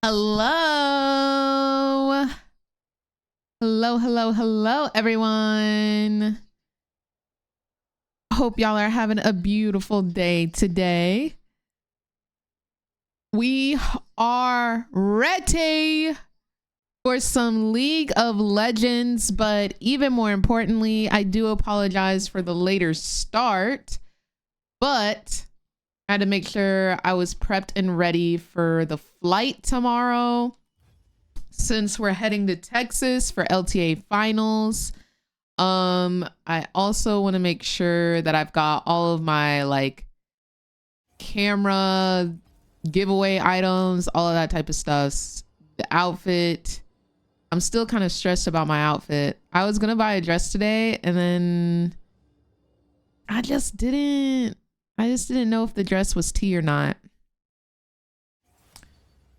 Hello. Hello, everyone. Hope y'all are having a beautiful day today. We are ready for some League of Legends, but even more importantly, I do apologize for the later start, but I had to make sure I was prepped and ready for the flight tomorrow, since we're heading to Texas for LTA finals. I also want to make sure that I've got all of my camera giveaway items, all of that type of stuff. The outfit, I'm still kind of stressed about my outfit. I was gonna buy a dress today and then I just didn't know if the dress was tea or not.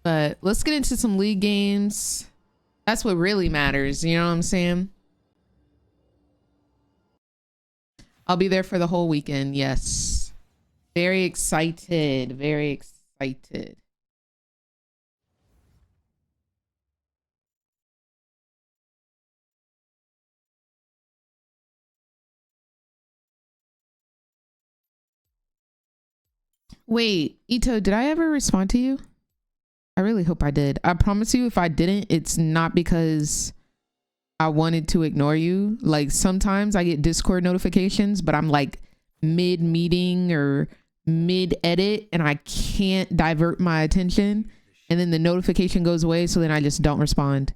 But let's get into some league games. That's what really matters, you know what I'm saying? I'll be there for the whole weekend, yes. Very excited, very excited. Wait, Ito, did I ever respond to you? I really hope I did. I promise you, if I didn't, it's not because I wanted to ignore you. Like sometimes I get Discord notifications, but I'm like mid-meeting or mid-edit and I can't divert my attention. And then the notification goes away, so then I just don't respond.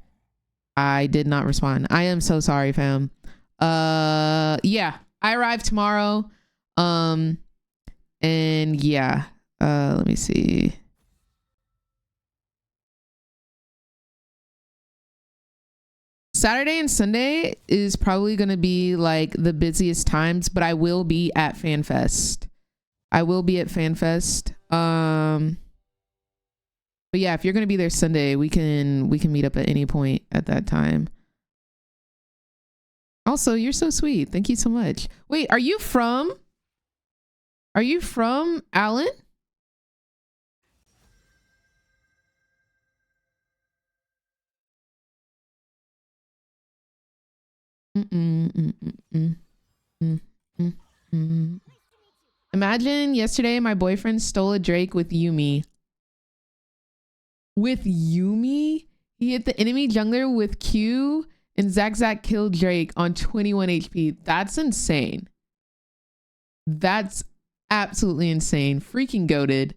I did not respond. I am so sorry, fam. Yeah, I arrive tomorrow. And yeah, let me see. Saturday and Sunday is probably going to be like the busiest times, but I will be at FanFest. I will be at FanFest. But yeah, if you're going to be there Sunday, we can meet up at any point at that time. Also, you're so sweet. Thank you so much. Wait, are you from Allen? Imagine yesterday my boyfriend stole a Drake with Yumi. With Yumi? He hit the enemy jungler with Q and Zack killed Drake on 21 HP. That's insane. That's absolutely insane. Freaking goated.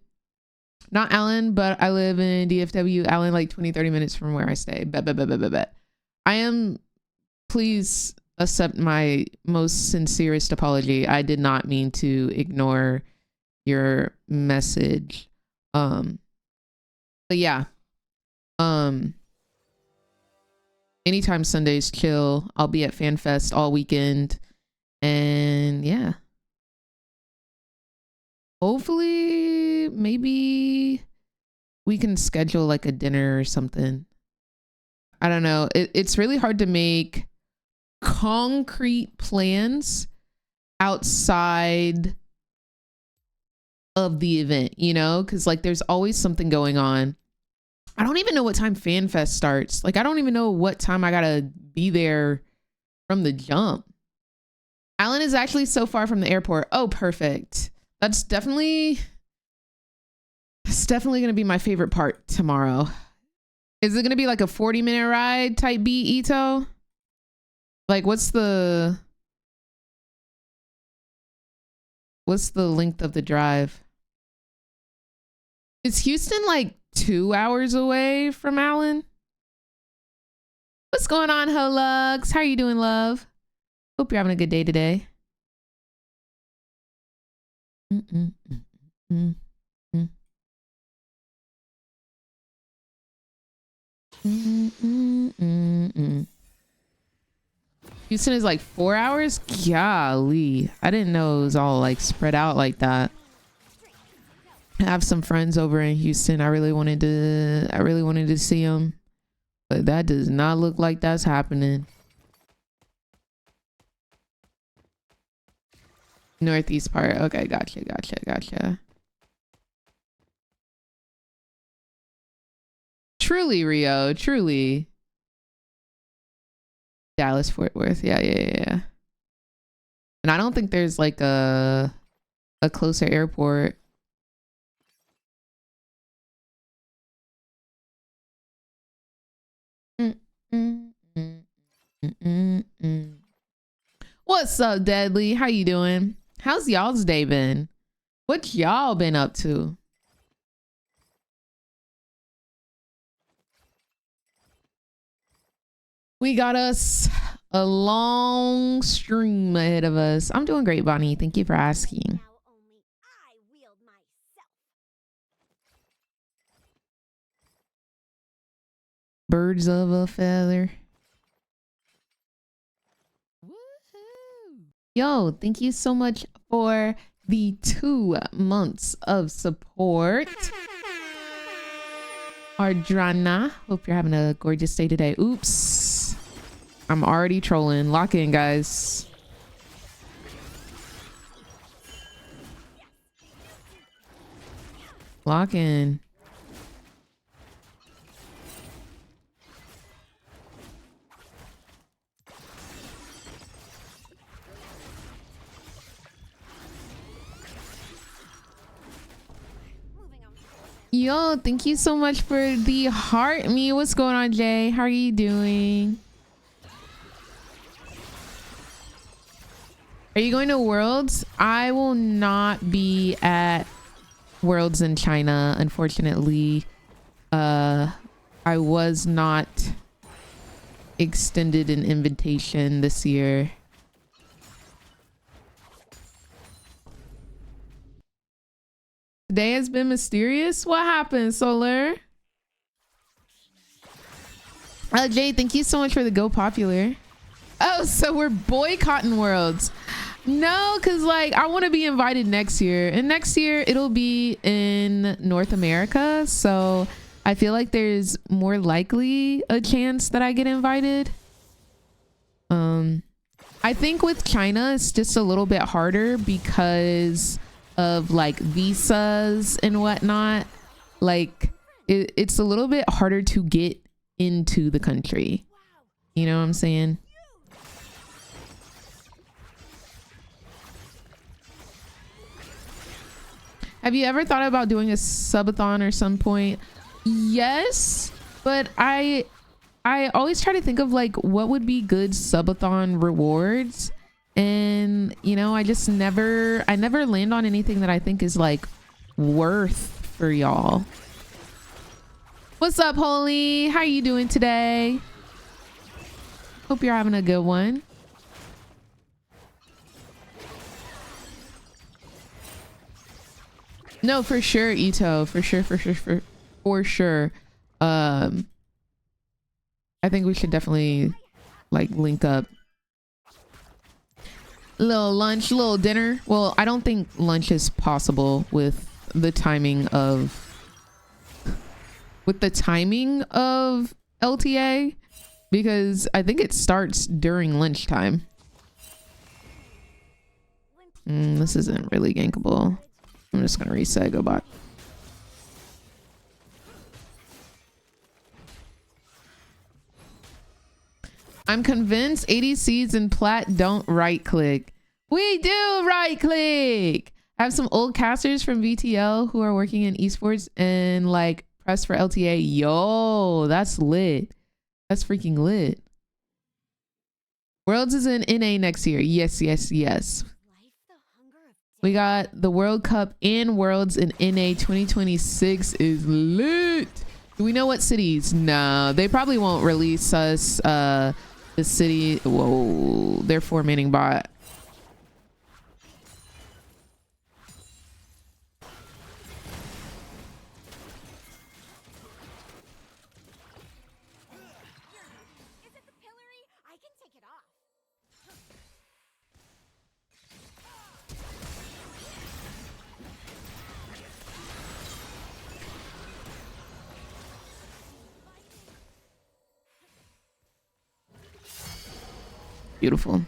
Not Allen, but I live in DFW. Allen, like 20-30 minutes from where I stay. Bet. I am, please accept my most sincerest apology. I did not mean to ignore your message. But yeah. Anytime Sundays chill. I'll be at FanFest all weekend. And yeah. Hopefully, maybe we can schedule like a dinner or something. I don't know. It's really hard to make concrete plans outside of the event, you know, because like there's always something going on. I don't even know what time FanFest starts. Like I don't even know what time I gotta be there from the jump. Allen is actually so far from the airport. Oh, perfect. That's definitely gonna be my favorite part tomorrow. Is it gonna be like a 40-minute ride type beat, Ito? Like what's the length of the drive? Is Houston like 2 hours away from Allen? What's going on, Holux? How are you doing, love? Hope you're having a good day today. Houston is like 4 hours? Golly. I didn't know it was all like spread out like that. I have some friends over in Houston. I really wanted to see them. But that does not look like that's happening. Northeast part. Okay, gotcha. Truly, Rio. Truly. Dallas, Fort Worth. Yeah. And I don't think there's like a closer airport. What's up, Deadly? How you doing? How's y'all's day been? What y'all been up to? We got us a long stream ahead of us. I'm doing great, Bonnie. Thank you for asking. Birds of a feather. Yo, thank you so much for the 2 months of support. Ardrana, hope you're having a gorgeous day today. Oops. I'm already trolling. Lock in, guys. Lock in. Yo, thank you so much for the heart me. What's going on, Jay? How are you doing? Are you going to Worlds? I will not be at Worlds in China, unfortunately. I was not extended an invitation this year. Today has been mysterious. What happened, Solar? Jay, thank you so much for the Go Popular. Oh, so we're boycotting Worlds. No, because like I want to be invited next year. And next year it'll be in North America. So I feel like there's more likely a chance that I get invited. I think with China it's just a little bit harder because of like visas and whatnot. Like it's a little bit harder to get into the country. You know what I'm saying? Have you ever thought about doing a subathon or some point? Yes, but I always try to think of like what would be good subathon rewards, and you know, I never land on anything that I think is like worth for y'all. What's up, Holy? How are you doing today? Hope you're having a good one. No, for sure, Ito. For sure. I think we should definitely like link up. Little lunch, little dinner. Well, I don't think lunch is possible with the timing of LTA, because I think it starts during lunchtime. This isn't really gankable. I'm just gonna reset, go bot. I'm convinced ADCs and PLAT don't right click. We do right click. I have some old casters from VTL who are working in esports and like press for LTA. Yo, that's lit. That's freaking lit. Worlds is in NA next year. Yes. We got the World Cup and Worlds in NA 2026 is lit. Do we know what cities? No, they probably won't release us the city. Whoa, they're formatting bot. Beautiful.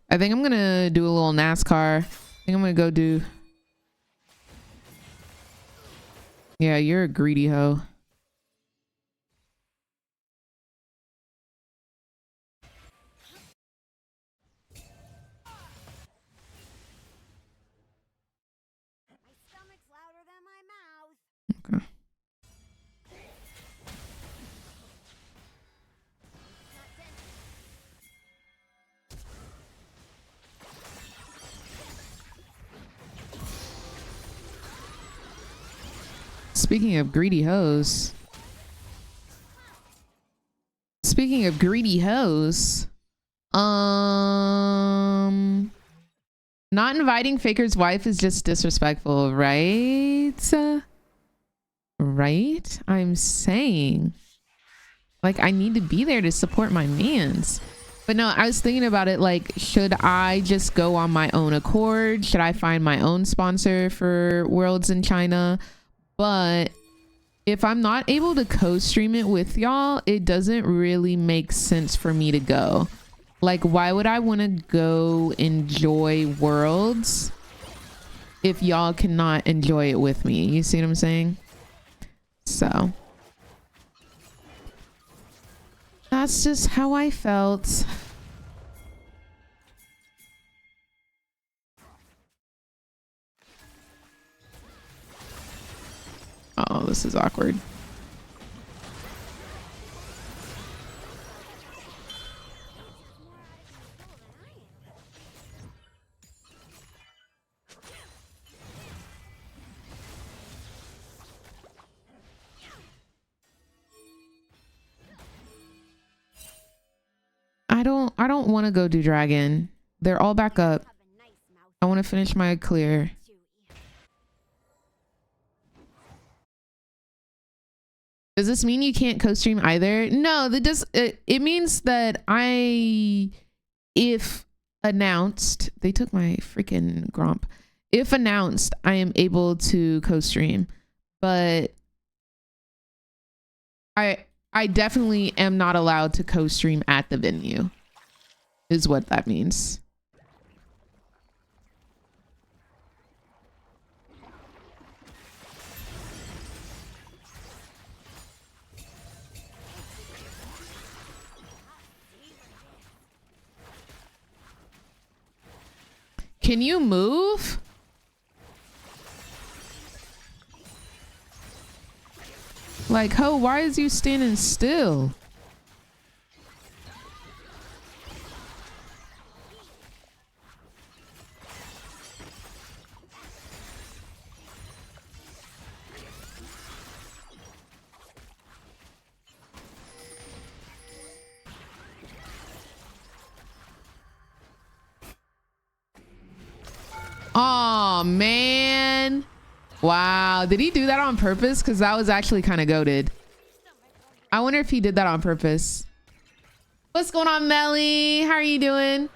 I think I'm gonna do a little NASCAR. I think I'm gonna go do Yeah, you're a greedy hoe. Okay. Speaking of greedy hoes. Speaking of greedy hoes. Not inviting Faker's wife is just disrespectful, right? Right? I'm saying. Like, I need to be there to support my mans. But no, I was thinking about it, like, should I just go on my own accord? Should I find my own sponsor for Worlds in China? But if I'm not able to co-stream it with y'all, it doesn't really make sense for me to go. Like, why would I want to go enjoy Worlds if y'all cannot enjoy it with me? You see what I'm saying? So that's just how I felt. Oh, this is awkward. I don't want to go do dragon. They're all back up. I want to finish my clear. Does this mean you can't co-stream either? No, that does. It means that if announced, they took my freaking gromp. If announced, I am able to co-stream, but I definitely am not allowed to co-stream at the venue, is what that means. Can you move? Like, ho, why is you standing still? Oh man. Wow, did he do that on purpose? Because that was actually kind of goated. I wonder if he did that on purpose. What's going on, Melly? How are you doing?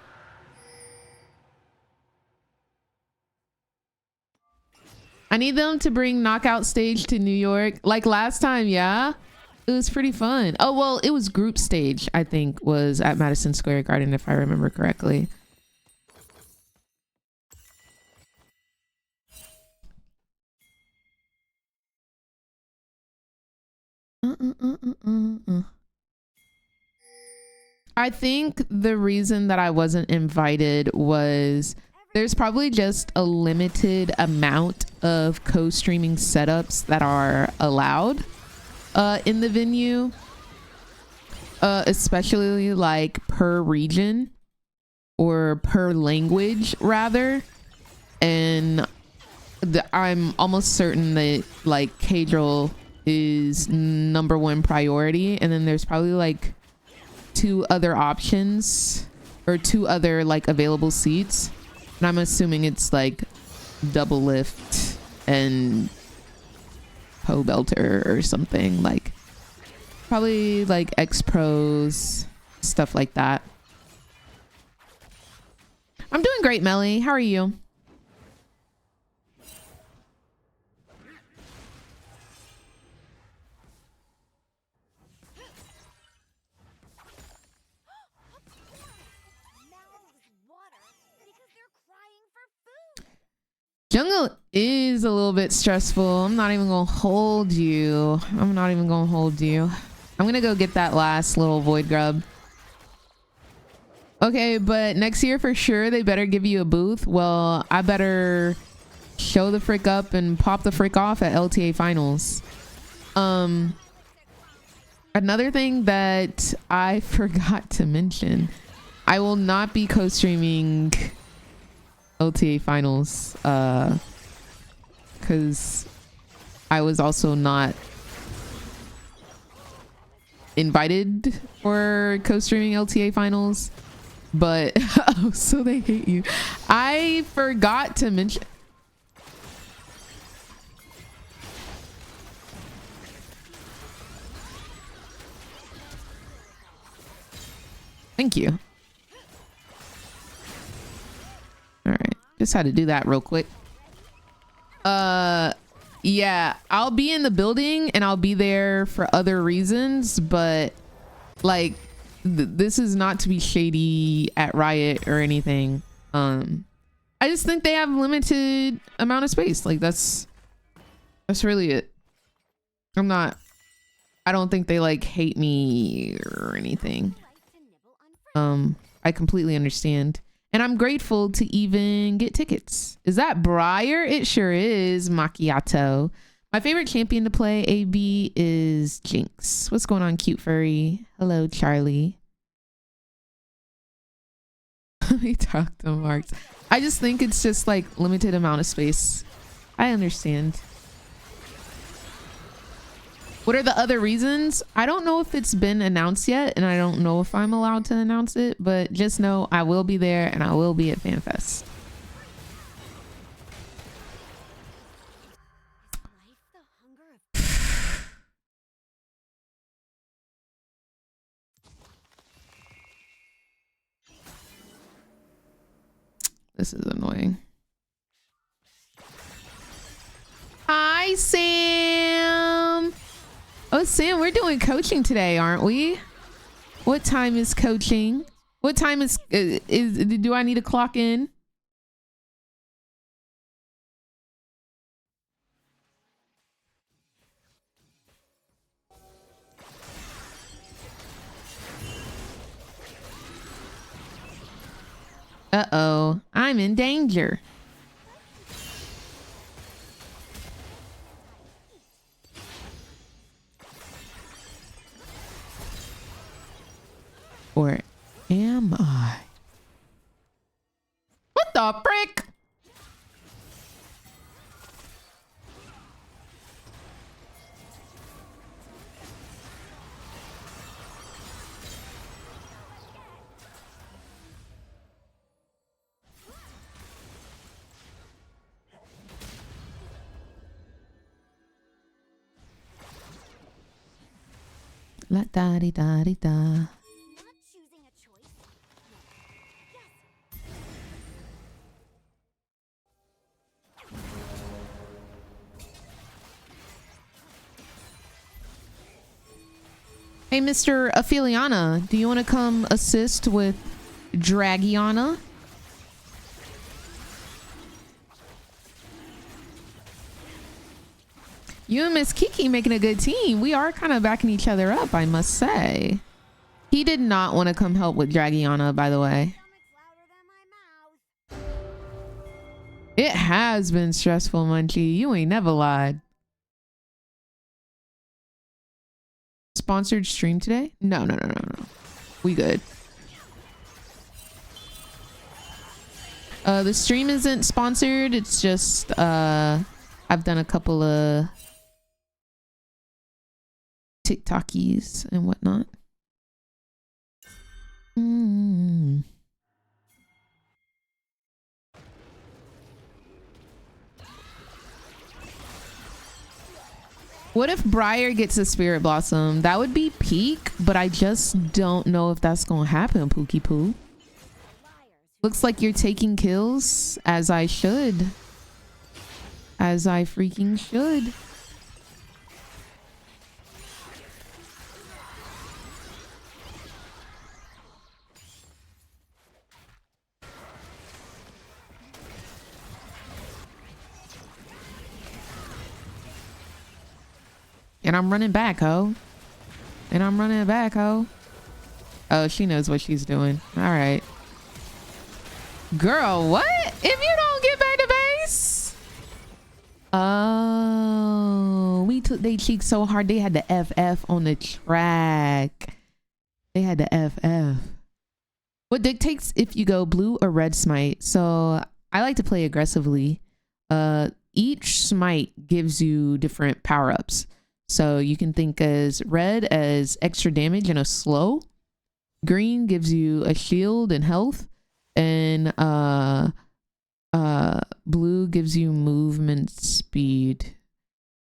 I need them to bring Knockout Stage to New York like last time. Yeah, it was pretty fun. Oh well, it was group stage, I think, was at Madison Square Garden, if I remember correctly. I think the reason that I wasn't invited was there's probably just a limited amount of co-streaming setups that are allowed in the venue, especially like per region or per language rather. And I'm almost certain that like Cadril is #1 priority, and then there's probably like 2 other options or 2 other like available seats, and I'm assuming it's like double lift and po belter or something, like probably like X Pros, stuff like that. I'm doing great, Melly. How are you? is a little bit stressful. I'm not even gonna hold you. I'm not even gonna hold you. I'm gonna go get that last little void grub. Okay, but next year for sure they better give you a booth. Well, I better show the frick up and pop the frick off at LTA finals. Another thing that I forgot to mention, I will not be co-streaming LTA finals because I was also not invited for co-streaming LTA finals. But oh, so they hate you. I forgot to mention. Thank you. All right, just had to do that real quick. Yeah, I'll be in the building and I'll be there for other reasons, but like this is not to be shady at Riot or anything. I just think they have limited amount of space. Like that's really it. I don't think they like hate me or anything. I completely understand. And I'm grateful to even get tickets. Is that Briar? It sure is, Macchiato. My favorite champion to play AB is Jinx. What's going on, cute furry? Hello, Charlie. He talked to Marks. I just think it's just like limited amount of space. I understand. What are the other reasons? I don't know if it's been announced yet, and I don't know if I'm allowed to announce it, but just know I will be there and I will be at FanFest. This is annoying. Hi, Sam. Oh, Sam, we're doing coaching today, aren't we? What time is coaching? What time is do I need to clock in? Uh-oh, I'm in danger. Or am I? What the frick? La da di da di da. Hey, Mr. Apheliana, do you want to come assist with Dragiana? You and Miss Kiki making a good team. We are kind of backing each other up, I must say. He did not want to come help with Dragiana, by the way. It has been stressful, Munchie. You ain't never lied. Sponsored stream today? No. We good. The stream isn't sponsored. It's just I've done a couple of TikTokies and whatnot. What if Briar gets a Spirit Blossom? That would be peak, but I just don't know if that's gonna happen, Pookie Poo. Looks like you're taking kills, as I should. As I freaking should. And I'm running back, ho. And I'm running back, ho. Oh, she knows what she's doing. All right. Girl, what? If you don't get back to base? Oh, we took they cheek so hard. They had the FF on the track. They had the FF. What dictates if you go blue or red smite? So I like to play aggressively. Each smite gives you different power-ups. So you can think as red as extra damage and a slow. Green gives you a shield and health. And blue gives you movement speed.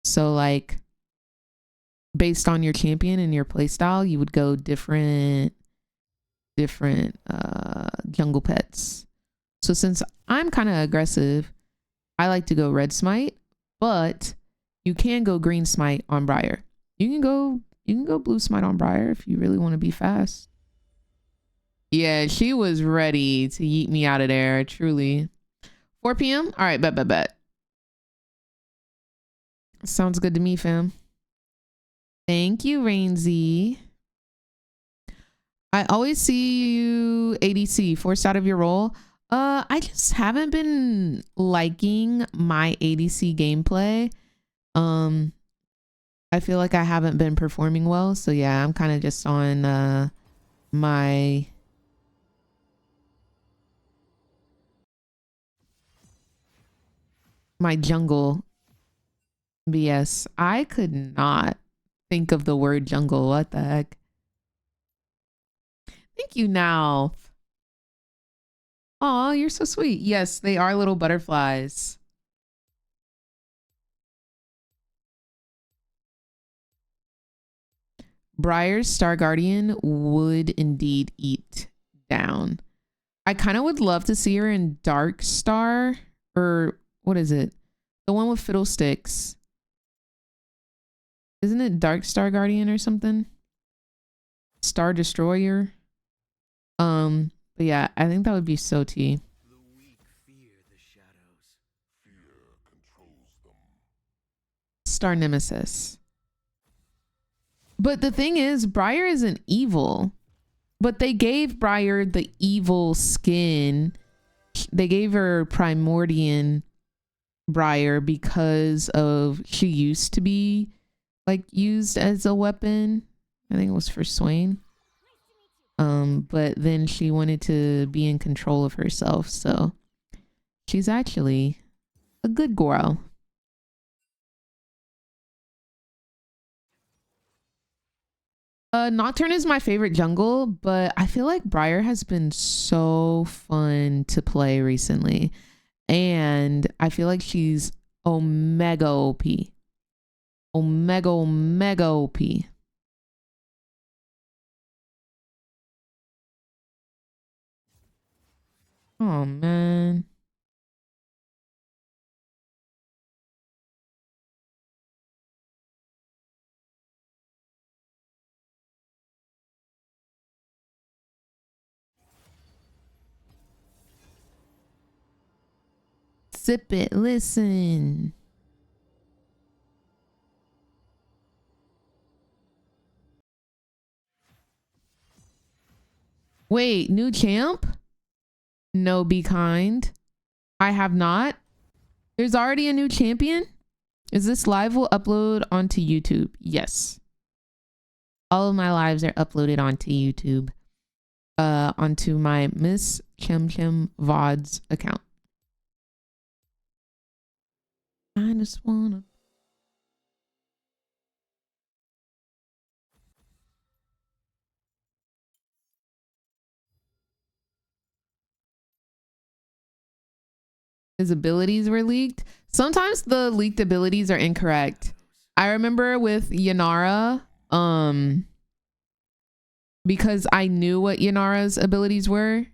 So like based on your champion and your playstyle, you would go different jungle pets. So since I'm kind of aggressive, I like to go red smite, but you can go green smite on Briar. You can go blue smite on Briar if you really want to be fast. Yeah, she was ready to yeet me out of there, truly. 4 p.m. All right, bet. Sounds good to me, fam. Thank you, Rainsy. I always see you ADC forced out of your role. I just haven't been liking my ADC gameplay. I feel like I haven't been performing well, so yeah, I'm kind of just on my jungle BS. I could not think of the word jungle. What the heck? Thank you, now. Oh, you're so sweet. Yes, they are little butterflies. Briar's Star Guardian would indeed eat down. I kind of would love to see her in Dark Star, or what is it? The one with Fiddlesticks. Isn't it Dark Star Guardian or something? Star Destroyer. But yeah, I think that would be so T. The weak fear the shadows. Fear controls them. Star Nemesis. But the thing is, Briar isn't evil. But they gave Briar the evil skin. They gave her Primordian Briar because of she used to be like used as a weapon. I think it was for Swain. But then she wanted to be in control of herself, so she's actually a good girl. Nocturne is my favorite jungle, but I feel like Briar has been so fun to play recently. And I feel like she's omega OP. Omega OP. Oh, man. Sip it, listen. Wait, new champ? No, be kind. I have not. There's already a new champion? Is this live will upload onto YouTube? Yes. All of my lives are uploaded onto YouTube. Onto my Miss Chim Chim VODs account. I just wanna. His abilities were leaked. Sometimes the leaked abilities are incorrect. I remember with Yanara, because I knew what Yanara's abilities were,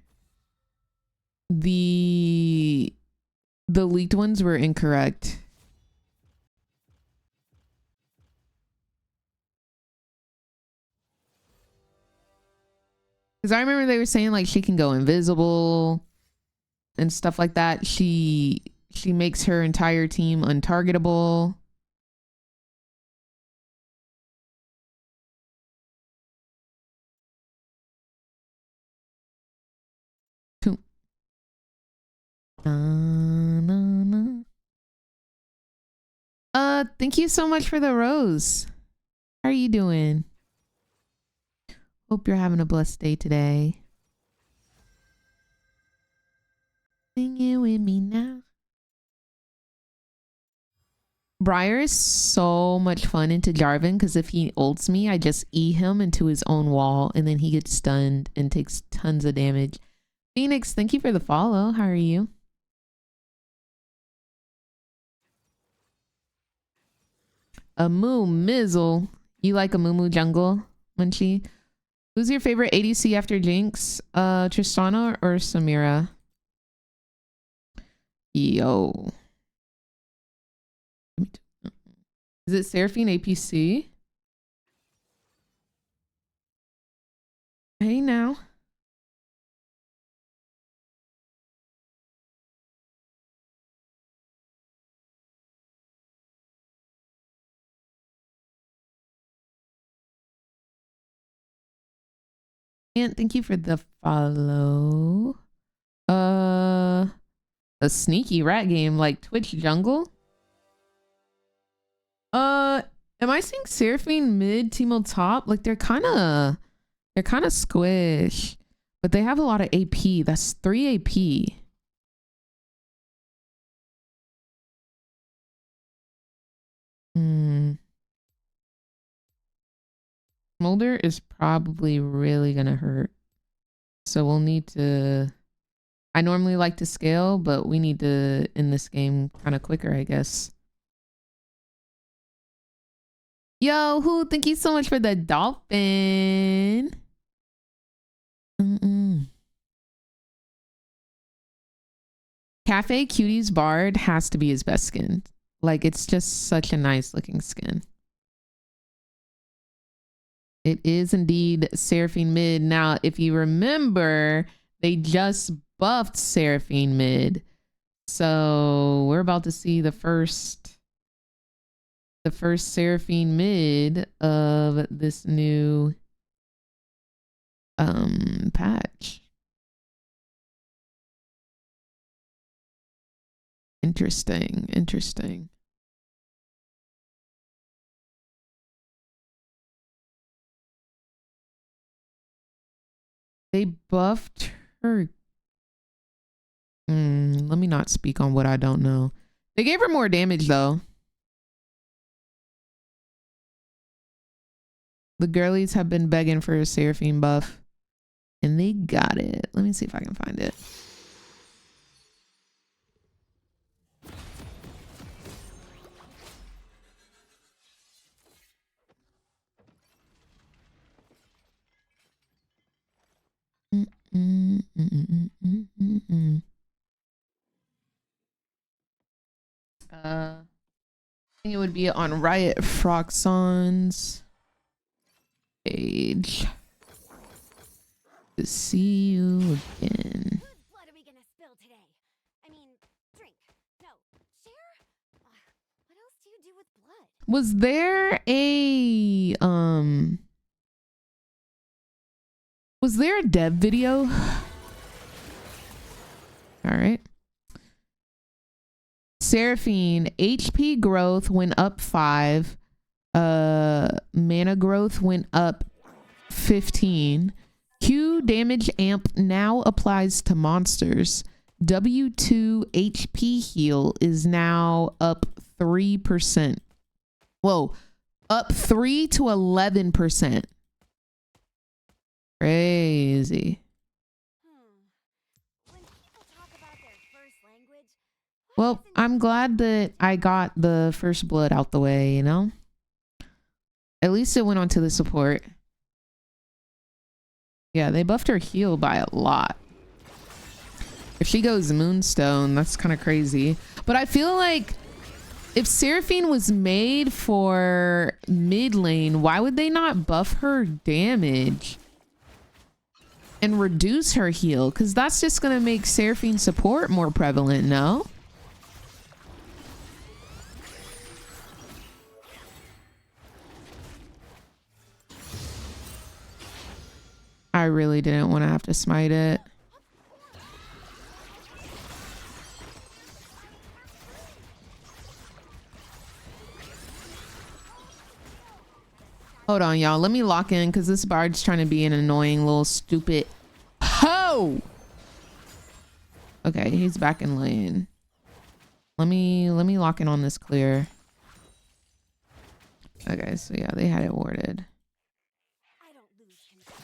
the leaked ones were incorrect. Because I remember they were saying like she can go invisible and stuff like that. She makes her entire team untargetable. Thank you so much for the rose. How are you doing? Hope you're having a blessed day today. Sing it with me now. Briar is so much fun into Jarvan because if he ults me, I just E him into his own wall and then he gets stunned and takes tons of damage. Phoenix, thank you for the follow. How are you? A moo mizzle. You like a moo jungle, Munchie? Who's your favorite ADC after Jinx? Tristana or Samira? Yo. Is it Seraphine APC? Hey now. And thank you for the follow. A sneaky rat game like Twitch Jungle. Am I seeing Seraphine mid, Teemo top? Like they're kind of squish, but they have a lot of AP. That's 3 AP. Smolder is probably really gonna hurt. So we'll need to... I normally like to scale, but we need to end this game kind of quicker, I guess. Yo, who? Thank you so much for the dolphin. Cafe Cuties Bard has to be his best skin. Like, it's just such a nice looking skin. It is indeed Seraphine mid. Now, if you remember, they just buffed Seraphine mid. So we're about to see the first Seraphine mid of this new patch. Interesting. They buffed her. Let me not speak on what I don't know. They gave her more damage though. The girlies have been begging for a Seraphine buff and they got it. Let me see if I can find it. I think it would be on Riot Froxon's page. To see you again. Whose blood are we gonna spill today? I mean, drink. No, share? What else do you do with blood? Was there a dev video? All right. Seraphine HP growth went up 5. Mana growth went up 15. Q damage amp now applies to monsters. W2 HP heal is now up 3%. Whoa, up 3 to 11%. Crazy. When people talk about their first language, Well, I'm glad that I got the first blood out the way, you know? At least it went on to the support. Yeah, they buffed her heal by a lot. If she goes Moonstone, that's kind of crazy. But I feel like if Seraphine was made for mid lane, why would they not buff her damage and reduce her heal? Because that's just going to make Seraphine support more prevalent, no? I really didn't want to have to smite it. Hold on, y'all. Let me lock in because this bard's trying to be an annoying little stupid hoe. Okay, he's back in lane. Let me lock in on this clear. Okay, so yeah, they had it warded. I don't lose control.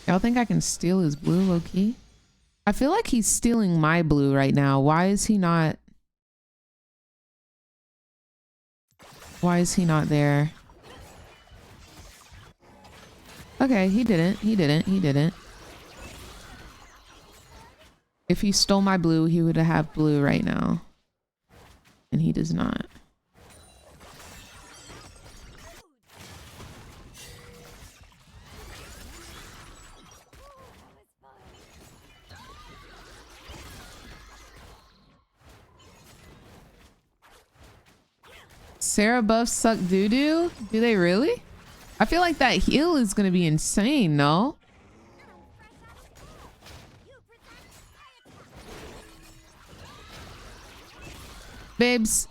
Y'all think I can steal his blue low key? I feel like he's stealing my blue right now. Why is he not? Why is he not there? Okay, he didn't. He didn't. He didn't. If he stole my blue, he would have blue right now. And he does not. Sarah buffs suck doo-doo? Do they really? I feel like that heal is gonna be insane, no? Babes,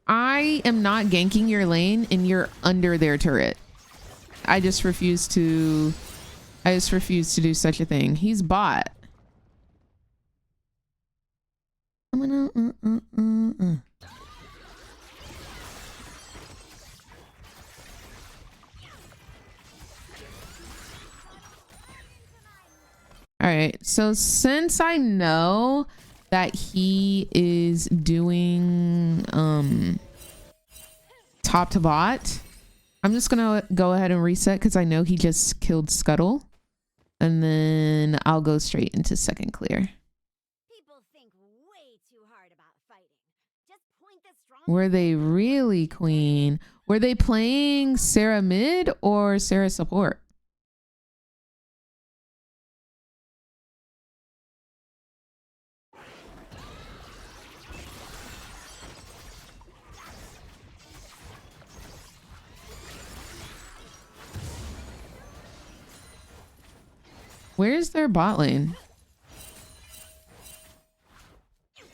I am not ganking your lane and you're under their turret. I just refuse to do such a thing. He's bot. I'm gonna All right, so since I know that he is doing top to bot, I'm just gonna go ahead and reset because I know he just killed Scuttle, and then I'll go straight into second clear. People think way too hard about fighting. Just point the strong. Were they really, Queen? Were they playing Sarah mid or Sarah support? Where's their bot lane? It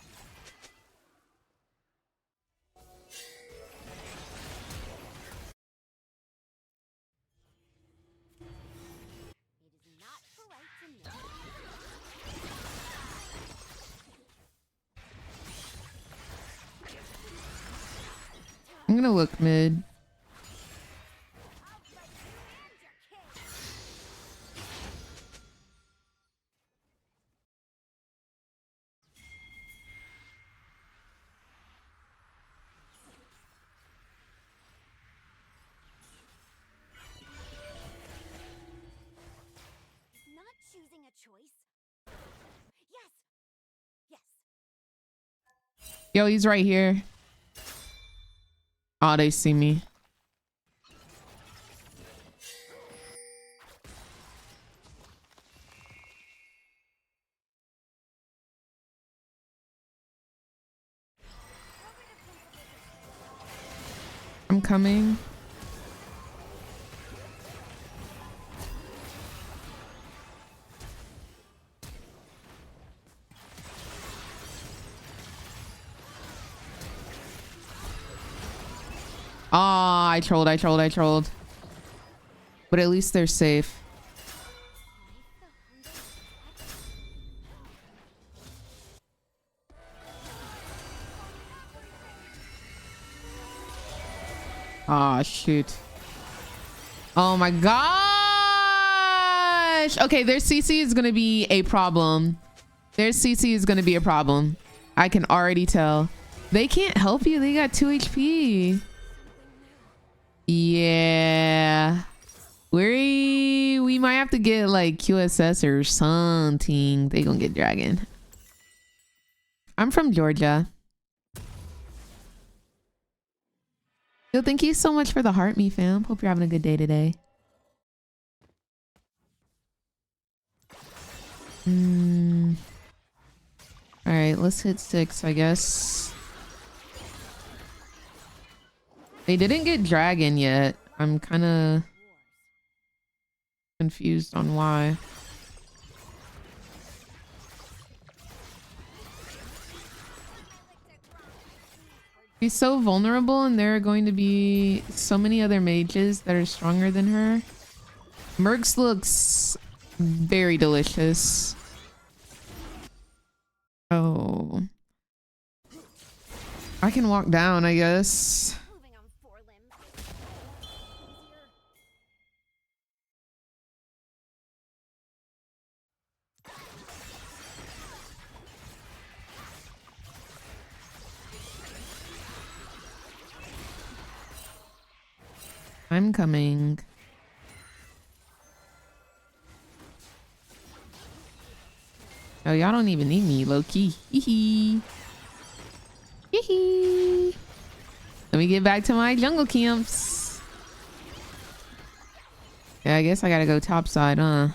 is not polite to know. I'm gonna look mid. Not choosing a choice. Yes. Yes. Yo, he's right here. Oh, they see me. I'm coming. Ah, I trolled. But at least they're safe. Ah, shoot. Oh my gosh. Okay, their CC is gonna be a problem. Their CC is gonna be a problem. I can already tell. They can't help you. They got 2 HP. Yeah. We might have to get like QSS or something. They gonna get dragon. I'm from Georgia. Yo, thank you so much for the heart, me fam. Hope you're having a good day today. All right, let's hit 6, I guess. They didn't get dragon yet. I'm kind of confused on why. She's so vulnerable, and there are going to be so many other mages that are stronger than her. Mercs looks very delicious. Oh. I can walk down, I guess. Moving on four limbs. Easier. I'm coming. Oh, y'all don't even need me, low key. Hee hee. Let me get back to my jungle camps. Yeah, I guess I gotta go topside, huh?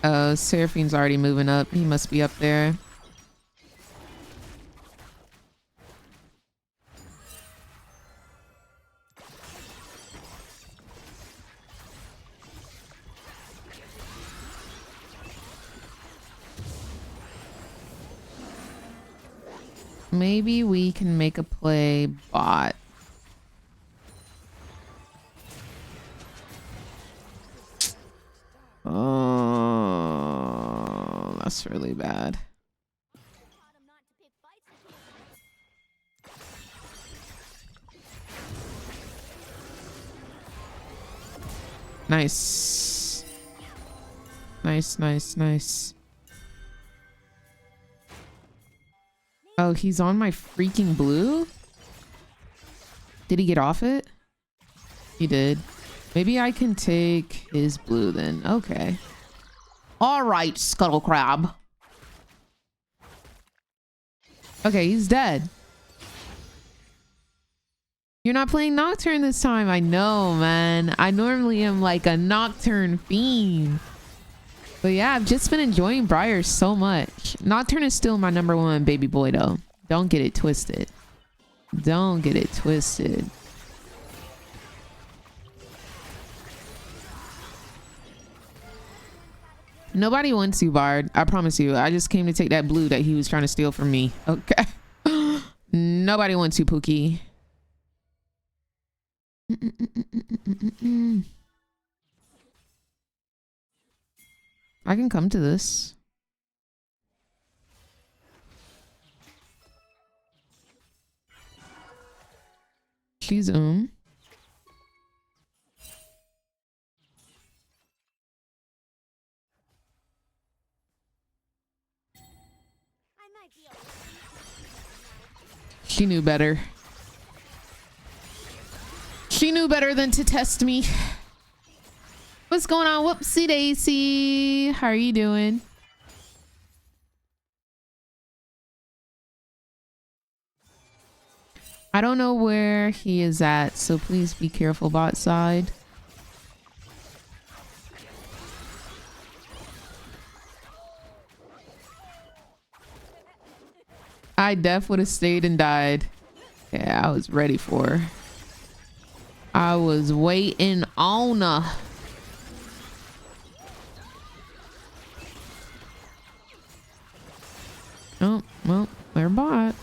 Oh, Seraphine's already moving up. He must be up there. Maybe we can make a play bot. Oh, that's really bad. Taught him not to pick fights with you. Nice. Nice, nice, nice. Oh, he's on my freaking blue? Did he get off it? He did. Maybe I can take his blue then. Okay. All right, Scuttle Crab. Okay, he's dead. You're not playing Nocturne this time. I know, man. I normally am like a Nocturne fiend. But yeah, I've just been enjoying Briar so much. Nocturne is still my #1 baby boy though. Don't get it twisted. Don't get it twisted. Nobody wants you, Bard. I promise you. I just came to take that blue that he was trying to steal from me. Okay. Nobody wants you, Pookie. I can come to this. She's I might be a She knew better. She knew better than to test me. What's going on? Whoopsie daisy. How are you doing? I don't know where he is at, so please be careful bot side. I def would have stayed and died. Yeah, I was ready for her. I was waiting on her. Oh, well, they're bot.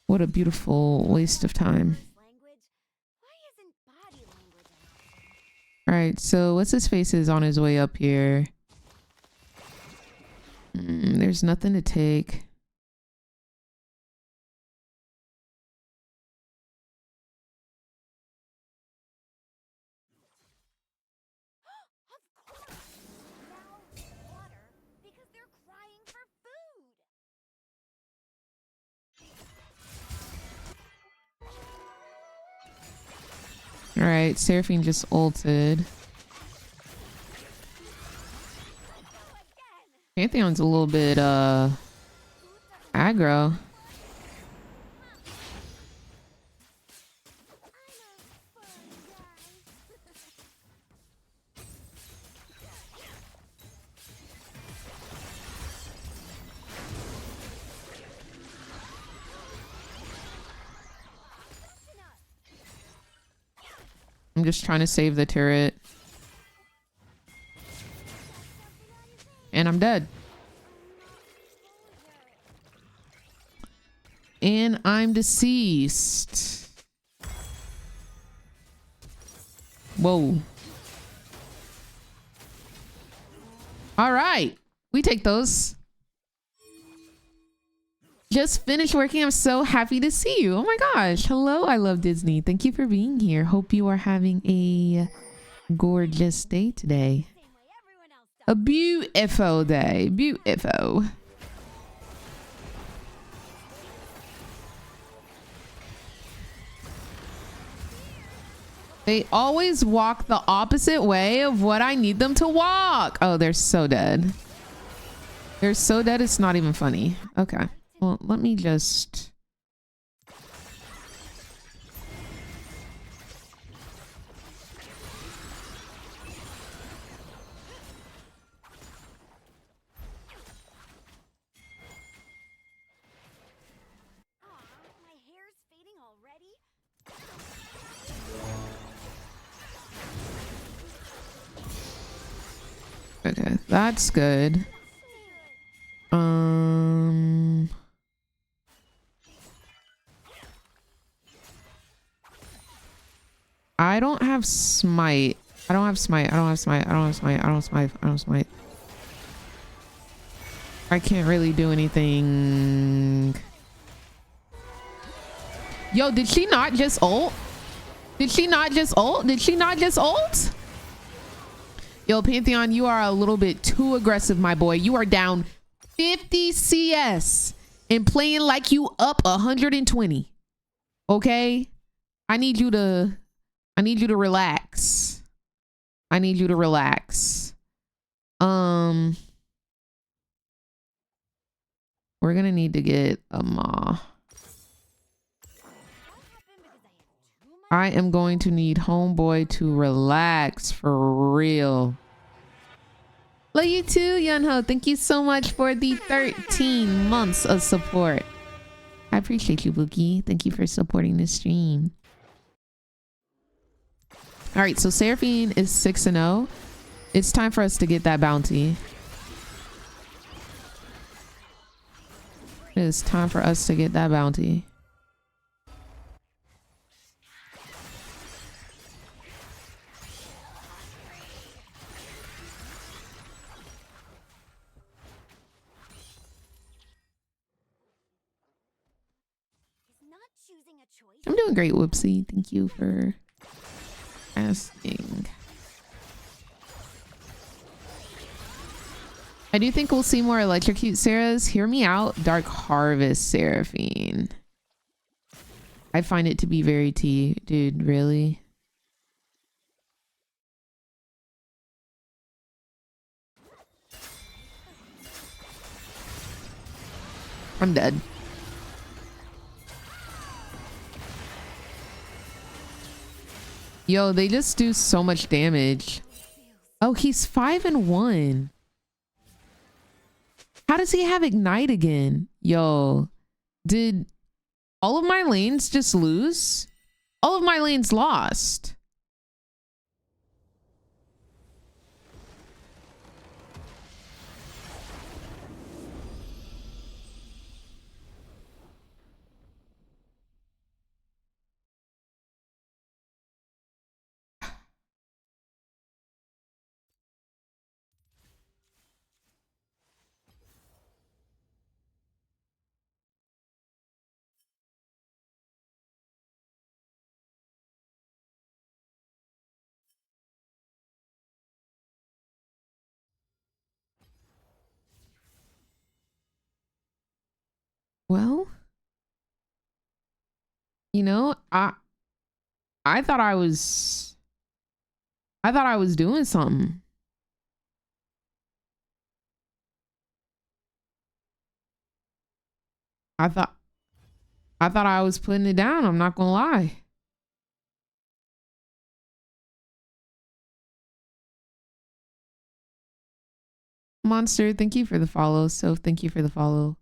What a beautiful waste of time. language. Why isn't body language enough? All right, so what's his face is on his way up here. There's nothing to take. Of course. Now water because they're crying for food. All right, Seraphine just ulted. Pantheon's a little bit aggro. I'm just trying to save the turret. And I'm dead. And I'm deceased. Whoa. All right. We take those. Just finished working. I'm so happy to see you. Oh my gosh. Hello, I love Disney. Thank you for being here. Hope you are having a gorgeous day today. A beautiful day. Beautiful. They always walk the opposite way of what I need them to walk. Oh, they're so dead. They're so dead, it's not even funny. Okay. Well, let me just... My hair's fading already. Okay, that's good. I don't have smite. I don't have smite. I don't have smite. I don't have smite. I don't have smite. I don't have smite. I can't really do anything. Yo, did she not just ult? Did she not just ult? Did she not just ult? Yo, Pantheon, you are a little bit too aggressive, my boy. You are down 50 CS and playing like you up 120. Okay? I need you to relax. I need you to relax. We're gonna need to get a maw. I am going to need homeboy to relax for real. Love you too, Yunho. Thank you so much for the 13 months of support. I appreciate you, Bookie. Thank you for supporting the stream. All right, so Seraphine is 6-0. It's time for us to get that bounty. It is time for us to get that bounty. I'm doing great, Whoopsie. Thank you for asking. I do think we'll see more electrocute Sarahs. Hear me out. Dark Harvest Seraphine. I find it to be very T. Dude, really? I'm dead. Yo, they just do so much damage. Oh, he's 5-1. How does he have Ignite again? Yo, did all of my lanes just lose? All of my lanes lost. Well, you know, I thought I was doing something. I thought I was putting it down. I'm not gonna lie. Monster, thank you for the follow. So thank you for the follow.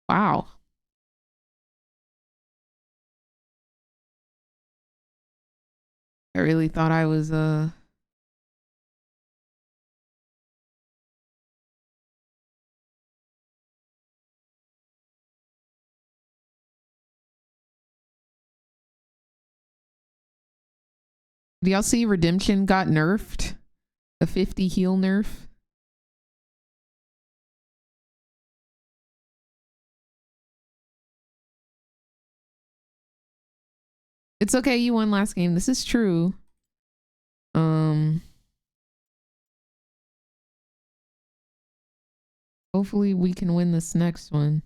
Wow. I really thought I was Do y'all see Redemption got nerfed? A 50 heal nerf. It's okay, you won last game. This is true. Hopefully we can win this next one.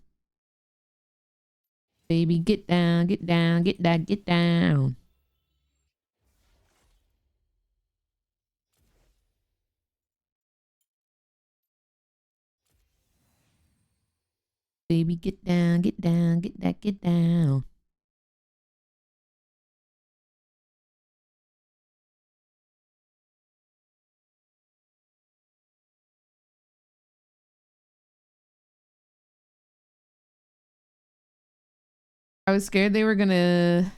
Baby, get down, get down, get down, get down. Baby, get down, get down, get that, get down. I was scared they were gonna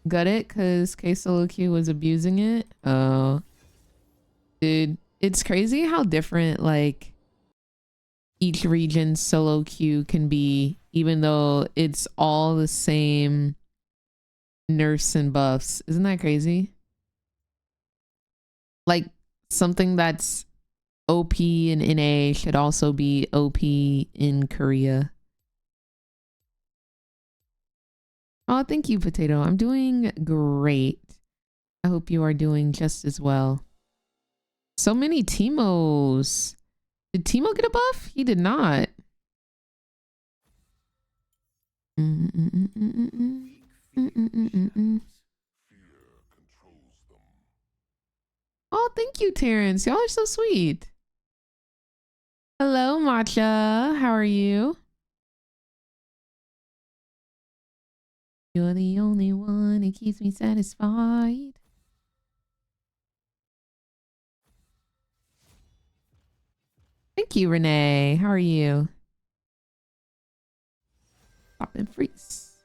gut it because K Solo Q was abusing it. Oh, dude, it's crazy how different like each region's solo queue can be, even though it's all the same nerfs and buffs. Isn't that crazy? Like something that's OP in NA should also be OP in Korea. Oh, thank you, Potato. I'm doing great. I hope you are doing just as well. So many Teemos. Did Teemo get a buff? He did not. Oh, thank you, Terrence. Y'all are so sweet. Hello, Matcha. How are you? You're the only one that keeps me satisfied. Thank you, Renee. How are you? Pop and freeze.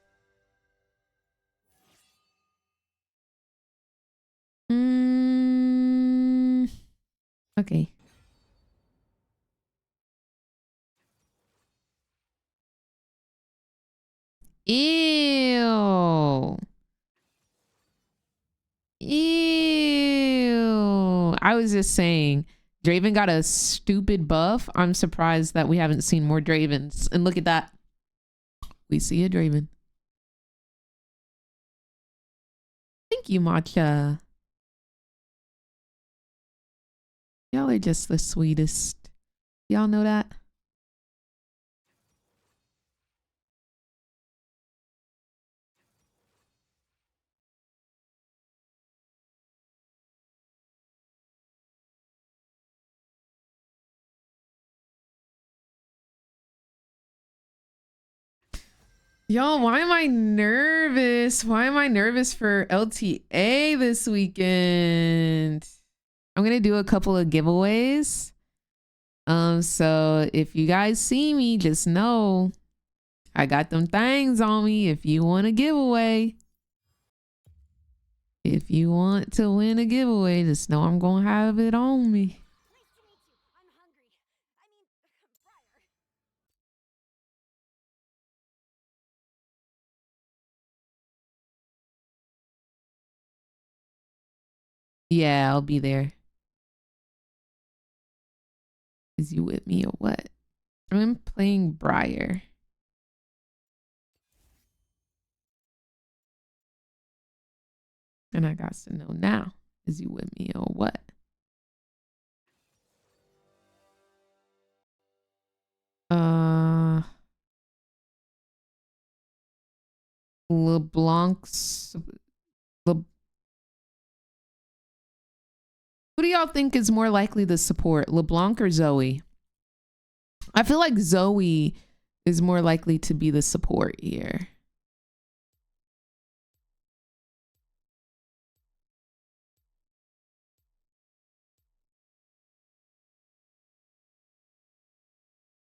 Okay. Ew. Ew. I was just saying, Draven got a stupid buff. I'm surprised that we haven't seen more Dravens. And look at that. We see a Draven. Thank you, Matcha. Y'all are just the sweetest. Y'all know that? Y'all, why am I nervous? Why am I nervous for LTA this weekend? I'm gonna do a couple of giveaways. So if you guys see me, just know I got them things on me if you want a giveaway. If you want to win a giveaway, just know I'm gonna have it on me. Yeah, I'll be there. Is you with me or what? I'm playing Briar. And I got to know now. Is you with me or what? LeBlanc's Le, who do y'all think is more likely to support, LeBlanc or Zoe? I feel like Zoe is more likely to be the support here.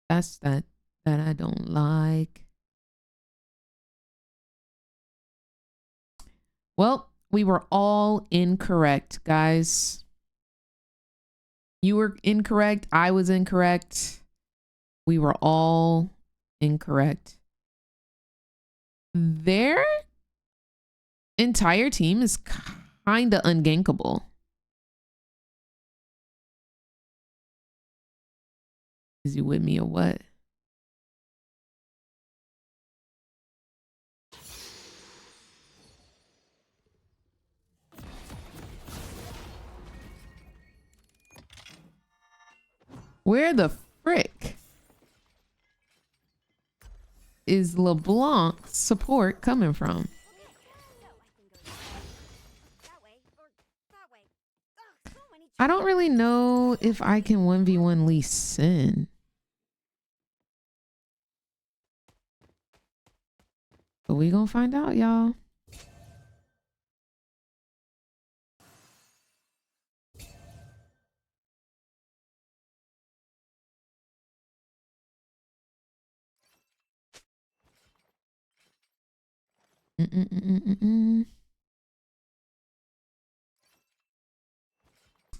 That's that I don't like. Well, We were all incorrect, guys. You were incorrect. I was incorrect. We were all incorrect. Their entire team is kind of ungankable. Is you with me or what? Where the frick is LeBlanc's support coming from? I don't really know if I can 1v1 Lee Sin. But we gonna find out, y'all.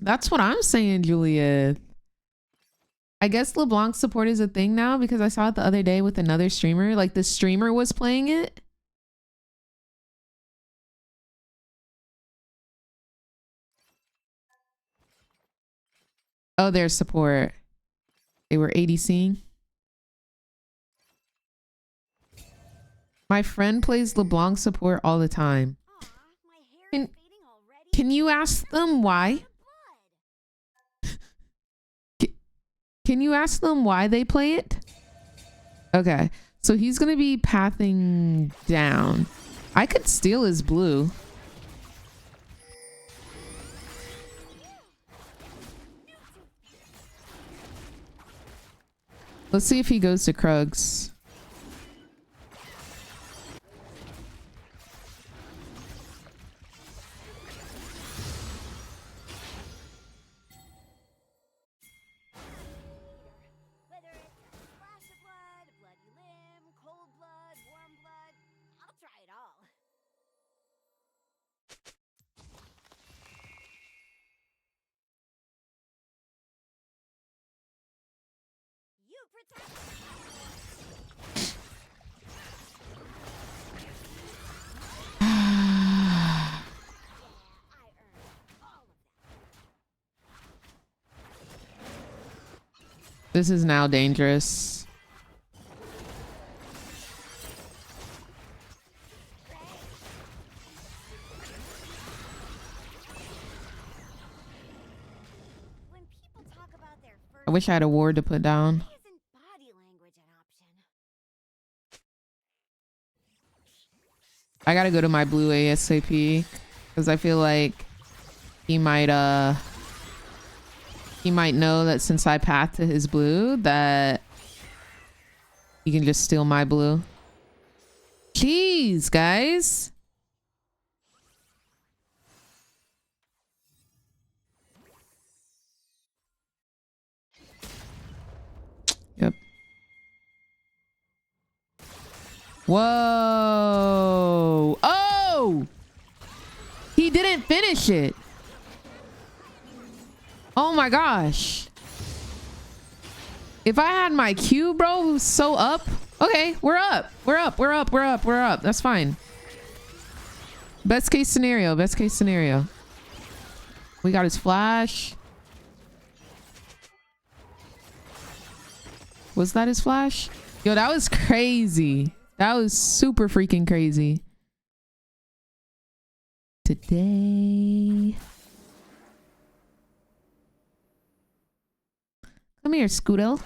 That's what I'm saying, Julia. I guess LeBlanc support is a thing now because I saw it the other day with another streamer. Like the streamer was playing it. Oh, there's support. They were ADCing. My friend plays LeBlanc support all the time. Can you ask them why? Can you ask them why they play it? Okay, so he's gonna be pathing down. I could steal his blue. Let's see if he goes to Krugs. This is now dangerous. I wish I had a ward to put down. I gotta go to my blue ASAP because I feel like he might know that since I path to his blue that he can just steal my blue. Jeez, guys. Yep. Whoa. Oh! He didn't finish it. Oh my gosh. If I had my Q, bro, so up. Okay, we're up. We're up. We're up. We're up. We're up. That's fine. Best case scenario. Best case scenario. We got his flash. Was that his flash? Yo, that was crazy. That was super freaking crazy. Today. Come here, Scoodle.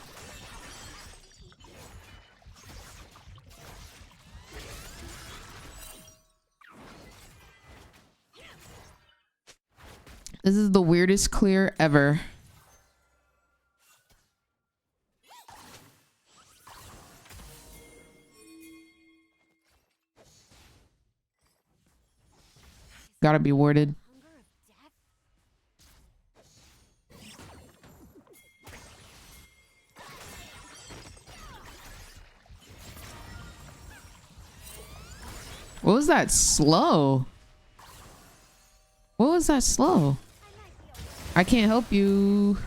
This is the weirdest clear ever. Gotta be warded. What was that slow? What was that slow? I can't help you.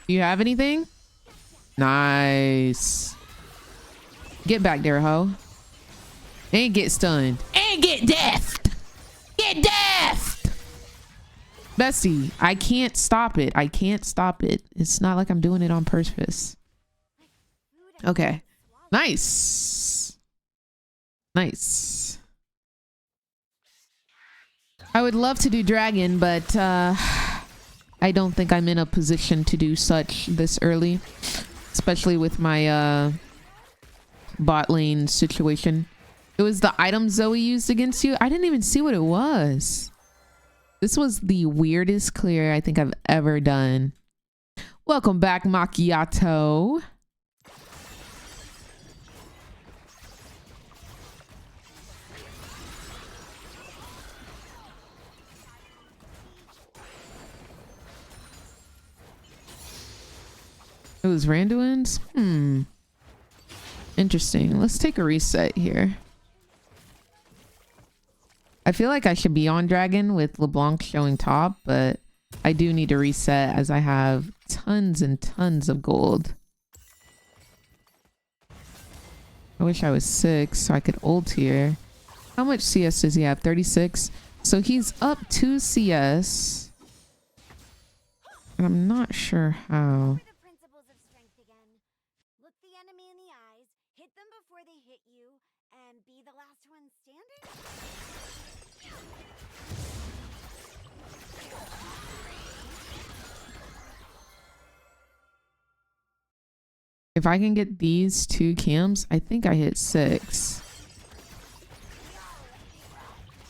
Do you have anything? Nice. Get back there, ho. And get stunned. And get deathed. Get deathed. Bestie, I can't stop it. I can't stop it. It's not like I'm doing it on purpose. Okay. Nice. Nice. I would love to do dragon, but I don't think I'm in a position to do such this early, especially with my bot lane situation. It was the item Zoe used against you. I didn't even see what it was. This was the weirdest clear I think I've ever done. Welcome back, Macchiato. It was Randuin's? Interesting. Let's take a reset here. I feel like I should be on dragon with LeBlanc showing top, but I do need to reset as I have tons and tons of gold. I wish I was 6 so I could ult here. How much CS does he have? 36. So he's up 2 CS. And I'm not sure how. If I can get these 2 cams, I think I hit 6.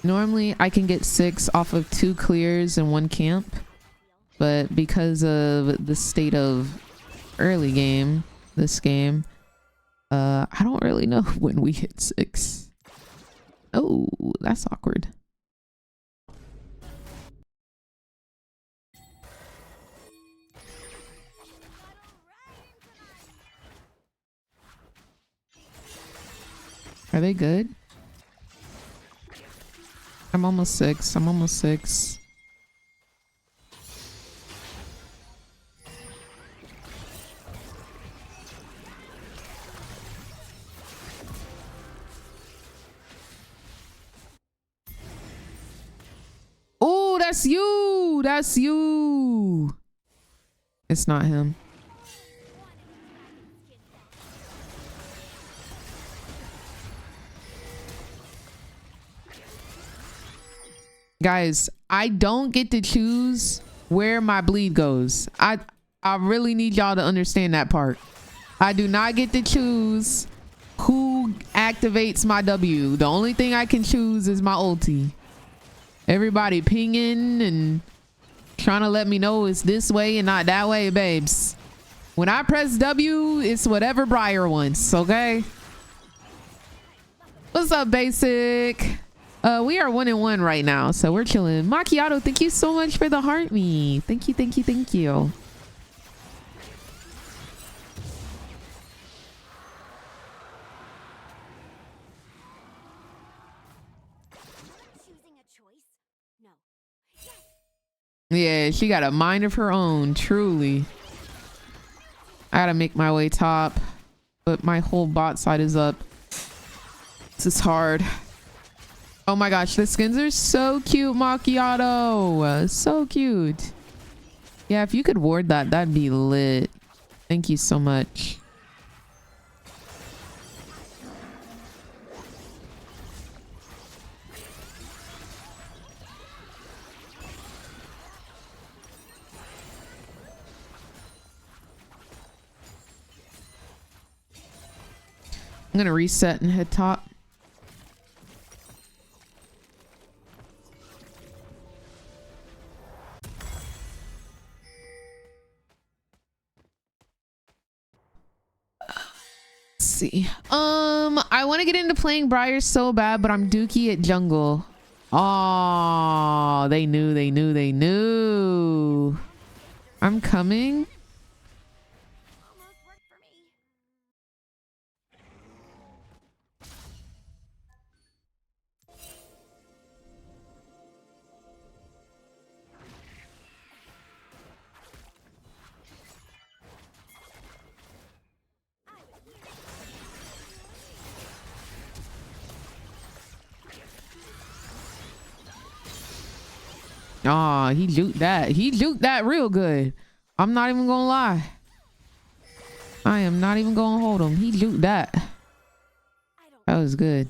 Normally I can get 6 off of 2 clears and 1 camp, but because of the state of early game, this game, I don't really know when we hit 6. Oh, that's awkward. Are they good? I'm almost 6. I'm almost 6. Oh, that's you. That's you. It's not him. Guys, I don't get to choose where my bleed goes. I really need y'all to understand that part. I do not get to choose who activates my W. The only thing I can choose is my ulti. Everybody pinging and trying to let me know it's this way and not that way, babes. When I press W, it's whatever Briar wants, okay? What's up, Basic? We are 1-1 right now, so we're chilling. Macchiato, thank you so much for the heart me. Thank you, thank you, thank you. Yeah, she got a mind of her own, truly. I gotta make my way top, but my whole bot side is up. This is hard. Oh my gosh, the skins are so cute, Macchiato. So cute. Yeah, if you could ward that, that'd be lit. Thank you so much. I'm gonna reset and head top. See, I want to get into playing Briar so bad, but I'm dookie at jungle. Oh, they knew. I'm coming. Aw, he juked that. He juked that real good. I'm not even gonna lie. I am not even gonna hold him. He juked that. That was good.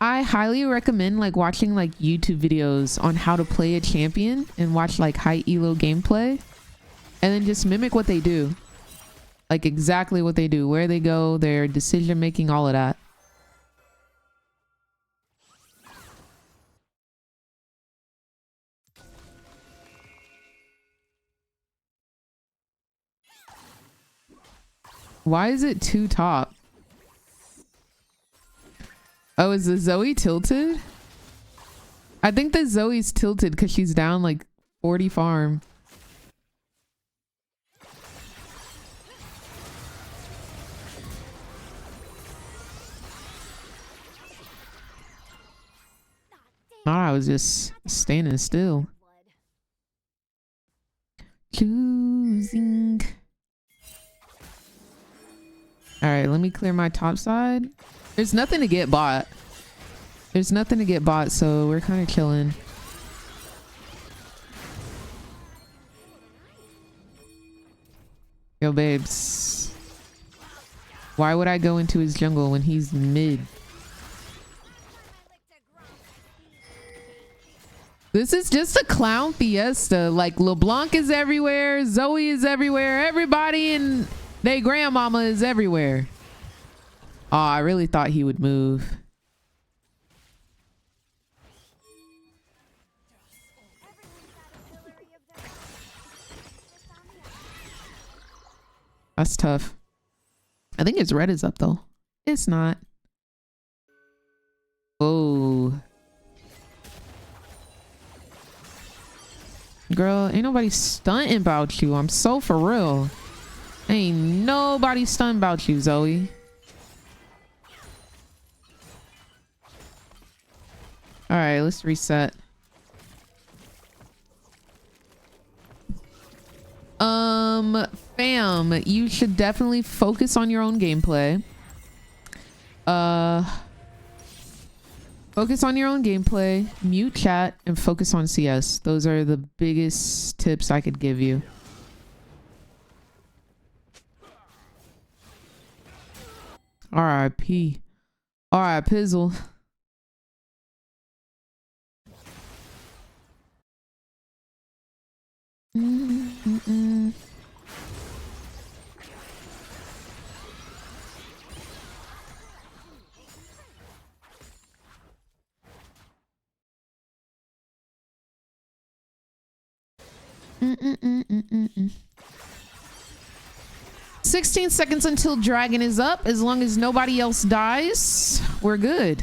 I highly recommend like watching like YouTube videos on how to play a champion and watch like high elo gameplay and then just mimic what they do. Like exactly what they do, where they go, their decision making, all of that. Why is it 2 top? Oh, is the Zoe tilted? I think the Zoe's tilted because she's down like 40 farm. Thought I was just standing still. Choosing. All right, let me clear my top side. There's nothing to get bought. There's nothing to get bought, so we're kind of chilling. Yo, babes. Why would I go into his jungle when he's mid? This is just a clown fiesta. Like, LeBlanc is everywhere. Zoe is everywhere. Everybody and their grandmama is everywhere. Oh, I really thought he would move. That's tough. I think his red is up though. It's not. Oh. Girl, ain't nobody stunting about you. I'm so for real. Ain't nobody stunting about you, Zoe. All right, let's reset. Fam, you should definitely focus on your own gameplay. Focus on your own gameplay, mute chat, and focus on CS. Those are the biggest tips I could give you. R.I.P. R.I.P. Pizzle. Mm. 16 seconds until dragon is up. As long as nobody else dies, we're good.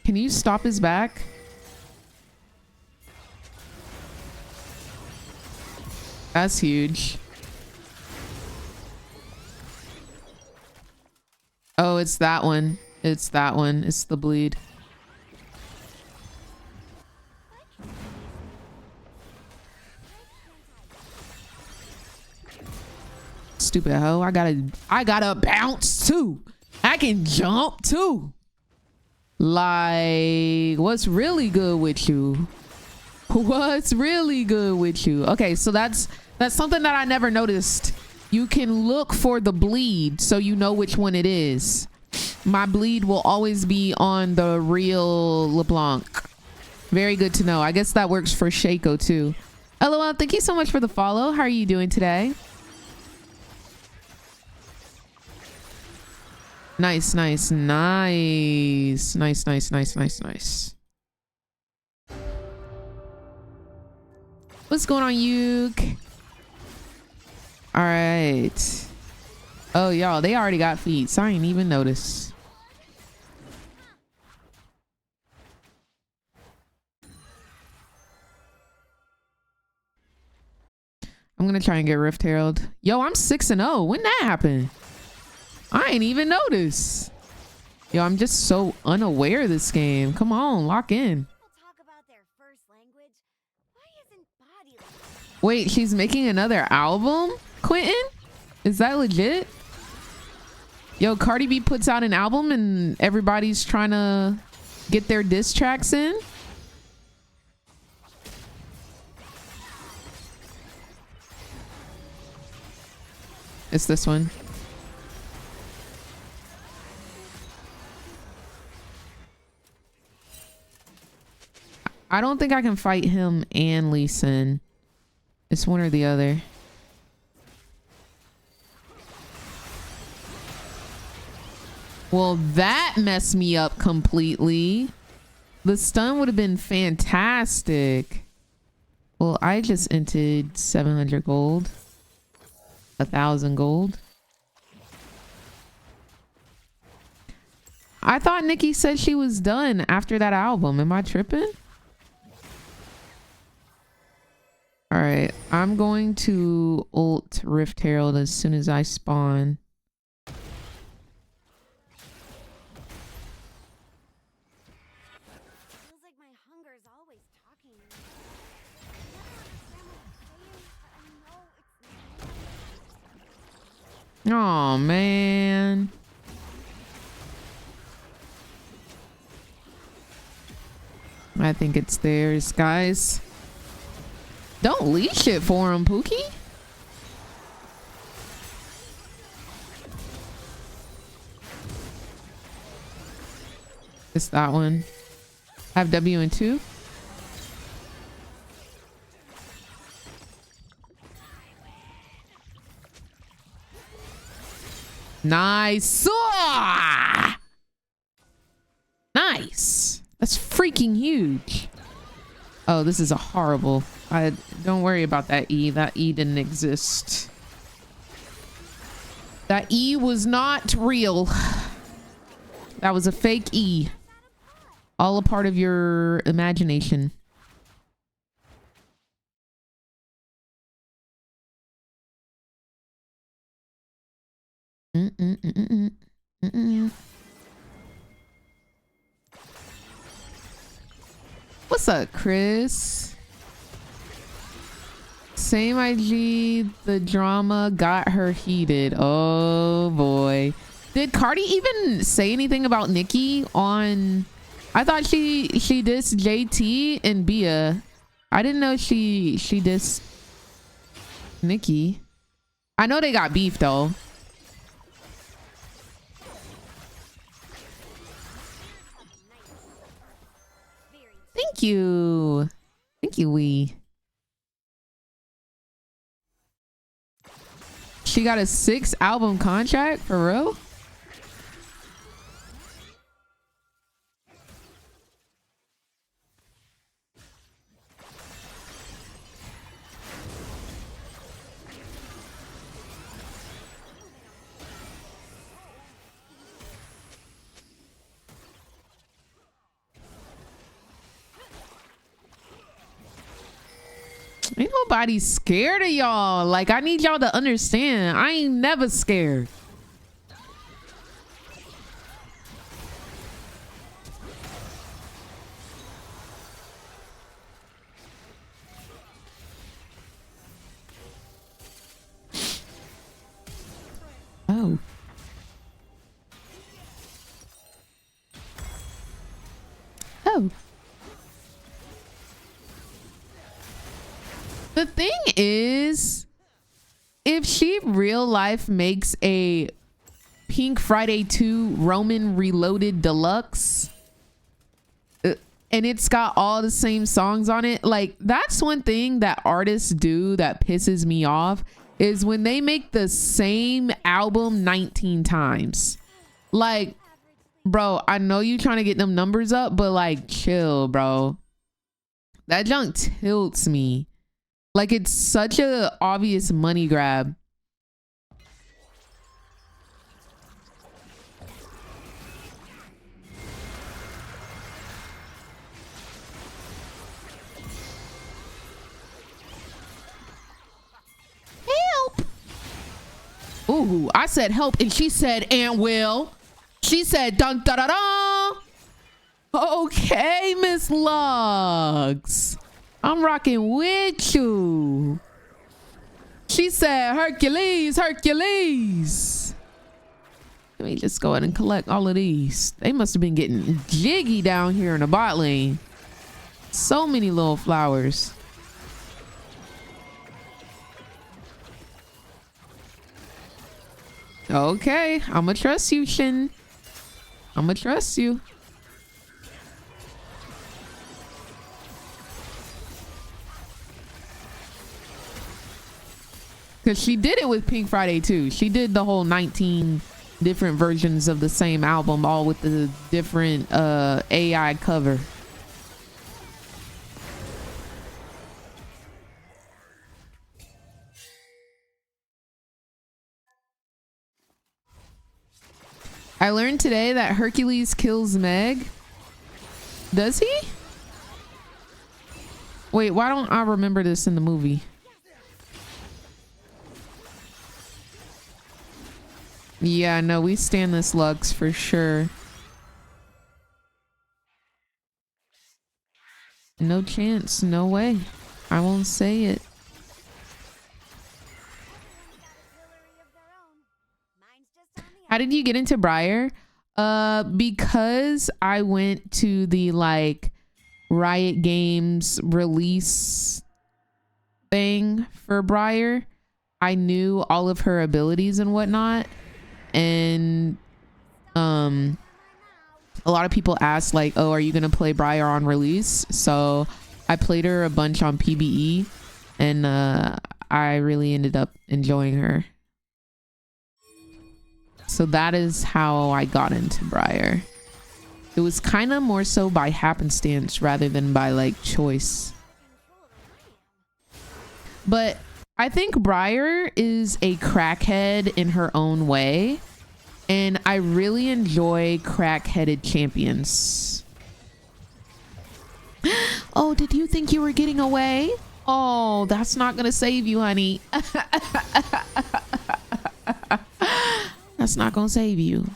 Can you stop his back? That's huge. Oh, it's that one. It's that one. It's the bleed. Stupid hoe. I gotta bounce too. I can jump too. Like, what's really good with you? What's really good with you? Okay, so that's something that I never noticed. You can look for the bleed so you know which one it is. My bleed will always be on the real LeBlanc. Very good to know. I guess that works for Shaco too. LOL, thank you so much for the follow. How are you doing today? Nice. What's going on, Yuke? All right. Oh, y'all, they already got feet, so I ain't even noticed. I'm gonna try and get Rift Herald. Yo, I'm 6-0. When that happened? I ain't even noticed. Yo, I'm just so unaware of this game. Come on, lock in. Wait, she's making another album, Quentin? Is that legit? Yo, Cardi B puts out an album and everybody's trying to get their diss tracks in. It's this one. I don't think I can fight him and Lee Sin. It's one or the other. Well, that messed me up completely. The stun would have been fantastic. Well, I just entered 700 gold. 1,000 gold. I thought Nikki said she was done after that album. Am I tripping? All right, I'm going to ult Rift Herald as soon as I spawn. Feels like my hunger is always talking to me. I never understand what it's saying, but I know it's Oh man. I think it's theirs, guys. Don't leash it for him, Pookie. It's that one. I have W and 2. Nice. Ah! Nice. That's freaking huge. Oh, this is a horrible. Don't worry about that E. That E didn't exist. That E was not real. That was a fake E. All a part of your imagination. What's up, Chris? Same IG, the drama got her heated. Oh boy. Did Cardi even say anything about Nikki on... I thought she dissed JT and Bia. I didn't know she dissed Nikki. I know they got beef though. Thank you. Thank you, Wee. She got a 6-album contract for real? Ain't nobody scared of y'all. Like, I need y'all to understand. I ain't never scared. Oh. Oh. The thing is, if she real life makes a Pink Friday 2 Roman Reloaded Deluxe and it's got all the same songs on it, like, that's one thing that artists do that pisses me off, is when they make the same album 19 times. Like, bro, I know you trying to get them numbers up, but like, chill, bro. That junk tilts me. Like, it's such a obvious money grab. Help! Ooh, I said help, and she said, "And will." She said, "Dun da da da." Okay, Miss Lugs. I'm rocking with you. She said, Hercules, Hercules. Let me just go ahead and collect all of these. They must have been getting jiggy down here in the bot lane. So many little flowers. Okay, I'ma trust you, Shin. I'ma trust you. Because she did it with Pink Friday too. She did the whole 19 different versions of the same album, all with the different AI cover. I learned today that Hercules kills Meg. Does he? Wait, why don't I remember this in the movie? Yeah, no, we stand this Lux for sure. No chance, no way. I won't say it. How did you get into Briar? Because I went to the like Riot Games release thing for Briar. I knew all of her abilities and whatnot. And a lot of people asked like, oh, are you gonna play Briar on release? So I played her a bunch on PBE, and I really ended up enjoying her. So that is how I got into Briar. It was kind of more so by happenstance rather than by like choice. But I think Briar is a crackhead in her own way, and I really enjoy crack-headed champions. Oh, did you think you were getting away? Oh, that's not gonna save you, honey. That's not gonna save you.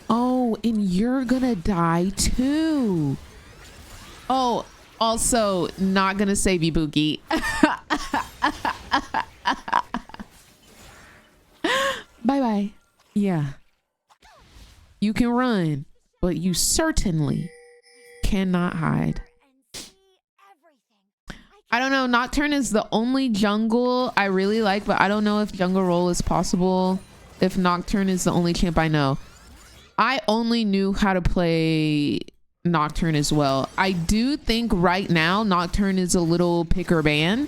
Oh, and you're gonna die too. Oh, also not gonna save you, Bookie. Bye-bye. Yeah. You can run, but you certainly cannot hide. I don't know. Nocturne is the only jungle I really like, but I don't know if jungle role is possible if Nocturne is the only champ I know. I only knew how to play Nocturne as well. I do think right now Nocturne is a little picker ban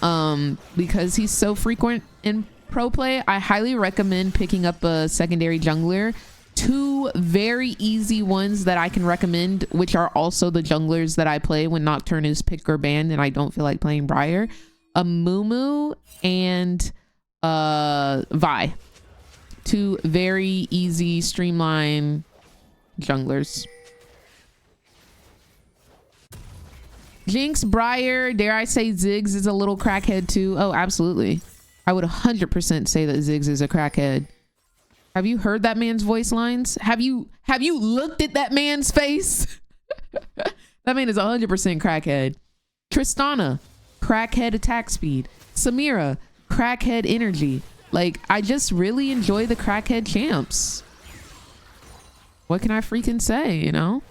because he's so frequent in pro play. I highly recommend picking up a secondary jungler. Two very easy ones that I can recommend, which are also the junglers that I play when Nocturne is pick or banned and I don't feel like playing Briar. A Mumu and Vi. Two very easy streamline junglers. Jinx, Briar, dare I say Ziggs is a little crackhead too? Oh, absolutely. I would 100% say that Ziggs is a crackhead. Have you heard that man's voice lines? Have you looked at that man's face? That man is 100% crackhead. Tristana, crackhead attack speed. Samira, crackhead energy. Like, I just really enjoy the crackhead champs. What can I freaking say, you know?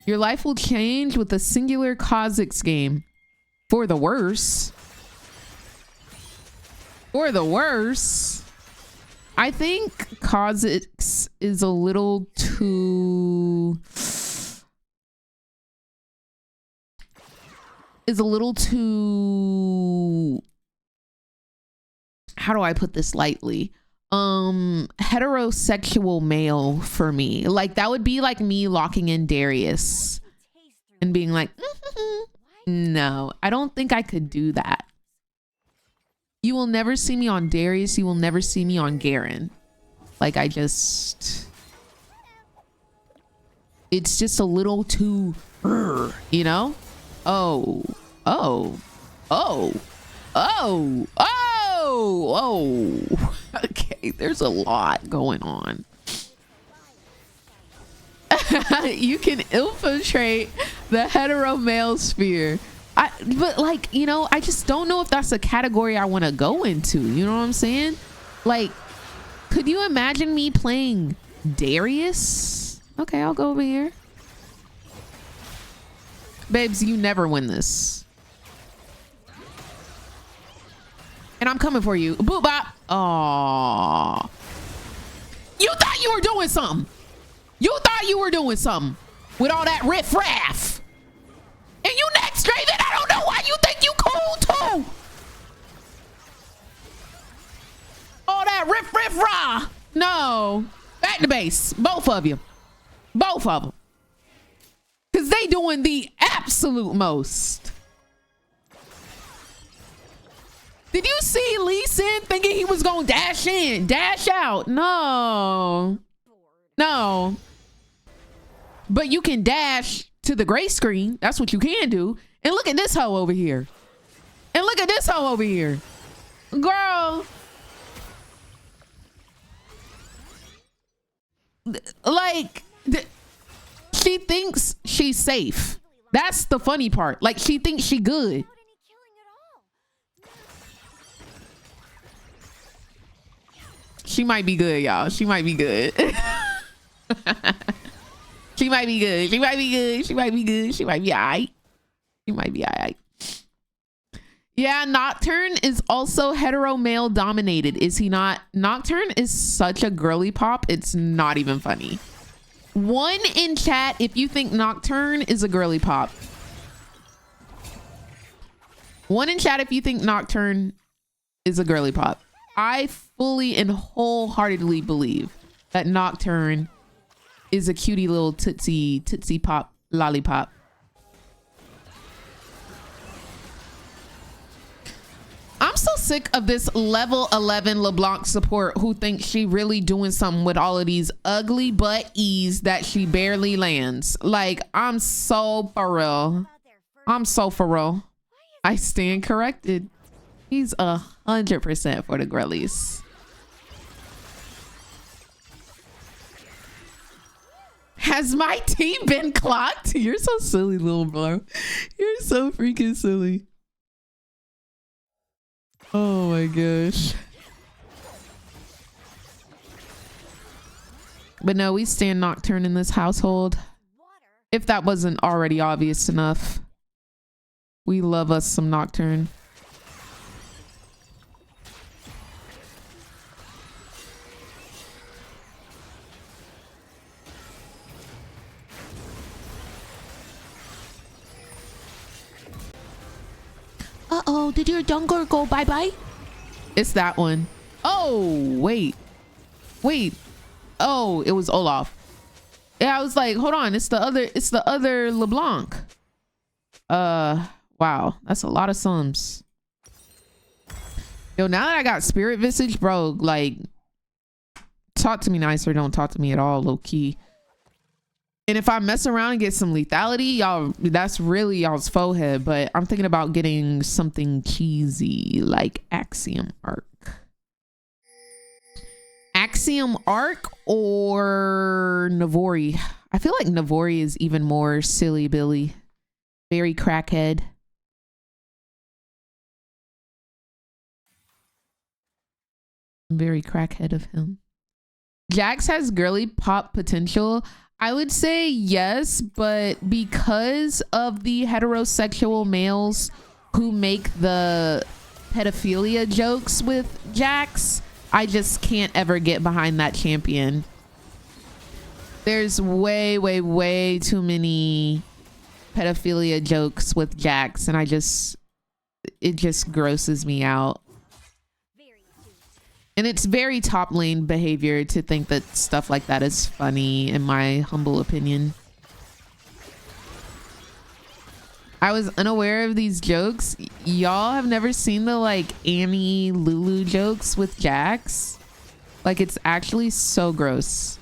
Your life will change with a singular Kha'Zix game. For the worse. For the worse. I think Kha'Zix is a little too... How do I put this lightly? Heterosexual male for me. Like, that would be like me locking in Darius and being like, no, I don't think I could do that. You will never see me on Darius. You will never see me on Garen. Like, it's just a little too, you know? Oh. Okay, there's a lot going on. You can infiltrate the hetero male sphere. But like, you know, I just don't know if that's a category I want to go into. You know what I'm saying? Like, could you imagine me playing Darius? Okay, I'll go over here. Babes, you never win this. And I'm coming for you. Boop bop. Aww. You thought you were doing something. You thought you were doing something with all that riff raff. And you next, Draven. I don't know why you think you cool too. All that riff rah. No. Back to base. Both of you. Both of them. Because they doing the absolute most. Did you see Lee Sin thinking he was going to dash in, dash out? No. No. But you can dash to the gray screen. That's what you can do. And look at this hoe over here. And look at this hoe over here. Girl. Like, she thinks she's safe. That's the funny part. Like, she thinks she good. She might be good, y'all. She might be good. She might be good. She might be good. She might be good. She might be all right. She might be all right. Yeah, Nocturne is also hetero male dominated. Is he not? Nocturne is such a girly pop. It's not even funny. One in chat if you think Nocturne is a girly pop. One in chat if you think Nocturne is a girly pop. I fully and wholeheartedly believe that Nocturne is a cutie little tootsie pop lollipop. I'm so sick of this level 11 LeBlanc support who thinks she really doing something with all of these ugly butt E's that she barely lands. Like, I'm so for real. I'm so for real. I stand corrected. He's 100% for the girlies. Has my team been clocked? You're so silly, little bro. You're so freaking silly. Oh my gosh. But no, we stand Nocturne in this household. If that wasn't already obvious enough. We love us some Nocturne. Uh-oh, did your jungler go bye-bye? It's that one. Oh, wait. Wait. Oh, it was Olaf. Yeah, I was like, hold on, it's the other LeBlanc. Wow, that's a lot of sums. Yo, now that I got Spirit Visage, bro, like, talk to me nice or don't talk to me at all, low key. And if I mess around and get some lethality, y'all, that's really y'all's forehead. But I'm thinking about getting something cheesy like Axiom Arc. Axiom Arc or Navori. I feel like Navori is even more silly Billy. Very crackhead. Very crackhead of him. Jax has girly pop potential. I would say yes, but because of the heterosexual males who make the pedophilia jokes with Jax, I just can't ever get behind that champion. There's way, way, way too many pedophilia jokes with Jax, and it just grosses me out. And it's very top lane behavior to think that stuff like that is funny, in my humble opinion. I was unaware of these jokes. Y'all have never seen the like Annie Lulu jokes with Jax? Like, it's actually so gross.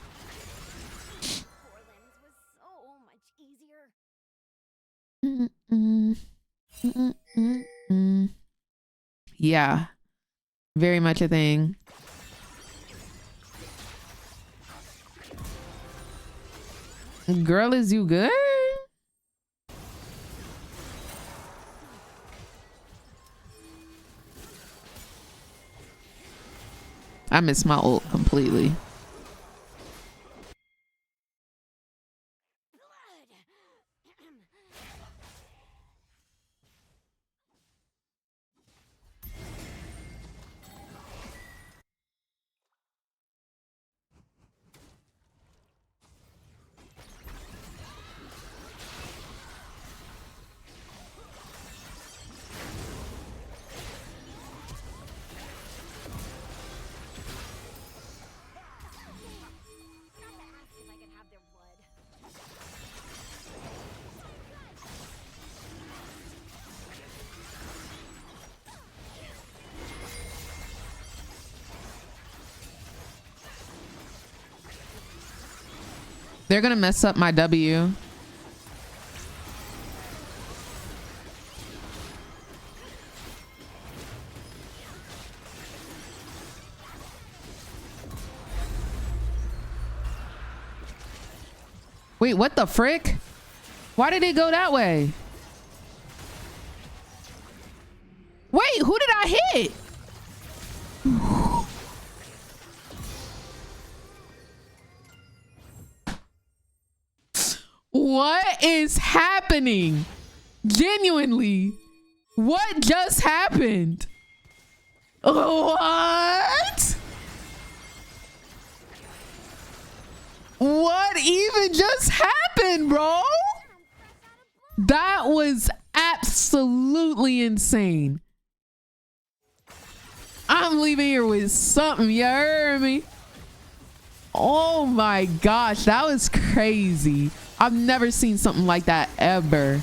Yeah, very much a thing. Girl, is you good? I missed my ult completely. They're gonna mess up my W. Wait, what the frick? Why did it go that way? Wait, who did I hit? What is happening? Genuinely, what just happened? What? What even just happened, bro? That was absolutely insane. I'm leaving here with something, you heard me? Oh my gosh, that was crazy. I've never seen something like that ever.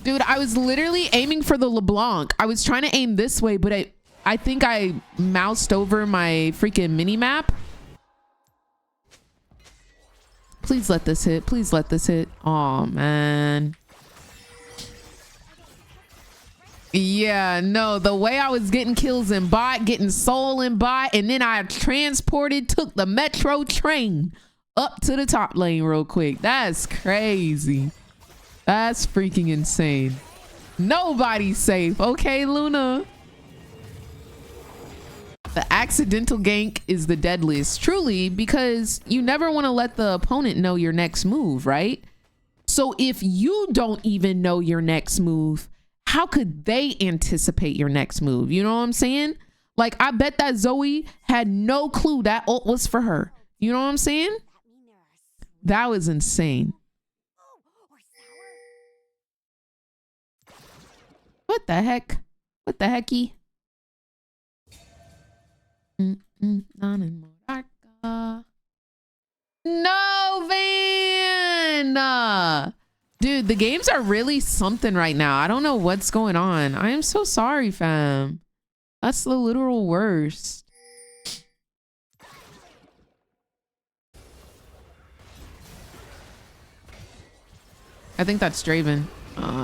Dude, I was literally aiming for the LeBlanc. I was trying to aim this way, but I think I moused over my freaking mini map. Please let this hit. Please let this hit. Oh man. Yeah, no, the way I was getting kills in bot, getting soul in bot, and then I took the metro train up to the top lane real quick. That's crazy. That's freaking insane. Nobody's safe. Okay, Luna. The accidental gank is the deadliest, truly, because you never want to let the opponent know your next move, right? So if you don't even know your next move, how could they anticipate your next move? You know what I'm saying? Like, I bet that Zoe had no clue that ult was for her. You know what I'm saying? That was insane. What the heck? What the hecky? No, Van! Dude, the games are really something right now. I don't know what's going on. I am so sorry, fam. That's the literal worst. I think that's Draven.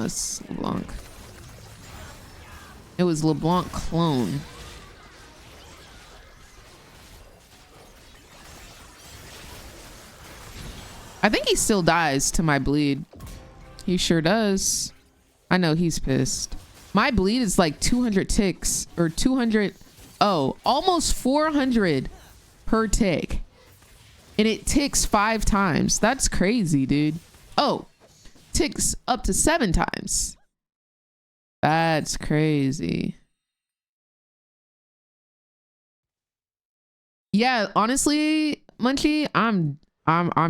It's LeBlanc. It was LeBlanc clone. I think he still dies to my bleed. He sure does. I know he's pissed. My bleed is like 200 ticks or 200. Oh, almost 400 per tick. And it ticks 5 times. That's crazy, dude. Oh, ticks up to 7 times. That's crazy. Yeah, honestly, Munchie, I'm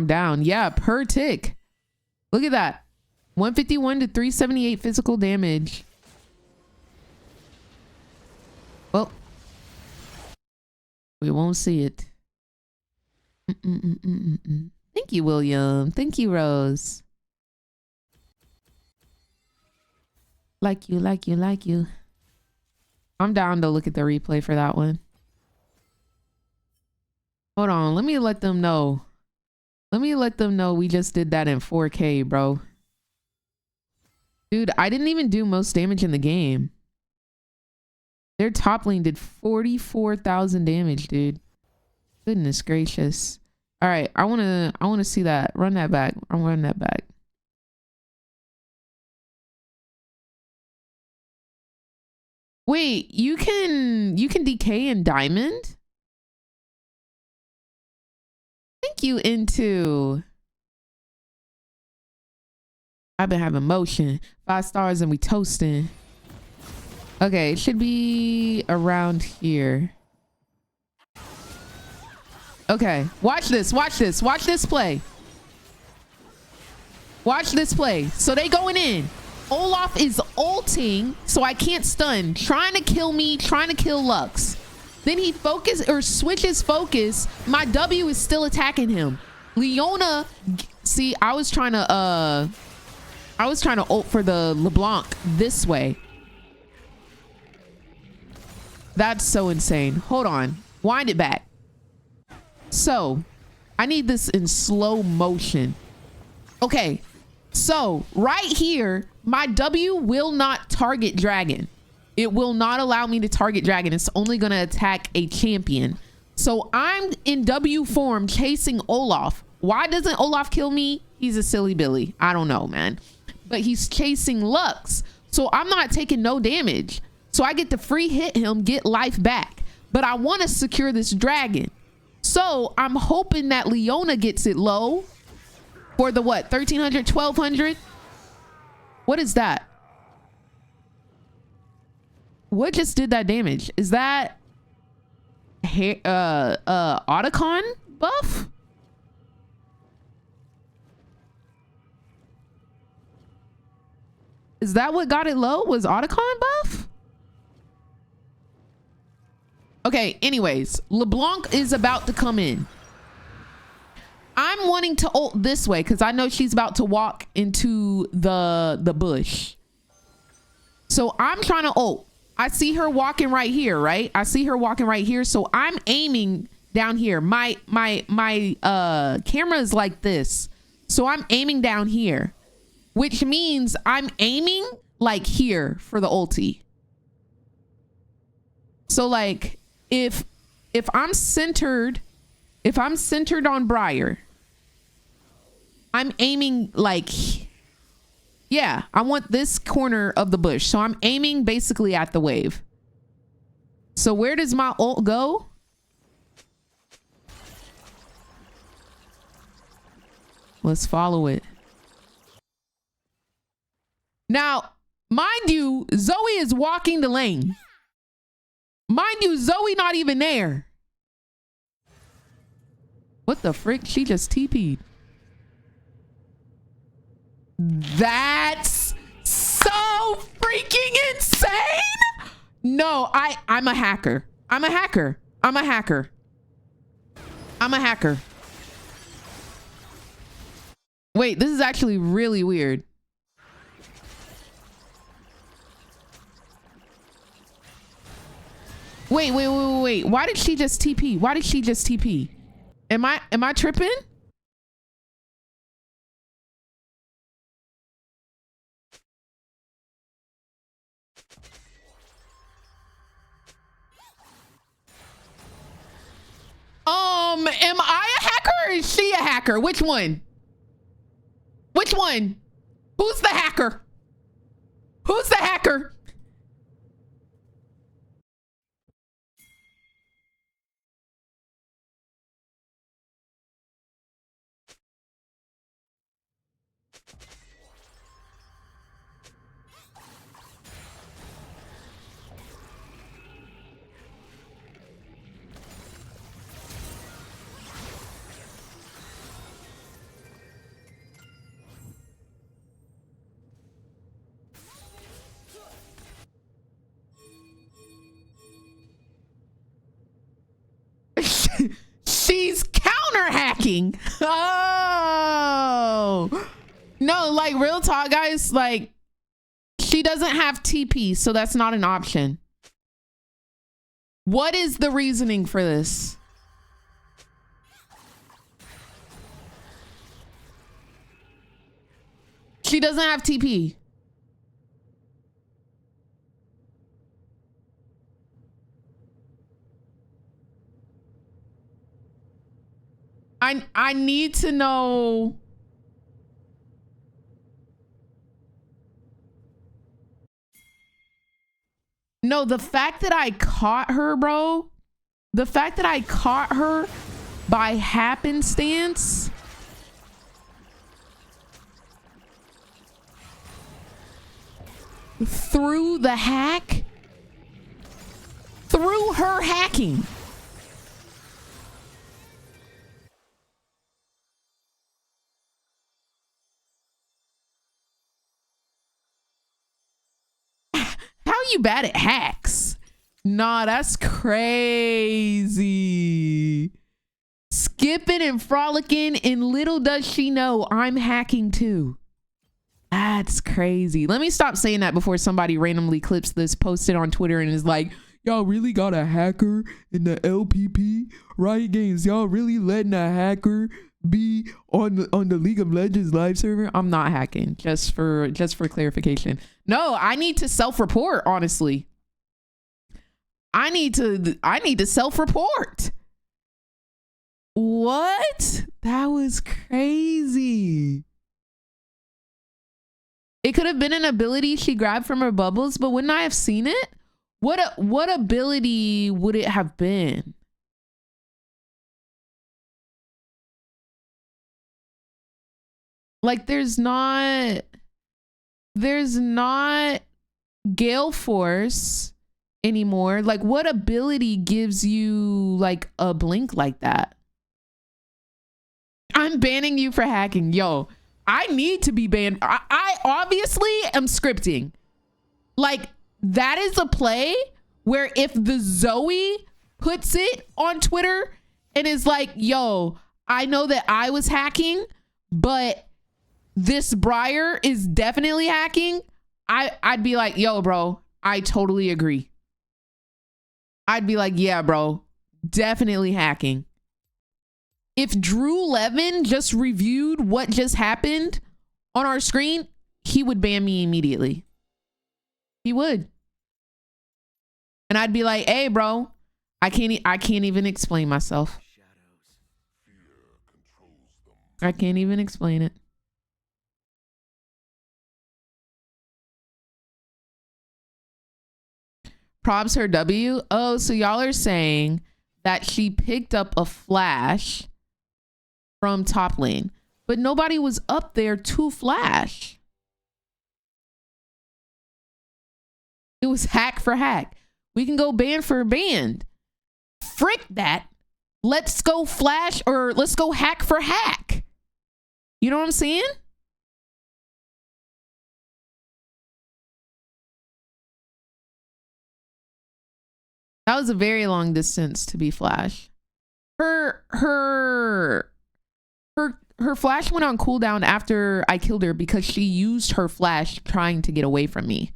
down. Yeah, per tick. Look at that. 151 to 378 physical damage. Well, we won't see it. Thank you, William. Thank you, Rose. Like you, like you, like you. I'm down to look at the replay for that one. Hold on. Let me let them know. Let me let them know we just did that in 4K, bro. Dude, I didn't even do most damage in the game. Their top lane did 44,000 damage, dude. Goodness gracious. All right, I wanna see that. Run that back. I'm running that back. Wait, you can DK in diamond? take you into? I've been having motion. 5 stars and we toasting. Okay, it should be around here. Okay, watch this, watch this, watch this play. Watch this play. So they going in. Olaf is ulting, so I can't stun. Trying to kill me, trying to kill Lux. Then he switches focus. My W is still attacking him. Leona, see, I was trying to ult for the LeBlanc this way. That's so insane. Hold on. Wind it back. So, I need this in slow motion. Okay. So, right here, my W will not target dragon. It will not allow me to target dragon. It's only going to attack a champion. So, I'm in W form chasing Olaf. Why doesn't Olaf kill me? He's a silly Billy. I don't know, man. But he's chasing Lux. So, I'm not taking no damage. So I get to free hit him, get life back. But I want to secure this dragon. So I'm hoping that Leona gets it low for the what? 1300, 1200? What is that? What just did that damage? Is that Otacon buff? Is that what got it low? Was Otacon buff? Okay, anyways, LeBlanc is about to come in. I'm wanting to ult this way because I know she's about to walk into the bush. So I'm trying to ult. I see her walking right here, right? I see her walking right here. So I'm aiming down here. My camera is like this. So I'm aiming down here, which means I'm aiming like here for the ulti. So like, if I'm centered on Briar, I'm aiming like, yeah, I want this corner of the bush. So I'm aiming basically at the wave. So where does my ult go? Let's follow it. Now, mind you, Zoe is walking the lane. Mind you, Zoe not even there. What the frick? She just TP'd. That's so freaking insane. No, I'm a hacker. I'm a hacker. I'm a hacker. I'm a hacker. Wait, this is actually really weird. Wait. Why did she just TP? Why did she just TP? Am I tripping? Am I a hacker or is she a hacker? Which one? Which one? Who's the hacker? Who's the hacker? She's counter hacking. Oh no, like real talk, guys, like she doesn't have TP, so that's not an option. What is the reasoning for this? She doesn't have TP. I need to know. No, the fact that I caught her, bro. The fact that I caught her by happenstance, through the hack, through her hacking. How you bad at hacks? Nah, that's crazy. Skipping and frolicking, and little does she know I'm hacking too. That's crazy. Let me stop saying that before somebody randomly clips this, posts it on Twitter, and is like, y'all really got a hacker in the LPP Riot Games? Y'all really letting a hacker be on the League of Legends live server? I'm not hacking, just for clarification. No, I need to self-report, honestly. I need to self-report. What? That was crazy. It could have been an ability she grabbed from her bubbles, but wouldn't I have seen it? What ability would it have been? Like there's not Gale Force anymore. Like what ability gives you like a blink like that? I'm banning you for hacking. Yo, I need to be banned. I obviously am scripting. Like that is a play where if the Zoe puts it on Twitter and is like, yo, I know that I was hacking, but this Briar is definitely hacking. I'd be like, yo, bro, I totally agree. I'd be like, yeah, bro, definitely hacking. If Drew Levin just reviewed what just happened on our screen, he would ban me immediately. He would. And I'd be like, hey, bro, I can't even explain myself. I can't even explain it. Probs her W. Oh, so y'all are saying that she picked up a flash from top lane, but nobody was up there to flash. It was hack for hack. We can go band for band. Frick that. Let's go flash, or let's go hack for hack. You know what I'm saying? That was a very long distance to be flash. Her flash went on cooldown after I killed her because she used her flash trying to get away from me.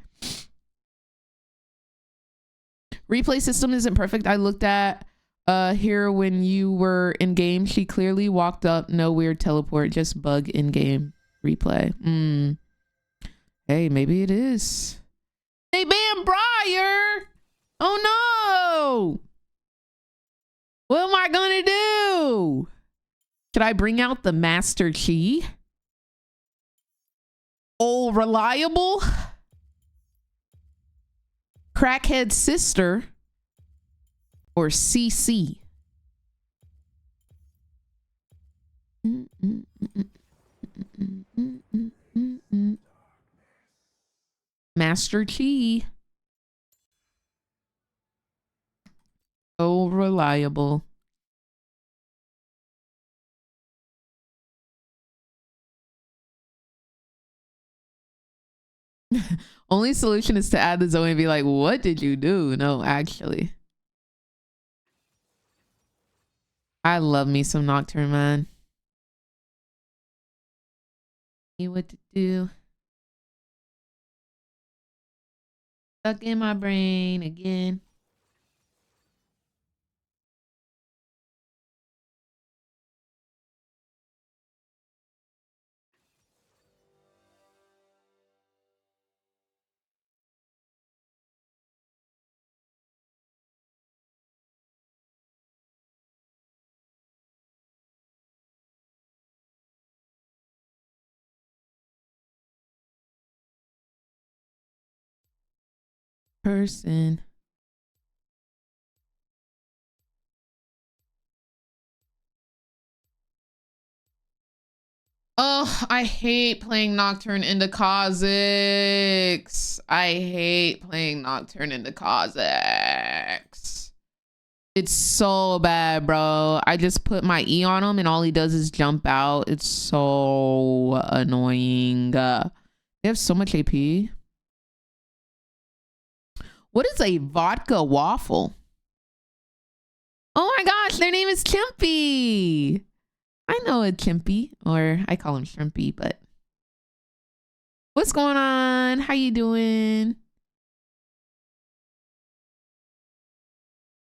Replay system isn't perfect. I looked at here when you were in game. She clearly walked up. No weird teleport, just bug in game replay. Hey, maybe it is. They banned Briar. Oh no. What am I gonna do? Should I bring out the Master Chi? Old Reliable? Crackhead Sister? Or CC? Master Chi. Old Reliable. Only solution is to add the Zoe and be like, what did you do? No, actually. I love me some Nocturne, man. You what to do. Stuck in my brain again. Person. Oh, I hate playing Nocturne into Kha'Zix. I hate playing Nocturne into Kha'Zix. It's so bad, bro. I just put my E on him and all he does is jump out. It's so annoying. They have so much AP. What is a vodka waffle? Oh my gosh, their name is Chimpy. I know a Chimpy, or I call him Shrimpy, but what's going on? How you doing?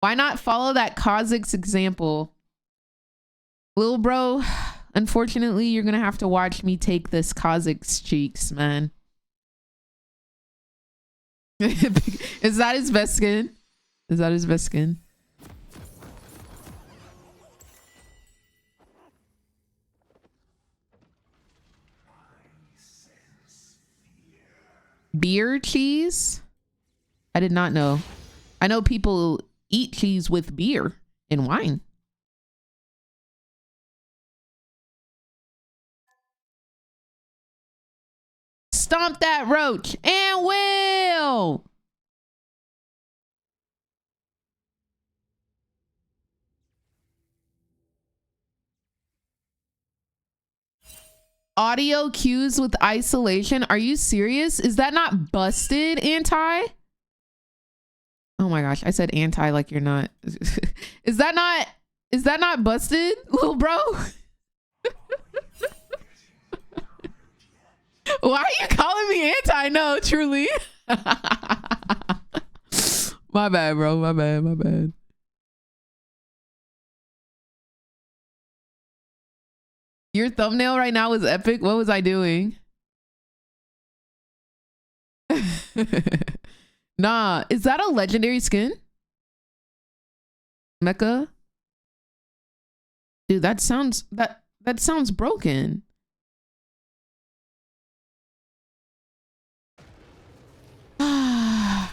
Why not follow that Kha'Zix example? Little bro, unfortunately, you're gonna have to watch me take this Kha'Zix cheeks, man. Is that his best skin? Is that his best skin? Beer cheese? I did not know. I know people eat cheese with beer and wine. Stomp that roach and will. Audio cues with isolation. Are you serious? Is that not busted, anti? Oh my gosh, I said anti like you're not. Is that not busted, little bro? Why are you calling me anti? No, truly. My bad, bro. My bad. Your thumbnail right now was epic. What was I doing? Nah, is that a legendary skin? Mecha? Dude, that sounds broken. I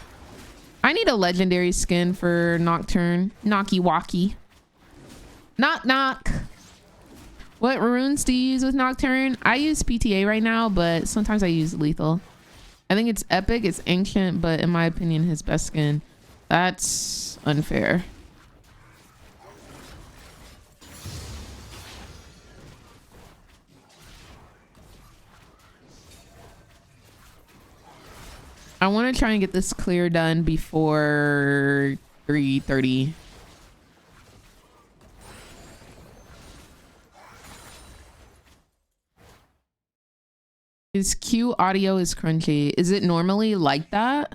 need a legendary skin for Nocturne. Knocky walkie. Knock knock. What runes do you use with Nocturne? I use PTA right now, but sometimes I use lethal. I think it's epic, it's ancient, but in my opinion, his best skin. That's unfair. I want to try and get this clear done before 3:30. His Q audio is crunchy. Is it normally like that?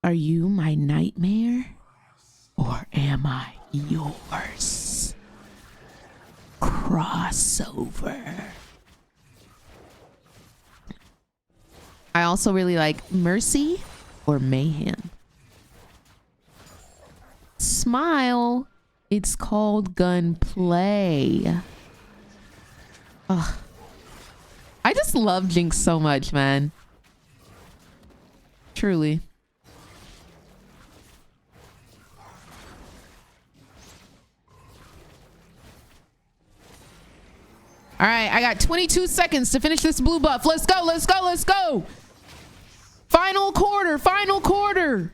Are you my nightmare? Or am I yours? Crossover. I also really like Mercy or Mayhem. Smile. It's called gunplay. Ugh. I just love Jinx so much, man. Truly. All right, I got 22 seconds to finish this blue buff. Let's go, let's go, let's go. Final quarter, final quarter.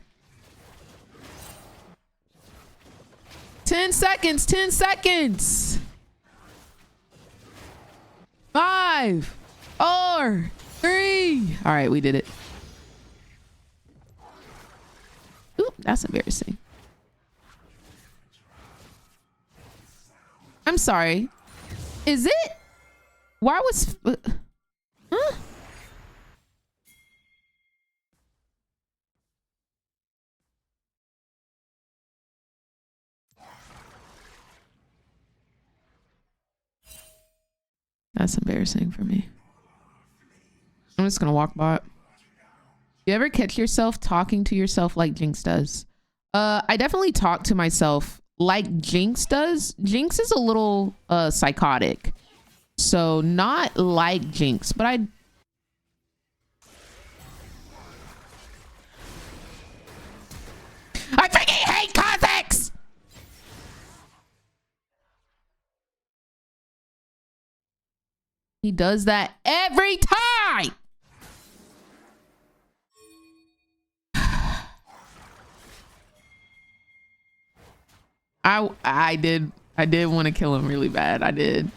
10 seconds, 10 seconds. 5, 4, 3. All right, we did it. Oop, that's embarrassing. I'm sorry. Is it? Why was... huh? That's embarrassing for me. I'm just gonna walk bot. You ever catch yourself talking to yourself like Jinx does? I definitely talk to myself like Jinx does. Jinx is a little psychotic. So not like Jinx, but I freaking hate Cossacks! He does that every time. I did want to kill him really bad. I did.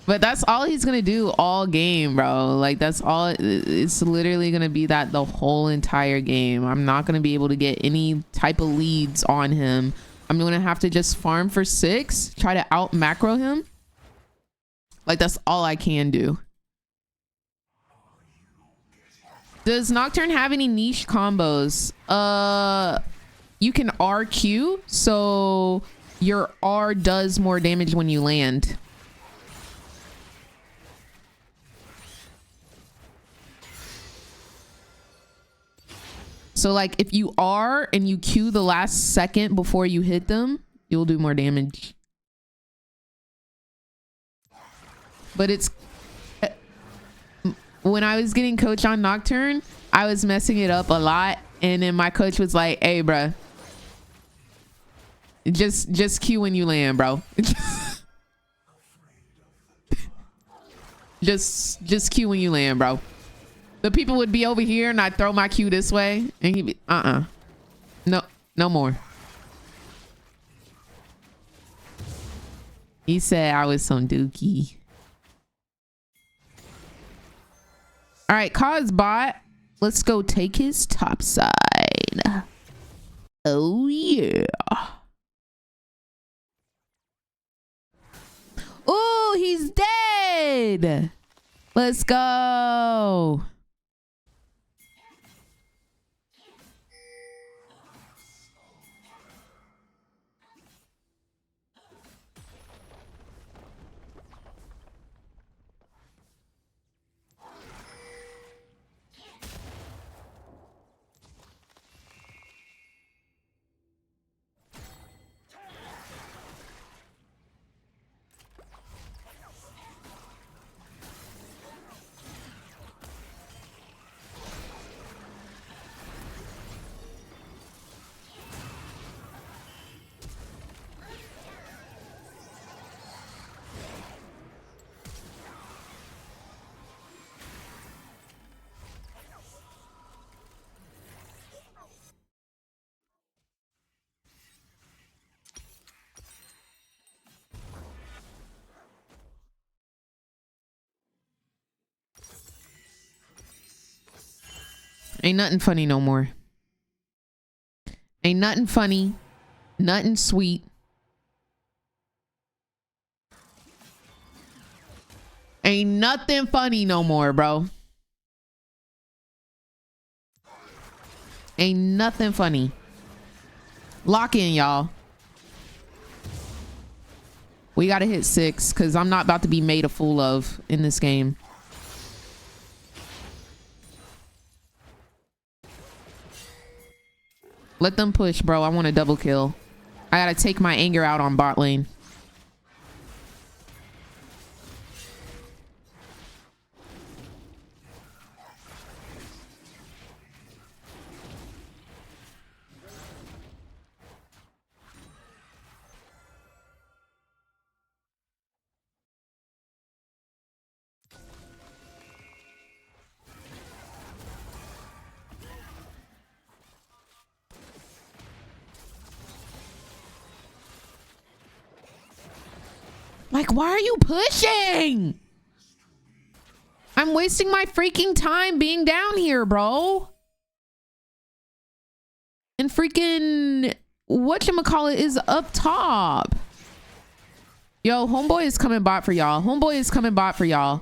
But that's all he's gonna do all game, bro. Like that's all. It's literally gonna be that the whole entire game. I'm not gonna be able to get any type of leads on him. I'm gonna have to just farm for 6, try to out macro him. Like that's all I can do. Does Nocturne have any niche combos? You can RQ, so your R does more damage when you land. So like if you R and you Q the last second before you hit them, you'll do more damage. But it's when I was getting coach on Nocturne, I was messing it up a lot, and then my coach was like, "Hey, bro, just Q when you land, bro. just Q when you land, bro." The people would be over here and I'd throw my Q this way and he'd be, no more. He said I was some dookie. All right, cause bot, let's go take his top side. Oh yeah. Oh, he's dead. Let's go. Ain't nothing funny no more. Ain't nothing funny. Nothing sweet. Ain't nothing funny no more, bro. Ain't nothing funny. Lock in, y'all. We gotta hit 6 because I'm not about to be made a fool of in this game. Let them push, bro. I want a double kill. I gotta take my anger out on bot lane. Like, why are you pushing? I'm wasting my freaking time being down here, bro. And freaking whatchamacallit is up top. Yo, homeboy is coming bot for y'all. Homeboy is coming bot for y'all.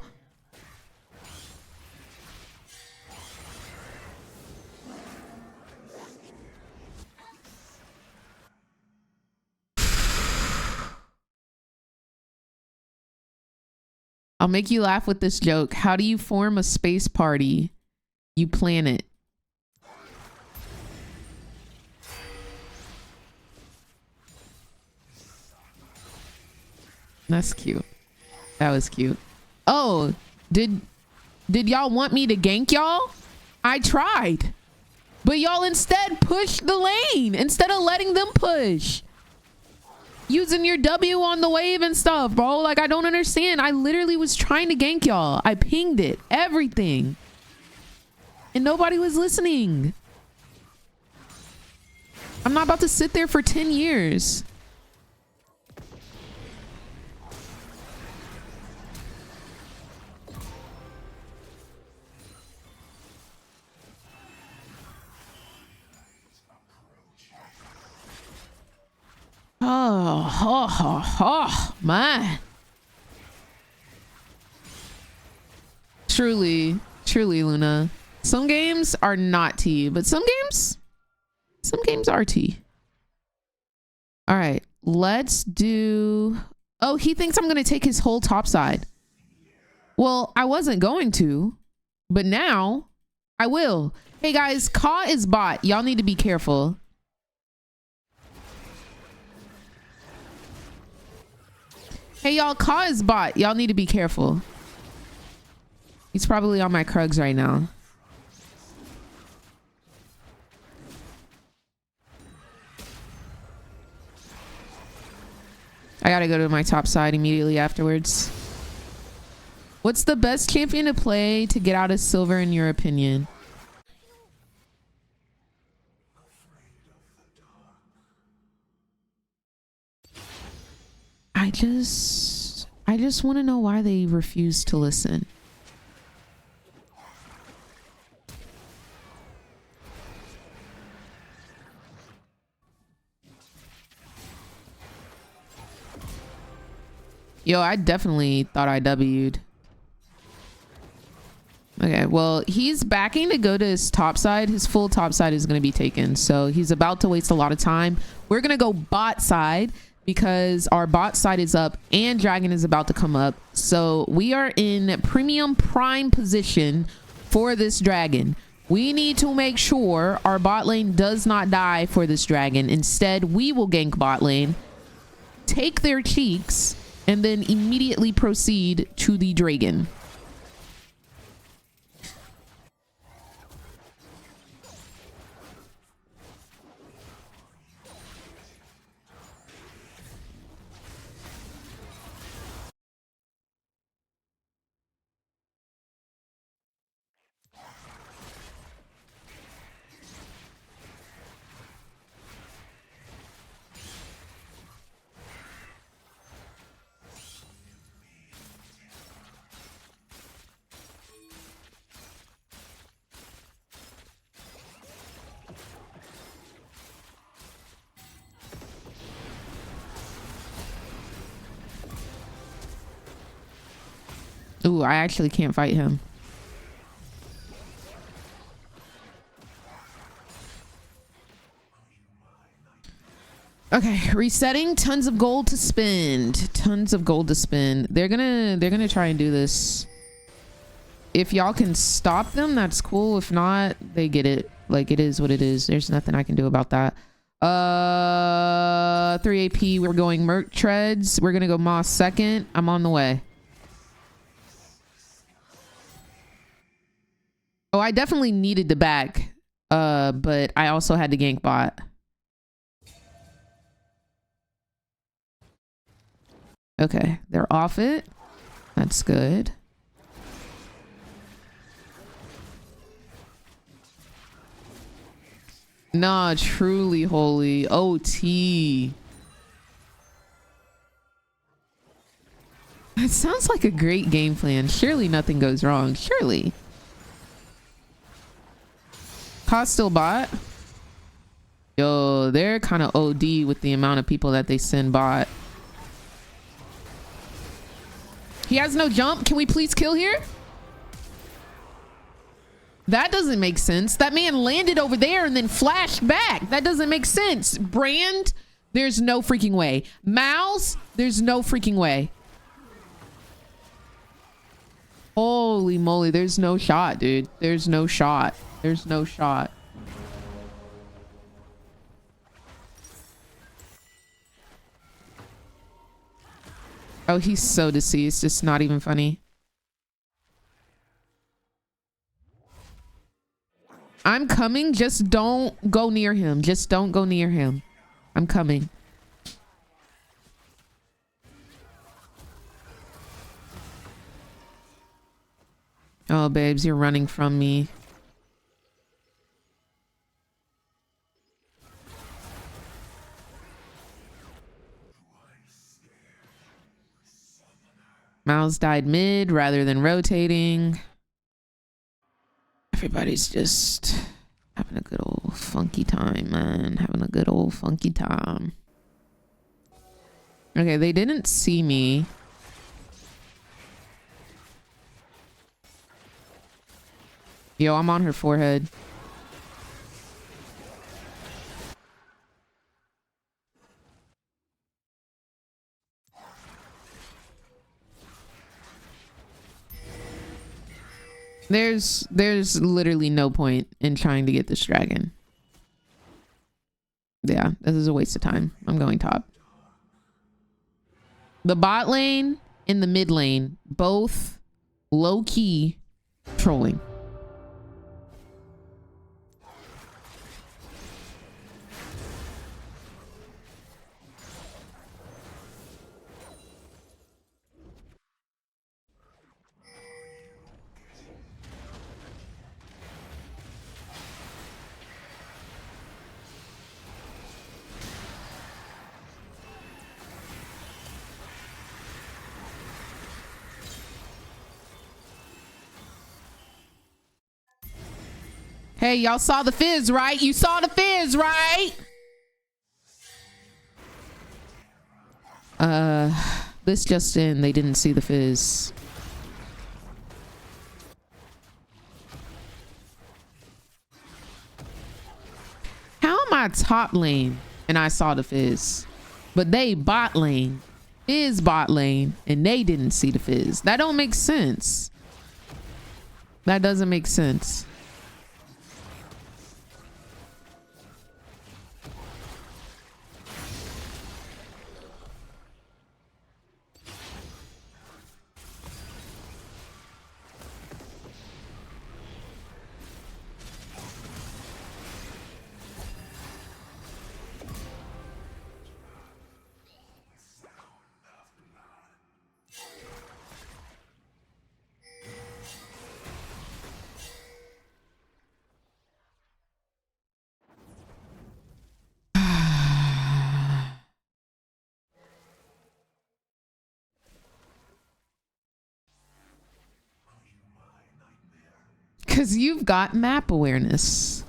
I'll make you laugh with this joke. How do you form a space party? You plan it. That's cute. That was cute. Oh, did y'all want me to gank y'all? I tried. But y'all instead pushed the lane instead of letting them push. Using your W on the wave and stuff, bro. Like, I don't understand. I literally was trying to gank y'all. I pinged it. Everything. And nobody was listening. I'm not about to sit there for 10 years. Oh, man. Truly, Luna. Some games are not T, but some games are T. All right, let's do... Oh, he thinks I'm going to take his whole top side. Well, I wasn't going to, but now I will. Hey, guys, Ka is bot. Y'all need to be careful. Hey, y'all, Ka is bot. Y'all need to be careful. He's probably on my Krugs right now. I gotta go to my top side immediately afterwards. What's the best champion to play to get out of silver in your opinion? I just want to know why they refuse to listen. Yo, I definitely thought I W'd. Okay, well, he's backing to go to his top side. His full top side is going to be taken. So he's about to waste a lot of time. We're going to go bot side because our bot side is up and Dragon is about to come up. So we are in premium prime position for this Dragon. We need to make sure our bot lane does not die for this Dragon. Instead, we will gank bot lane, take their cheeks, and then immediately proceed to the Dragon. Ooh, I actually can't fight him. Okay, resetting. Tons of gold to spend. Tons of gold to spend. They're gonna try and do this. If y'all can stop them, that's cool. If not, they get it. Like, it is what it is. There's nothing I can do about that. 3 AP. We're going Merc Treads. We're gonna go Moss second. I'm on the way. Oh, I definitely needed to back, but I also had to gank bot. Okay, they're off it. That's good. Nah, truly holy. OT. That sounds like a great game plan. Surely nothing goes wrong. Surely. Cost still bot. Yo, they're kind of OD with the amount of people that they send bot. He has no jump. Can we please kill here? That doesn't make sense. That man landed over there and then flashed back. That doesn't make sense. Brand, there's no freaking way. Mouse, there's no freaking way. Holy moly, there's no shot, dude. There's no shot. There's no shot. Oh, he's so deceased. It's not even funny. I'm coming. Just don't go near him. Just don't go near him. I'm coming. Oh, babes, you're running from me. Mouse died mid rather than rotating. Everybody's just having a good old funky time, man. Having a good old funky time. Okay, they didn't see me. Yo, I'm on her forehead. There's literally no point in trying to get this dragon. Yeah, this is a waste of time. I'm going top. The bot lane and the mid lane, both low-key trolling. Hey, y'all saw the fizz, right? You saw the fizz, right? This just in, they didn't see the fizz. How am I top lane and I saw the fizz? But they bot lane, fizz bot lane, and they didn't see the fizz. That don't make sense. That doesn't make sense. Because you've got map awareness.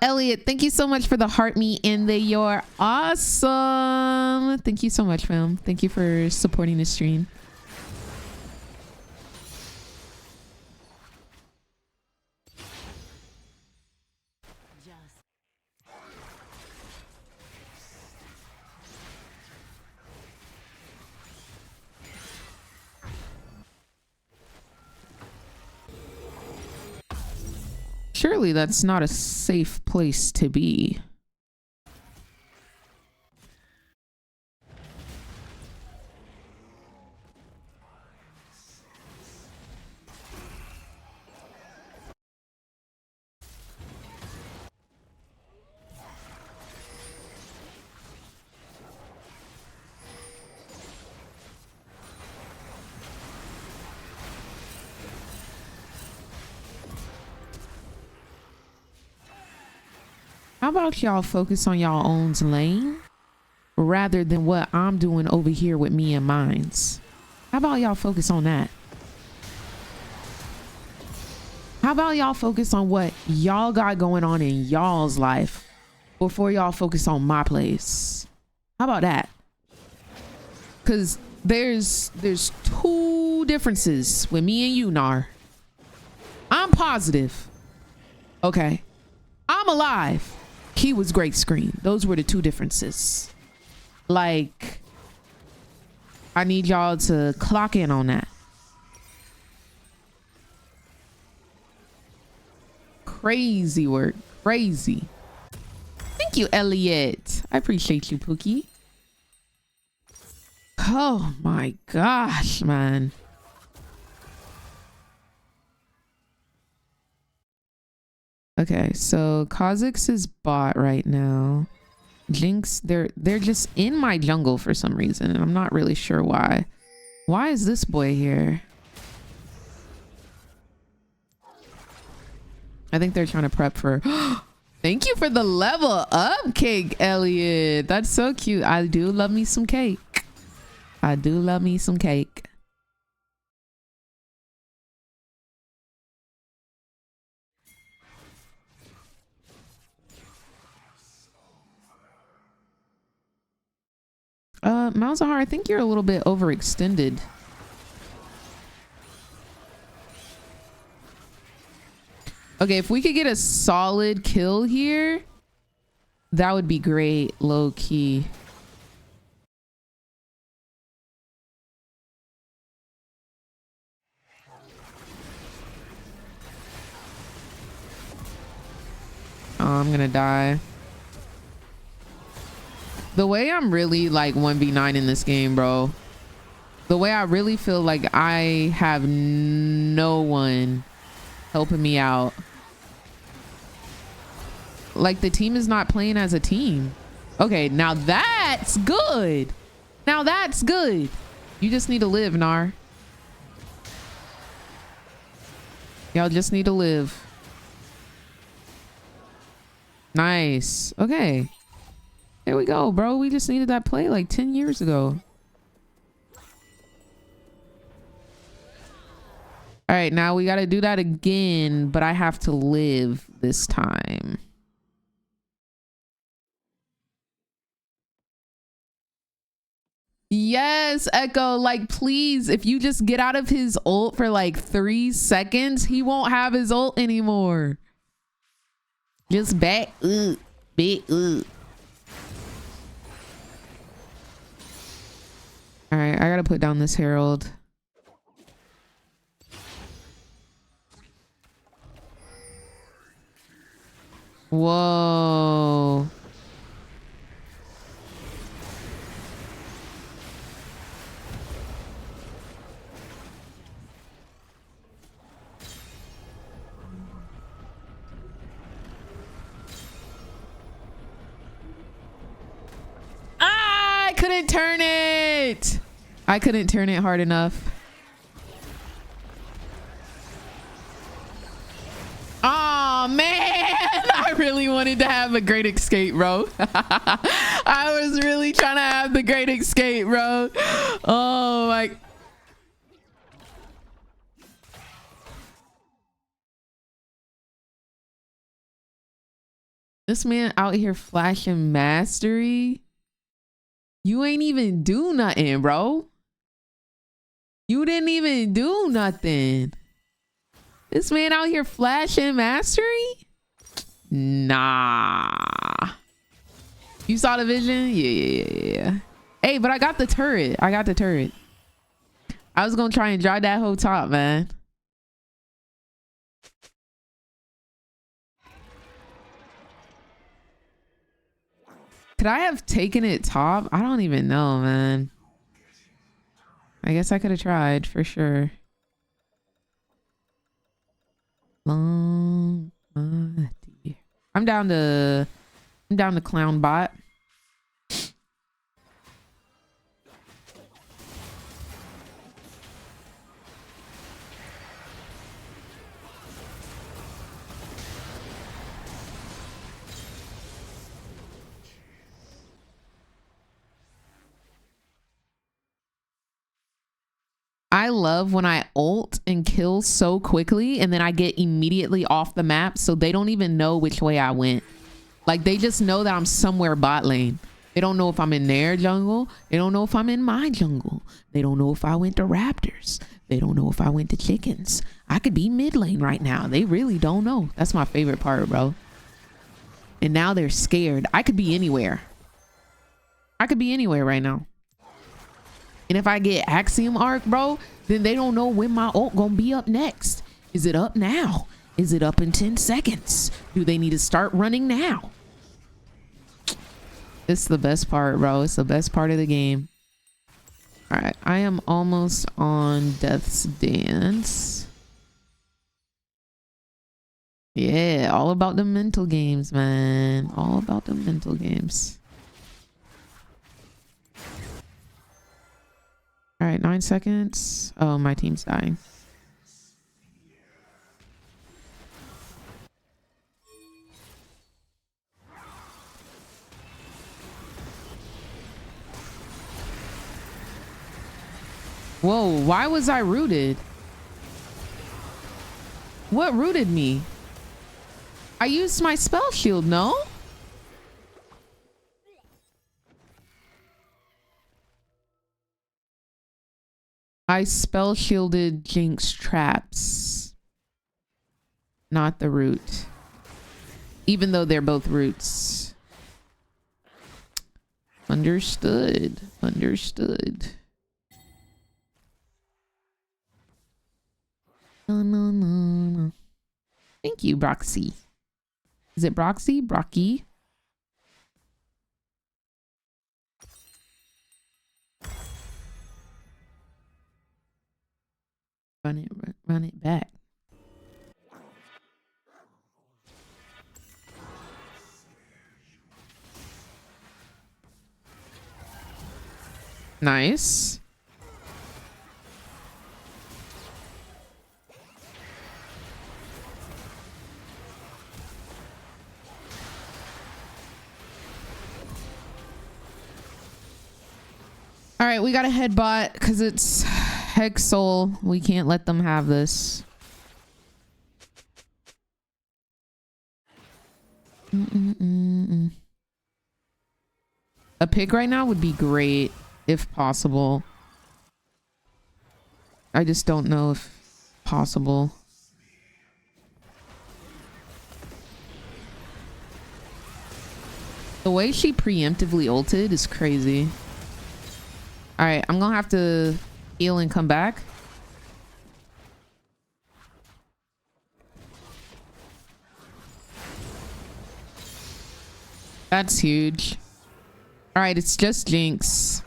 Elliot, thank you so much for the heart me and the you're awesome. Thank you so much, fam. Thank you for supporting the stream. Surely that's not a safe place to be. How about y'all focus on y'all own lane rather than what I'm doing over here with me and mines? How about y'all focus on that? How about y'all focus on what y'all got going on in y'all's life before y'all focus on my place? How about that? Because there's two differences with me and you, Nar. I'm positive. Okay. I'm alive. He was great screen. Those were the two differences. Like, I need y'all to clock in on that. Crazy work. Crazy. Thank you, Elliot. I appreciate you, Pookie. Oh my gosh, man. Okay, so Kha'Zix is bot right now. Jinx, they're just in my jungle for some reason, and I'm not really sure why. Why is this boy here? I think they're trying to prep for... Thank you for the level up cake, Elliot. That's so cute. I do love me some cake. I do love me some cake. Malzahar, I think you're a little bit overextended. Okay, if we could get a solid kill here, that would be great, low key. Oh, I'm gonna die. The way I'm really like 1v9 in this game, bro. The way I really feel like I have no one helping me out. Like the team is not playing as a team. Okay, now that's good. Now that's good. You just need to live, Nar. Y'all just need to live. Nice. Okay. There we go, bro. We just needed that play like 10 years ago. All right, now we got to do that again, but I have to live this time. Yes, Echo, like please, if you just get out of his ult for like 3 seconds, he won't have his ult anymore. Just back up, back up. All right, I gotta put down this Herald. Whoa. I couldn't turn it. I couldn't turn it hard enough. Oh man, I really wanted to have a great escape, bro. I was really trying to have the great escape, bro. Oh my. This man out here flashing mastery. You ain't even do nothing, bro. You didn't even do nothing. This man out here flashing mastery? Nah. You saw the vision? Yeah. Hey, but I got the turret. I got the turret. I was gonna try and drive that whole top, man. Could I have taken it top? I don't even know, man. I guess I could have tried for sure. I'm down to clown bot. I love when I ult and kill so quickly and then I get immediately off the map so they don't even know which way I went. Like they just know that I'm somewhere bot lane. They don't know if I'm in their jungle. They don't know if I'm in my jungle. They don't know if I went to raptors. They don't know if I went to chickens. I could be mid lane right now. They really don't know. That's my favorite part, bro. And now they're scared. I could be anywhere. I could be anywhere right now. And if I get Axiom Arc, bro, then they don't know when my ult gonna be up next. Is it up now? Is it up in 10 seconds? Do they need to start running now? It's the best part, bro. It's the best part of the game. All right, I am almost on Death's Dance. Yeah, all about the mental games, man. All about the mental games. All right, 9 seconds. Oh, my team's dying. Whoa, why was I rooted? What rooted me? I used my spell shield, no? I spell shielded Jinx traps. Not the root. Even though they're both roots. Understood. Understood. No. Thank you, Broxy. Is it Broxy? Brocky? Run it back. Nice. All right, we got a head bot because it's Hex Soul. We can't let them have this. A pick right now would be great if possible. I just don't know if possible. The way she preemptively ulted is crazy. All right, I'm gonna have to heal and come back. That's huge. All right, it's just Jinx.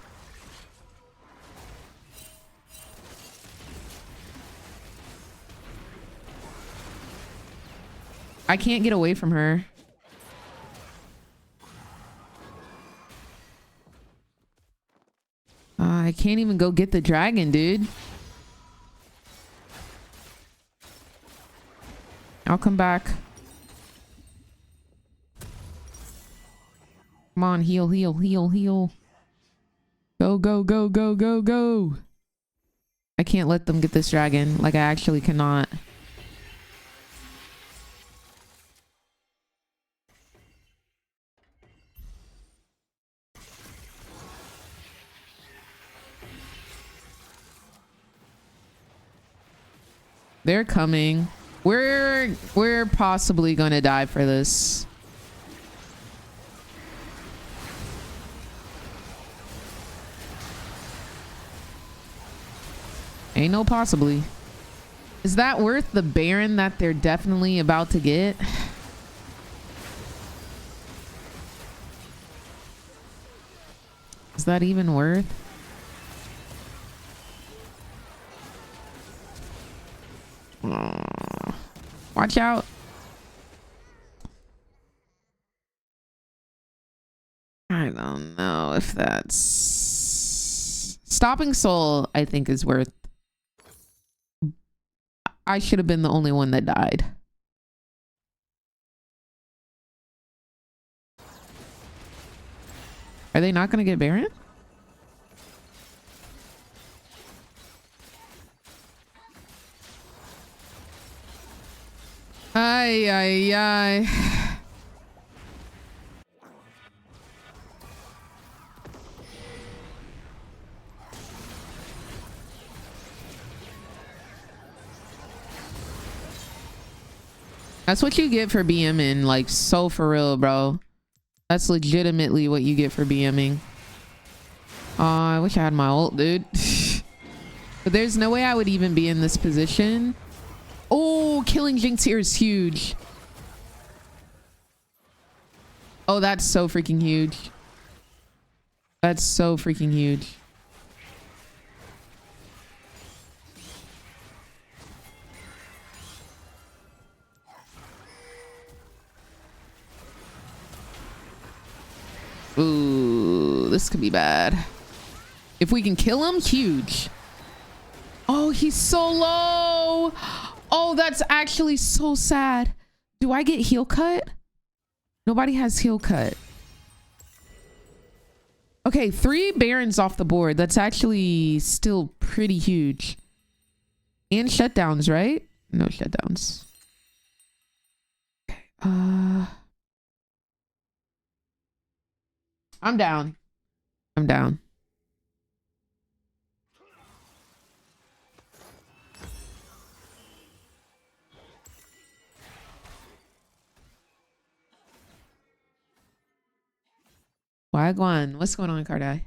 I can't get away from her. I can't even go get the dragon, dude. I'll come back. Come on, heal. Go. I can't let them get this dragon. Like, I actually cannot. They're coming. We're possibly gonna die for this. Ain't no possibly. Is that worth the Baron that they're definitely about to get? Is that even worth? Watch out. I don't know if that's... Stopping Soul, I think, is worth... I should have been the only one that died. Are they not going to get Baron? Ay. That's what you get for BMing, like, so for real, bro. That's legitimately what you get for BMing. I wish I had my ult, dude. But there's no way I would even be in this position. Oh, killing Jinx here is huge. Oh, that's so freaking huge. That's so freaking huge. Ooh, this could be bad. If we can kill him, huge. Oh, he's so low. Oh, that's actually so sad. Do I get heal cut? Nobody has heal cut. Okay, 3 Barons off the board. That's actually still pretty huge. And shutdowns, right? No shutdowns. Okay. I'm down. I'm down. Wagwan. What's going on, Cardai?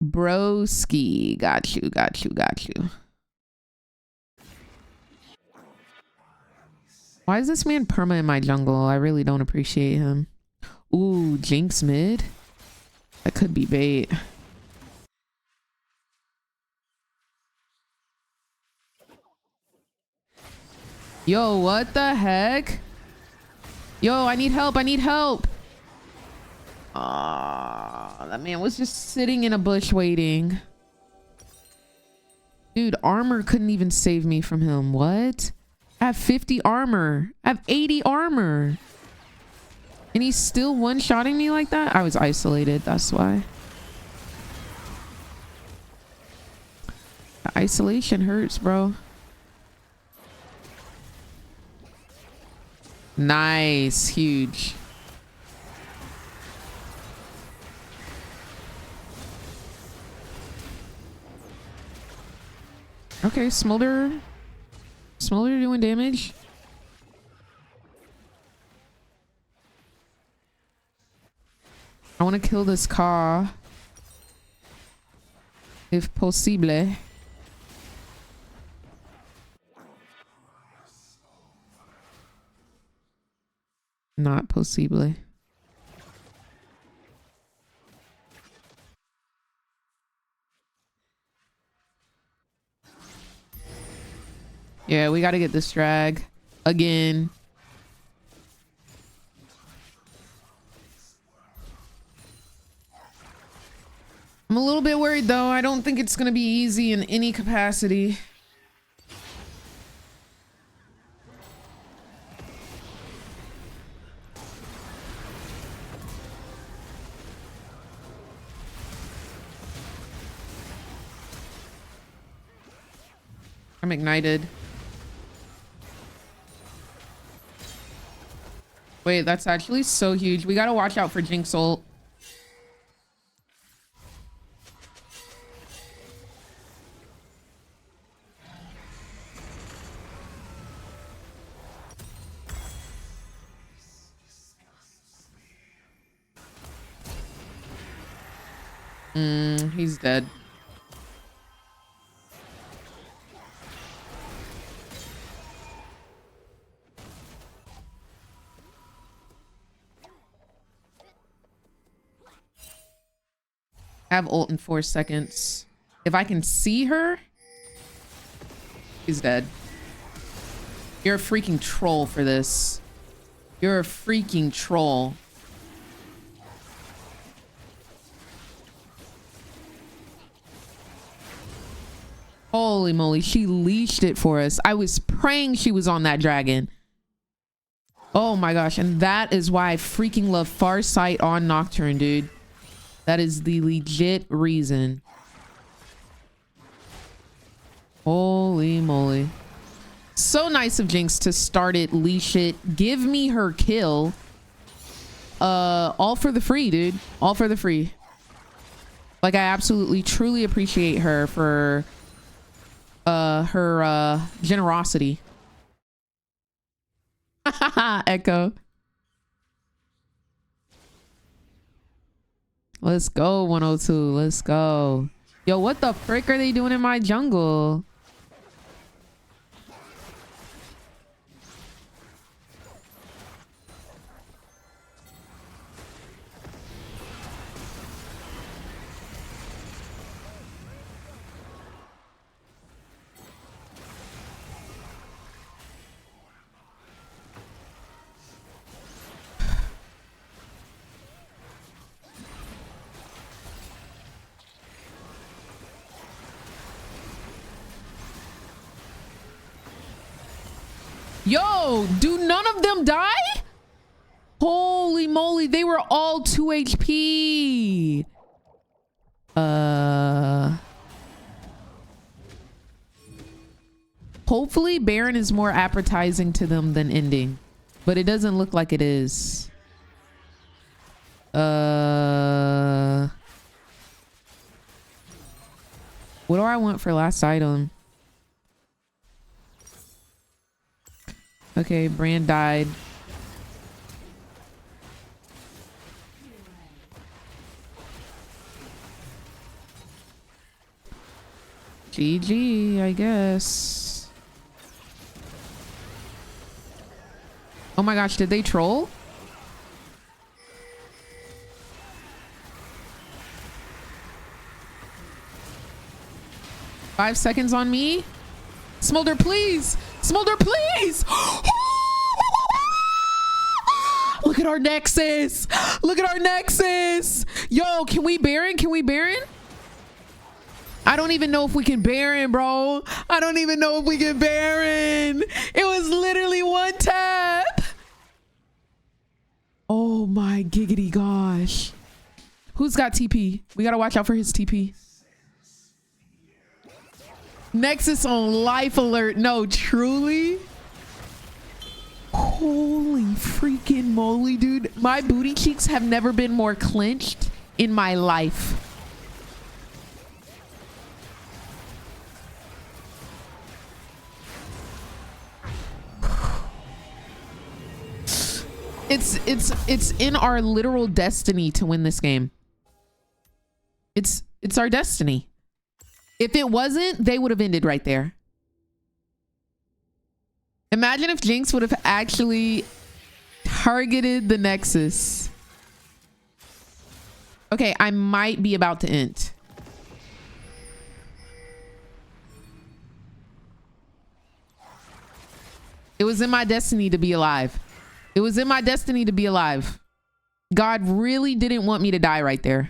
Broski. Got you, got you, got you. Why is this man perma in my jungle? I really don't appreciate him. Ooh, Jinx mid. That could be bait. Yo, what the heck? Yo, I need help. I need help. Ah, that man was just sitting in a bush waiting. Dude, armor couldn't even save me from him. What? I have 50 armor. I have 80 armor. And he's still one-shotting me like that? I was isolated, that's why. The isolation hurts, bro. Nice, huge. Okay, Smolder. Smolder doing damage. I want to kill this car. If possible. Not possible. Yeah, we got to get this drag again. I'm a little bit worried though. I don't think it's going to be easy in any capacity. I'm ignited. Wait, that's actually so huge. We gotta watch out for Jinx ult. He's dead. I have ult in 4 seconds. If I can see her, he's dead. You're a freaking troll for this. You're a freaking troll. Holy moly, she leashed it for us. I was praying she was on that dragon. Oh my gosh, and that is why I freaking love Farsight on Nocturne, dude. That is the legit reason. Holy moly. So nice of Jinx to start it, leash it, give me her kill. All for the free, dude. All for the free. Like, I absolutely, truly appreciate her for her generosity. Echo. Let's go, 102. Let's go. Yo, what the frick are they doing in my jungle? Yo, do none of them die? Holy moly, they were all 2 HP. Hopefully Baron is more appetizing to them than ending, but it doesn't look like it is. What do I want for last item? Okay, Brand died. GG, I guess. Oh my gosh, did they troll? Five seconds on me. Smolder, please. Smolder, please. Look at our Nexus. Look at our Nexus. Yo, can we Baron? Can we Baron? I don't even know if we can Baron, bro. I don't even know if we can Baron. It was literally one tap. Oh my giggity gosh. Who's got TP? We gotta watch out for his TP. Nexus on life alert. No, truly. Holy freaking moly, dude. My booty cheeks have never been more clenched in my life. It's in our literal destiny to win this game. It's our destiny. If it wasn't, they would have ended right there. Imagine if Jinx would have actually targeted the Nexus. Okay, I might be about to end. It was in my destiny to be alive. It was in my destiny to be alive. God really didn't want me to die right there.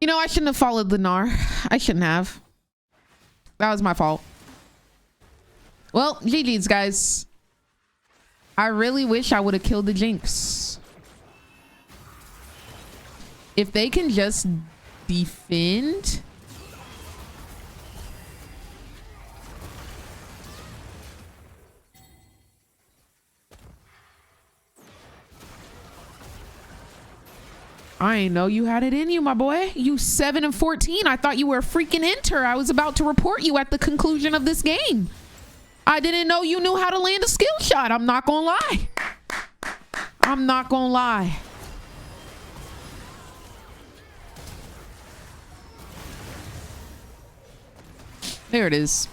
You know, I shouldn't have followed the Gnar. I shouldn't have. That was my fault. Well, GG's, guys. I really wish I would have killed the Jinx. If they can just defend. I ain't know you had it in you, my boy. You 7 and 14. I thought you were a freaking enter. I was about to report you at the conclusion of this game. I didn't know you knew how to land a skill shot. I'm not gonna lie. I'm not gonna lie. There it is.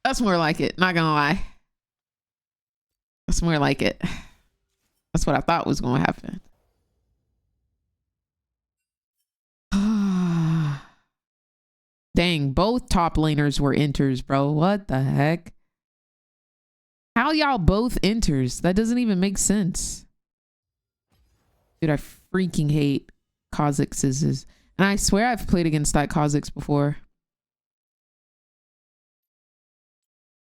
That's more like it. Not gonna lie. That's more like it. That's what I thought was gonna happen. Dang, both top laners were enters, bro. What the heck? How y'all both enters? That doesn't even make sense. Dude, I freaking hate Kha'Zix's. And I swear I've played against that Kha'Zix before.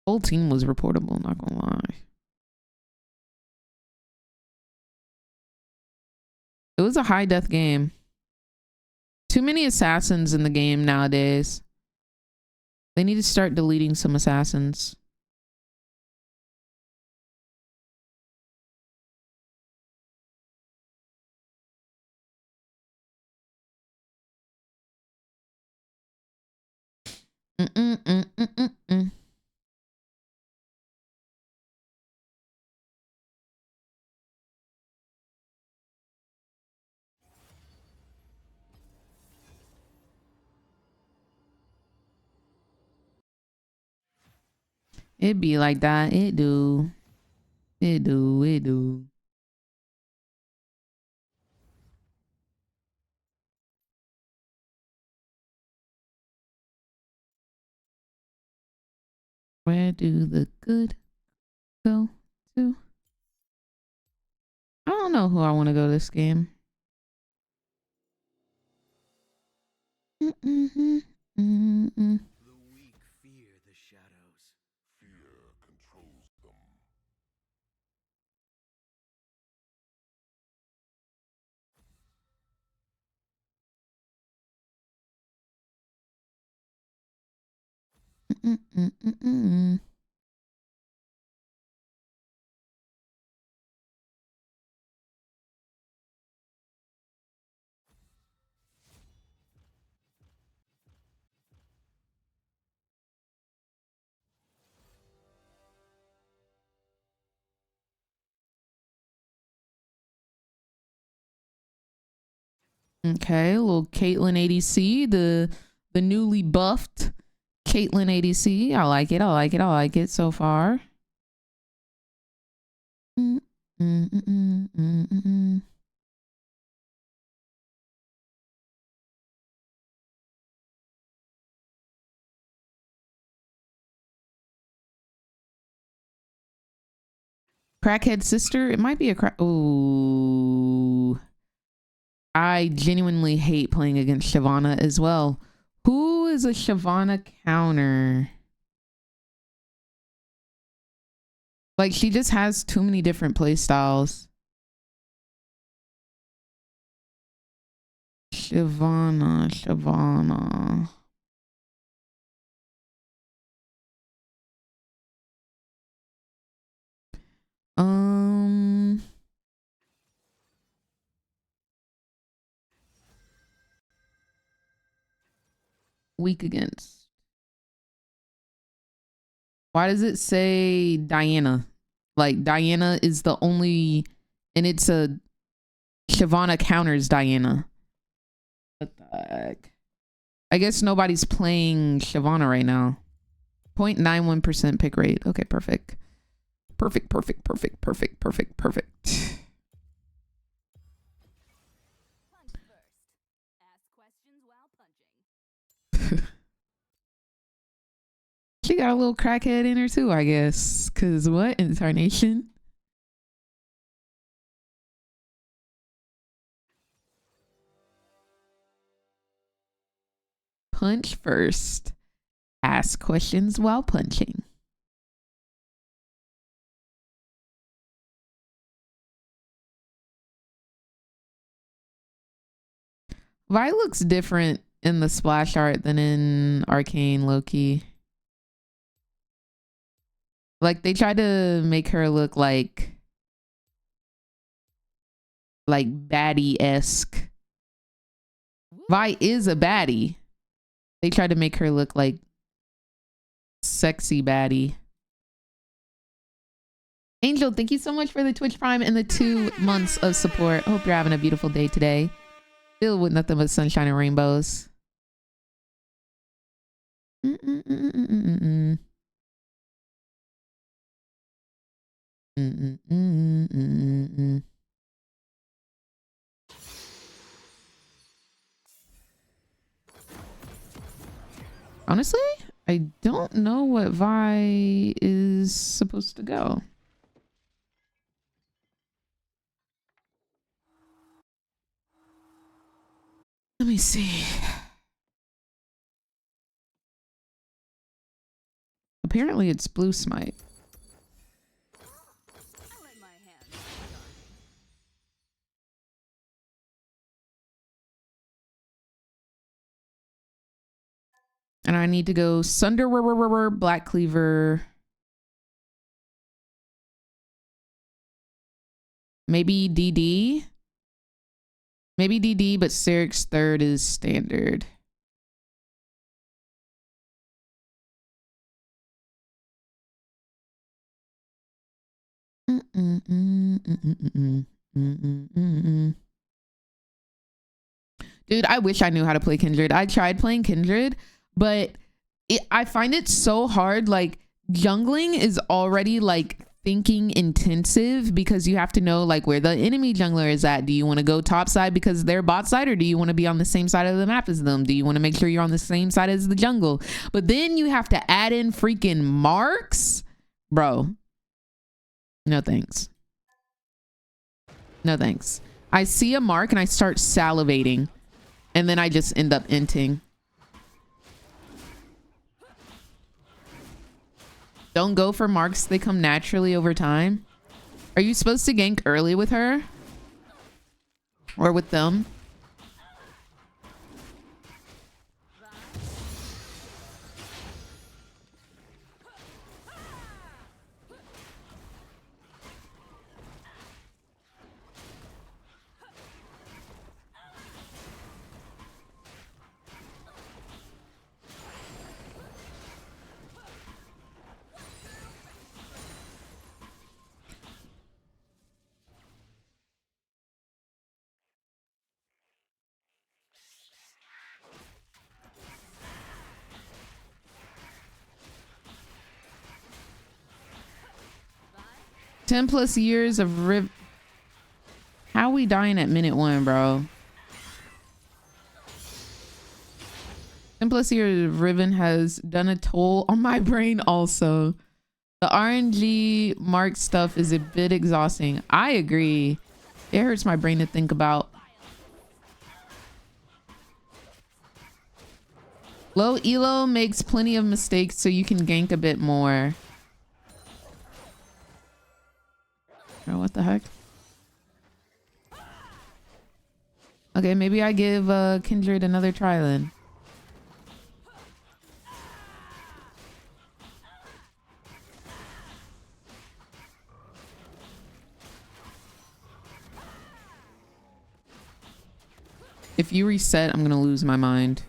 Whole team was reportable, not gonna lie. It was a high death game. Too many assassins in the game nowadays. They need to start deleting some assassins. It be like that. It do. It do. It do. Where do the good go to? I don't know who I want to go this game. The weak fear the shadows. Fear controls them. Okay, a little Caitlyn ADC, the newly buffed Caitlyn ADC. I like it. I like it. I like it so far. Crackhead sister. It might be a crack. Ooh. I genuinely hate playing against Shyvana as well. Who is a Shyvana counter? Like, she just has too many different play styles. Shyvana. Weak against. Why does it say Diana? Like, Diana is the only, and it's a Shyvana counters Diana. What the heck? I guess nobody's playing Shyvana right now. 0.91% pick rate. Okay, perfect. Perfect. Punch first. Ask questions while punching. She got a little crackhead in her too, I guess. Cause what in tarnation? Punch first. Ask questions while punching. Vi looks different in the splash art than in Arcane Loki. Like, they tried to make her look like baddie-esque. Vi is a baddie. They tried to make her look like sexy baddie. Angel, thank you so much for the Twitch Prime and the 2 months of support. Hope you're having a beautiful day today. Filled with nothing but sunshine and rainbows. Honestly, I don't know what Vi is supposed to go. Let me see. Apparently it's Blue Smite. I'll let my hands start. And I need to go Sunder, Black Cleaver. Maybe DD. Maybe DD, but Syric's third is standard. Dude, I wish I knew how to play Kindred. I tried playing Kindred, but I find it so hard. Like, jungling is already like thinking intensive because you have to know like where the enemy jungler is at. Do you want to go top side because they're bot side, or do you want to be on the same side of the map as them? Do you want to make sure you're on the same side as the jungle? But then you have to add in freaking marks, bro. No thanks. No thanks. I see a mark and I start salivating, and then I just end up inting. Don't go for marks. They come naturally over time. Are you supposed to gank early with her? Or with them? +10 years of Riv. How we dying at minute 1, bro? 10+ years of Riven has done a toll on my brain also. The RNG mark stuff is a bit exhausting. I agree. It hurts my brain to think about. Low elo makes plenty of mistakes so you can gank a bit more. Oh, what the heck? Okay, maybe I give Kindred another try then. If you reset, I'm gonna lose my mind.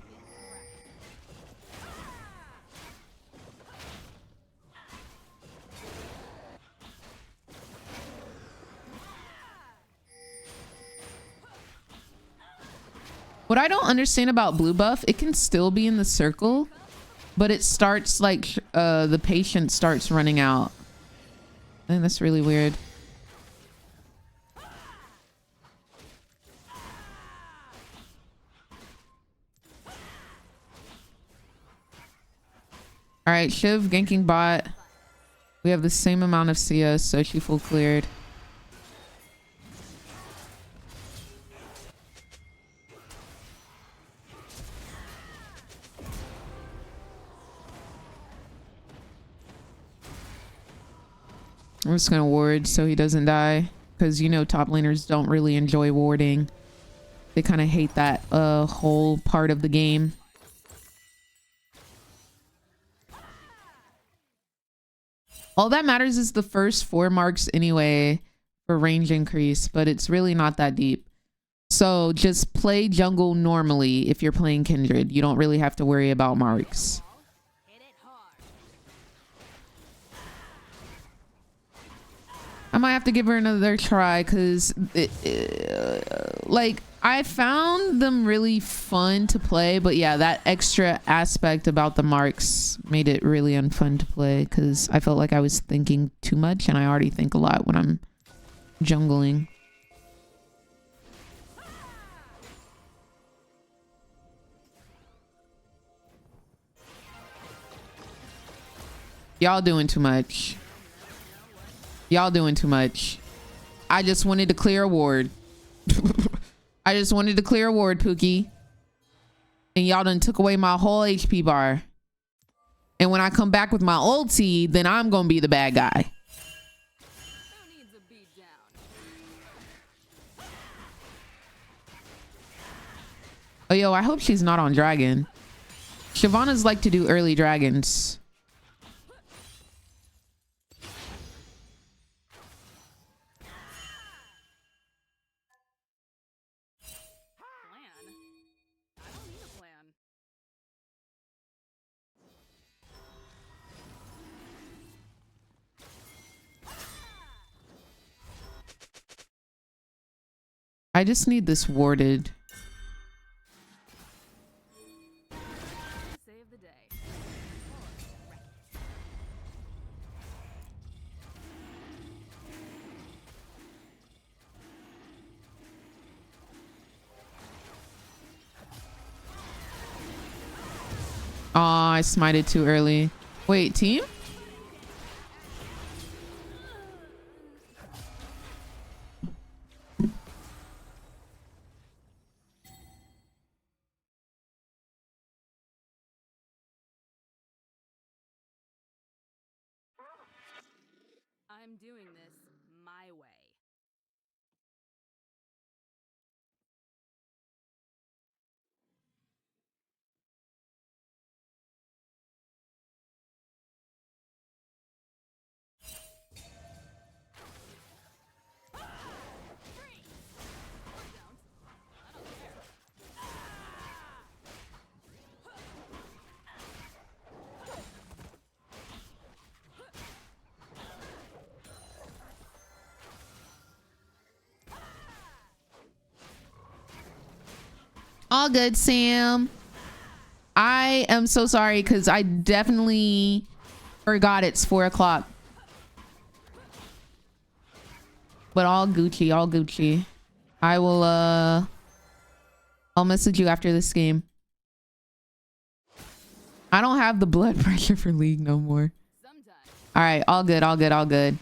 What I don't understand about blue buff, it can still be in the circle, but it starts like the patience starts running out. I think that's really weird. All right, Shiv ganking bot. We have the same amount of CS, so she full cleared. I'm just gonna ward so he doesn't die, because you know top laners don't really enjoy warding. They kind of hate that whole part of the game. All that matters is the first 4 marks anyway for range increase, but it's really not that deep. So just play jungle normally if you're playing Kindred. You don't really have to worry about marks. I might have to give her another try because like I found them really fun to play, but yeah, that extra aspect about the marks made it really unfun to play because I felt like I was thinking too much, and I already think a lot when I'm jungling. Y'all doing too much. Y'all doing too much. I just wanted to clear a ward. I just wanted to clear a ward, Pookie. And y'all done took away my whole HP bar. And when I come back with my ulti, then I'm gonna be the bad guy. Oh, yo, I hope she's not on dragon. Shyvana's like to do early dragons. I just need this warded. Save the day. Oh, I smited too early. Wait, team? I'm doing this my way. All good, Sam. I am so sorry because I definitely forgot it's 4 o'clock. But all Gucci, all Gucci. I will, I'll message you after this game. I don't have the blood pressure for League no more. All right, all good, all good, all good.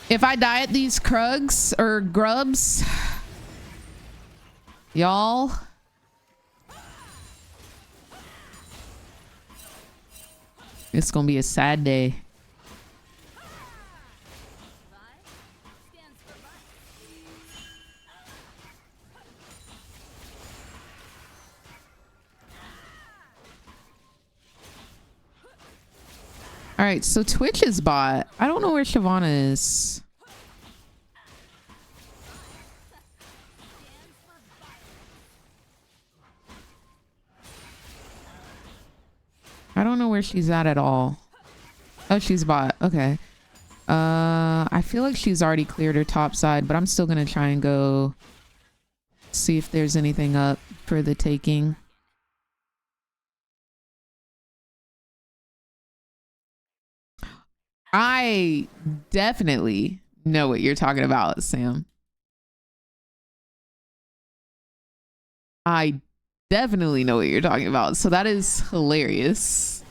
If I die at these Krugs or Grubs, y'all, it's gonna be a sad day. All right, so Twitch is bot. I don't know where Shyvana is. I don't know where she's at all. Oh, she's bot. Okay. I feel like she's already cleared her top side, but I'm still gonna try and go see if there's anything up for the taking. I definitely know what you're talking about, Sam. I definitely know what you're talking about. So that is hilarious.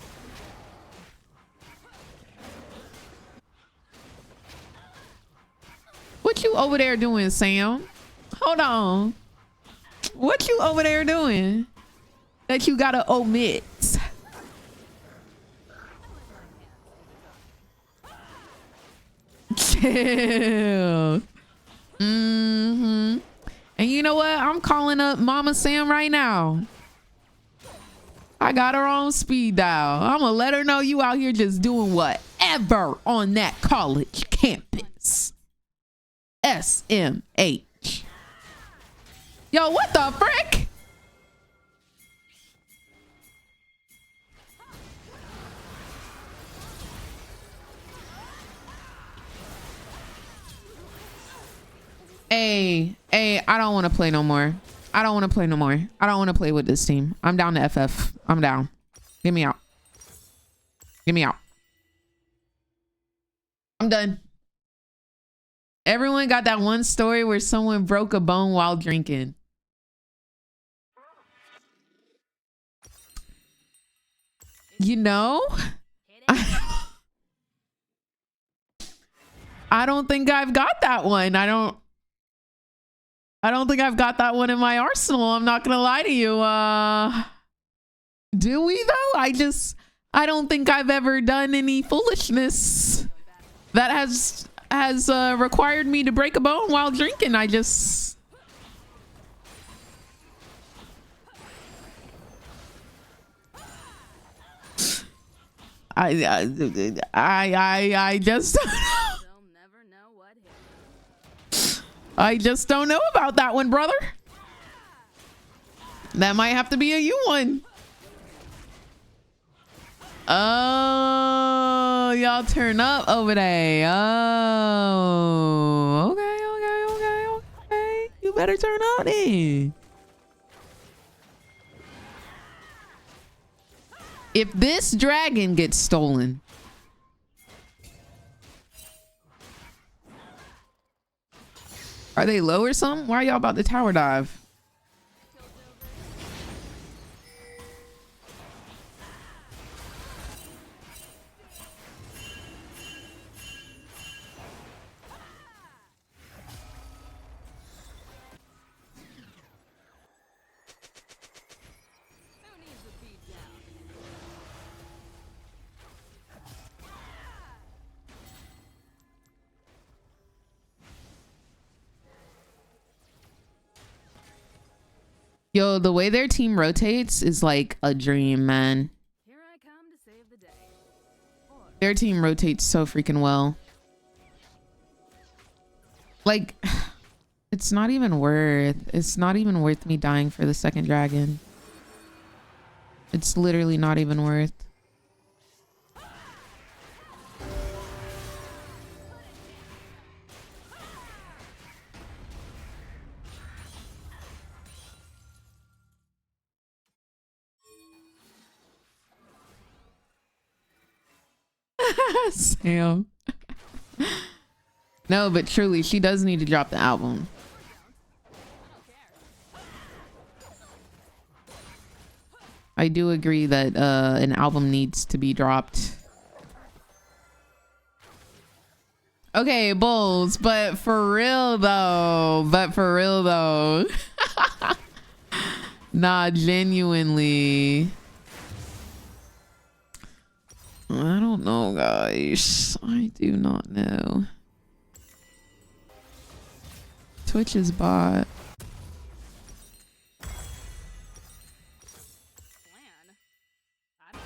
What you over there doing, Sam? Hold on. What you over there doing that you gotta omit? Chill. And you know what? I'm calling up Mama Sam right now. I got her on speed dial. I'm gonna let her know you out here just doing whatever on that college campus. SMH. Yo, what the frick? Hey, I don't want to play no more. I don't want to play no more. I don't want to play with this team. I'm down to FF. I'm down. Get me out. Get me out. I'm done. Everyone got that one story where someone broke a bone while drinking. You know? I don't think I've got that one. I don't think I've got that one in my arsenal. I'm not gonna lie to you. Do we though? I don't think I've ever done any foolishness that has required me to break a bone while drinking. I just just I just don't know about that one, brother. That might have to be a you one. Oh, y'all turn up over there. Oh, okay. You better turn up then. If this dragon gets stolen, are they low or something? Why are y'all about to tower dive? Who needs a beat down? Yo, the way their team rotates is like a dream, man. Here I come to save the day. Or Their team rotates so freaking well. Like, it's not even worth me dying for the second dragon. It's literally not even worth. Sam. No, but truly, she does need to drop the album. I do agree that an album needs to be dropped. Okay, Bulls, but for real though, nah, genuinely. I don't know, guys. I do not know. Twitch is bot. plan. I don't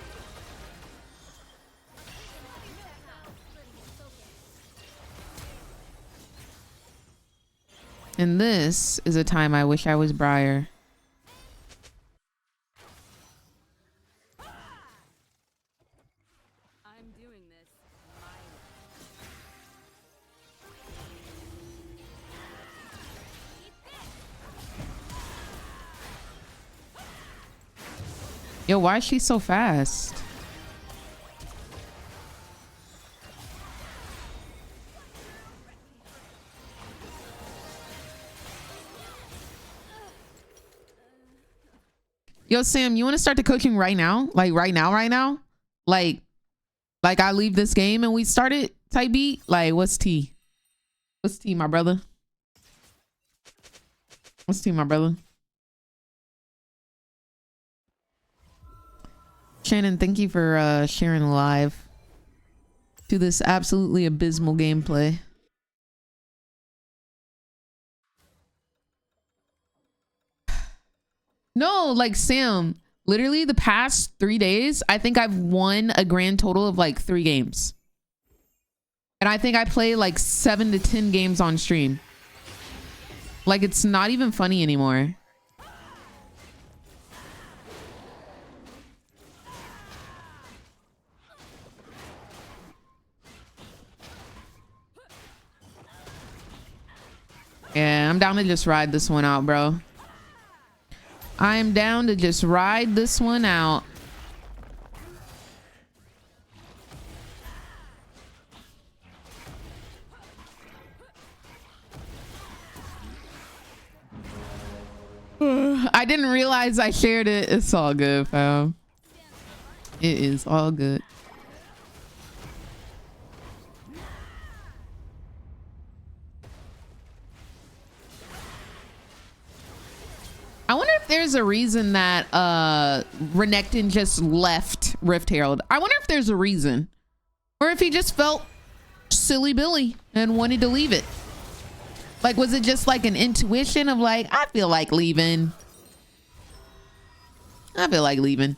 And this is a time I wish I was Briar. I'm doing this my way. Yo, why is she so fast? Yo, Sam, you want to start the coaching right now? Like right now? Like I leave this game and we start it type beat? Like what's T? What's T, my brother? What's T, my brother? Shannon, thank you for sharing live to this absolutely abysmal gameplay. No, like Sam, literally the past 3 days, I think I've won a grand total of like 3 games. And I think I play like 7 to 10 games on stream. Like it's not even funny anymore. Yeah, I'm down to just ride this one out, bro. I'm down to just ride this one out. I didn't realize I shared it. It's all good, fam. It is all good. I wonder if there's a reason that Renekton just left Rift Herald. I wonder if there's a reason. Or if he just felt silly Billy and wanted to leave it. Like, was it just like an intuition of like, I feel like leaving. I feel like leaving.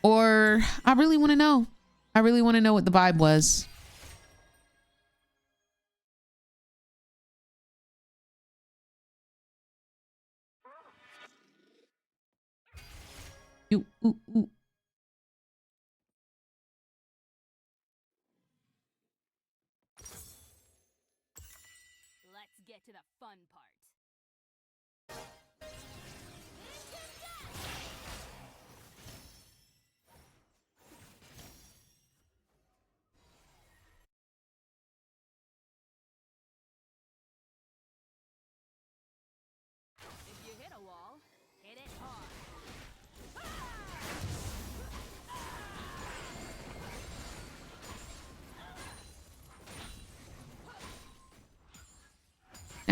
Or I really want to know. I really want to know what the vibe was. Ooh. Let's get to the fun part.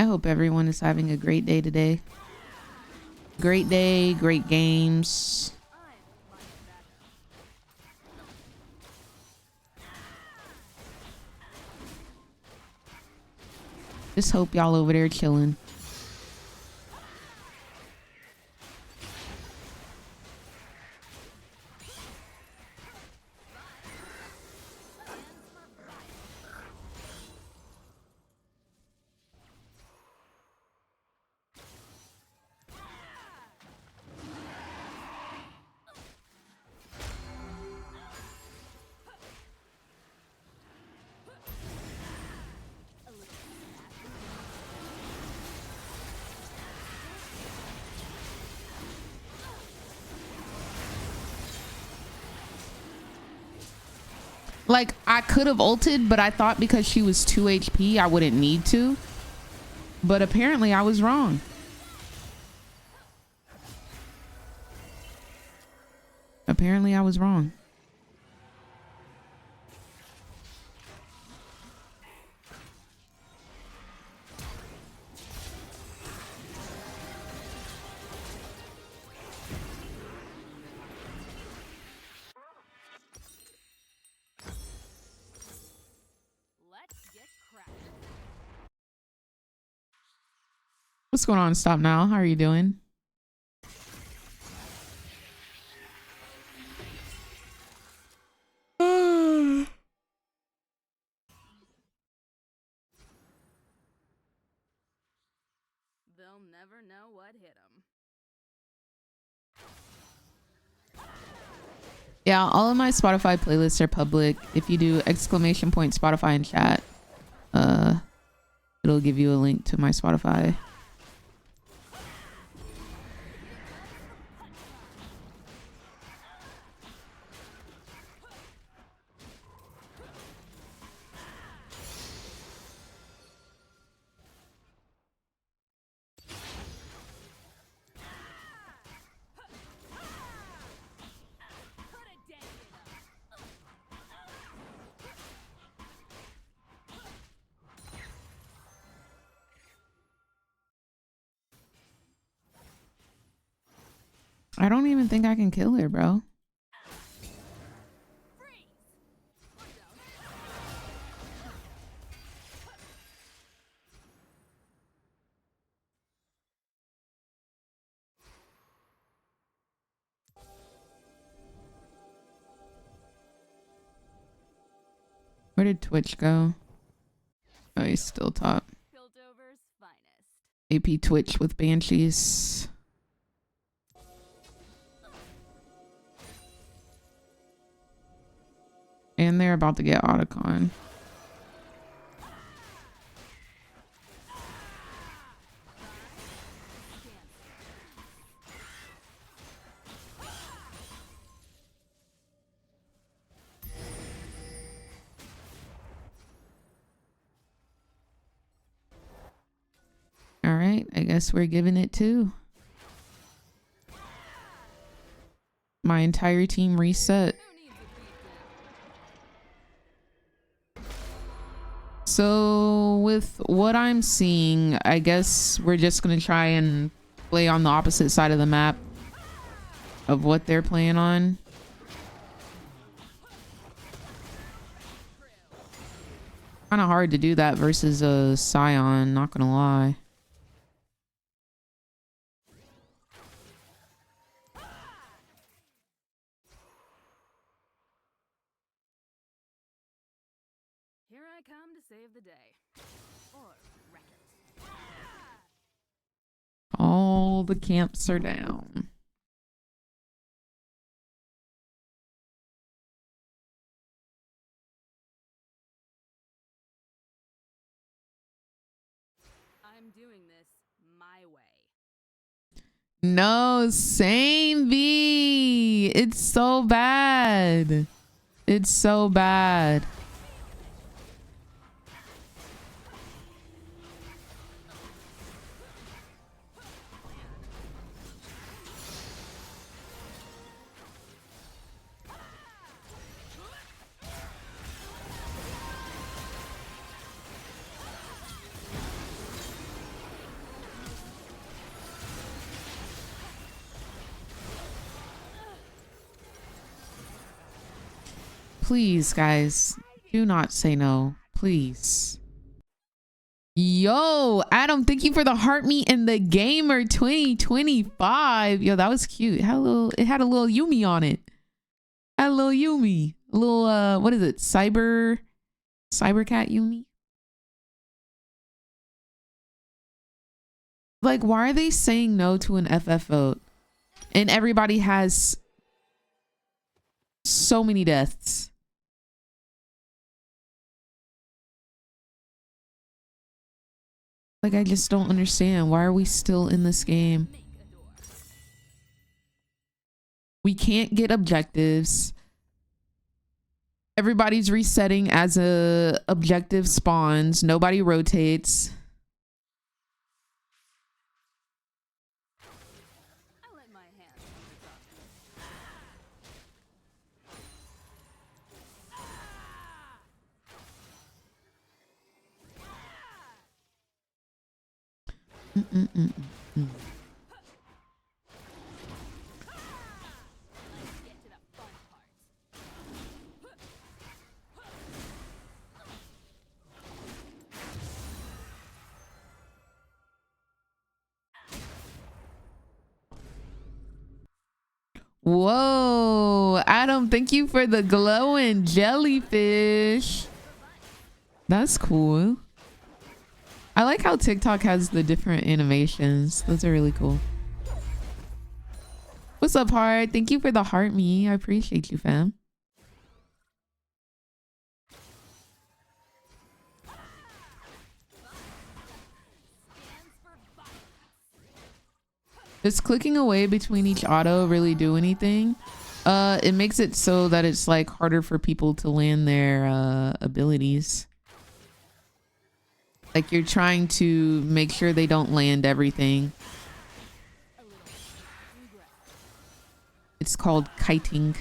I hope everyone is having a great day today. Great day, great games. Just hope y'all over there chilling. Like, I could have ulted, but I thought because she was 2 HP, I wouldn't need to. But apparently I was wrong. Apparently I was wrong. What's going on? Stop now. How are you doing? They'll never know what hit them. Yeah, all of my Spotify playlists are public. If you do !Spotify in chat, it'll give you a link to my Spotify. I don't even think I can kill her, bro. Where did Twitch go? Oh, he's still top. Piltover's finest. AP Twitch with Banshees. And they're about to get Otacon. All right, I guess we're giving it to my entire team reset. So with what I'm seeing, I guess we're just gonna try and play on the opposite side of the map of what they're playing on. Kind of hard to do that versus a Scion, not gonna lie. Here I come to save the day. Or wreck it. All the camps are down. I'm doing this my way. No, same V. It's so bad. It's so bad. Please, guys, do not say no. Please. Yo, Adam, thank you for the heart me and the gamer 2025. Yo, that was cute. It had a little Yumi on it. Had a little Yumi. A little what is it? Cyber cat Yumi. Like, why are they saying no to an FF vote? And everybody has so many deaths. Like, I just don't understand. Why are we still in this game? We can't get objectives. Everybody's resetting as a objective spawns. Nobody rotates. Whoa, Adam, thank you for the glowing jellyfish. That's cool. I like how TikTok has the different animations. Those are really cool. What's up, Heart? Thank you for the heart me. I appreciate you, fam. Does clicking away between each auto really do anything? It makes it so that it's like harder for people to land their abilities. Like you're trying to make sure they don't land everything. It's called kiting.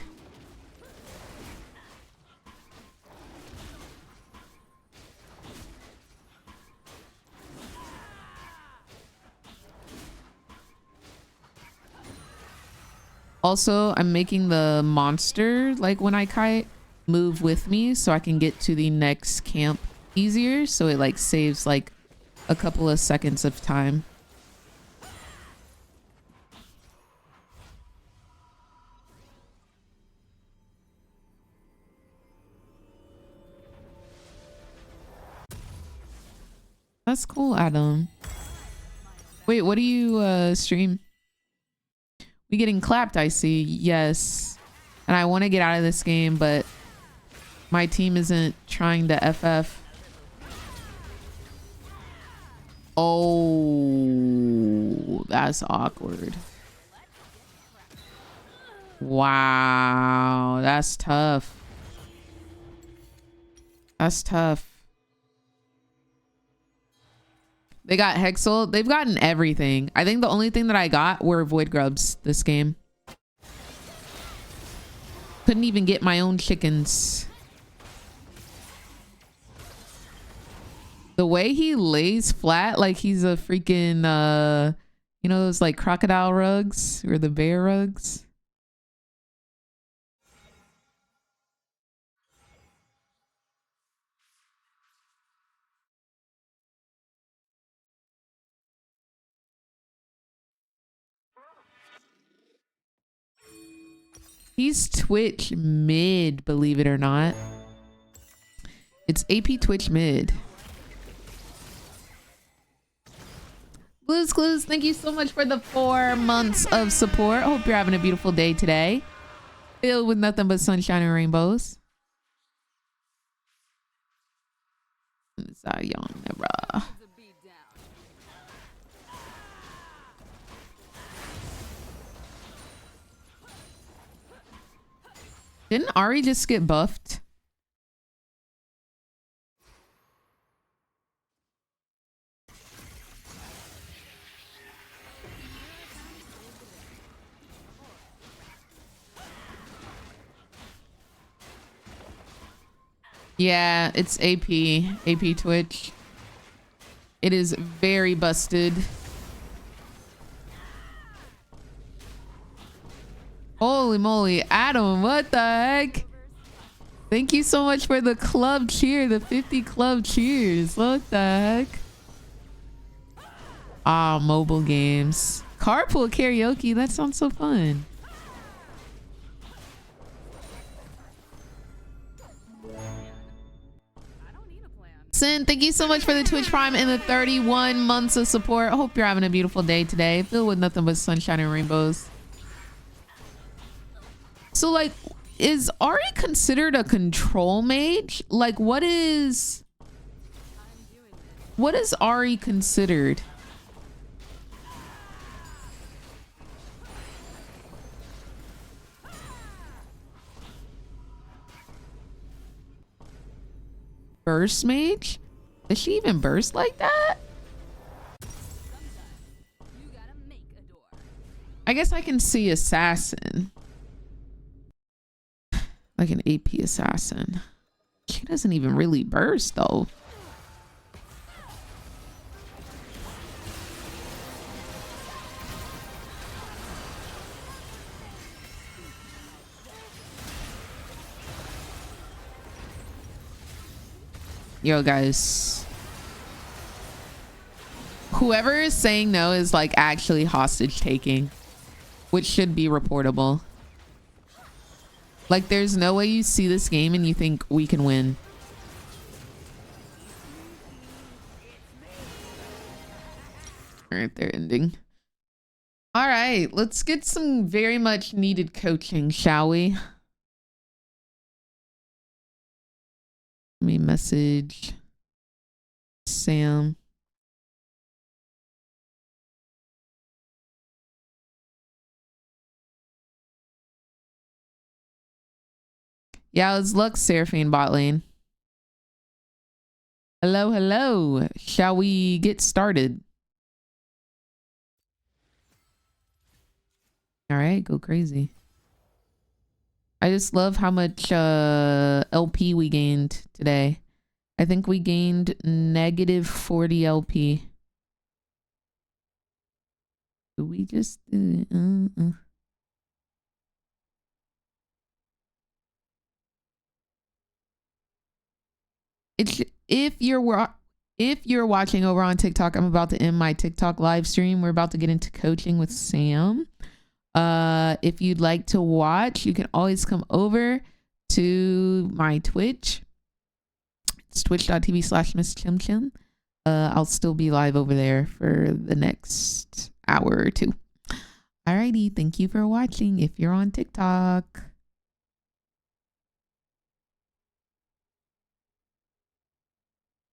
Also, I'm making the monster, like when I kite, move with me so I can get to the next camp easier. So it like saves like a couple of seconds of time. That's cool, Adam. Wait, what do you stream? We getting clapped, I see. Yes. And I want to get out of this game, but my team isn't trying to FF. Oh, that's awkward. Wow, that's tough. That's tough. They got Hexel. They've gotten everything. I think the only thing that I got were Void Grubs this game. Couldn't even get my own chickens. The way he lays flat like he's a freaking, you know, those like crocodile rugs or the bear rugs. He's Twitch mid, believe it or not. It's AP Twitch mid. Blues Clues, thank you so much for the 4 months of support. Hope you're having a beautiful day today. Filled with nothing but sunshine and rainbows. Sayonara. Didn't Ari just get buffed? Yeah, it's AP Twitch. It is very busted. Holy moly, Adam, what the heck? Thank you so much for the club cheer, the 50 club cheers. What the heck? Ah, mobile games. Carpool karaoke. That sounds so fun. I don't need a plan. Sin, thank you so much for the Twitch Prime and the 31 months of support. I hope you're having a beautiful day today, filled with nothing but sunshine and rainbows. So, like, is Ari considered a control mage? Like, what is Ari considered? Burst mage? Does she even burst like that? You gotta make a door. I guess I can see assassin. Like an AP assassin. She doesn't even really burst though. Yo guys, whoever is saying no is like actually hostage taking, which should be reportable. Like, there's no way you see this game and you think we can win. All right, they're ending. All right, let's get some very much needed coaching, shall we? Let me message Sam. Yeah, it's Lux Seraphine bot lane. Hello, hello. Shall we get started? All right, go crazy. I just love how much LP we gained today. I think we gained negative 40 LP. Do we just It's if you're watching over on TikTok, I'm about to end my TikTok live stream. We're about to get into coaching with Sam. If you'd like to watch, you can always come over to my Twitch. It's twitch.tv/Miss Chim Chim. I'll still be live over there for the next hour or two. Alrighty, thank you for watching if you're on TikTok.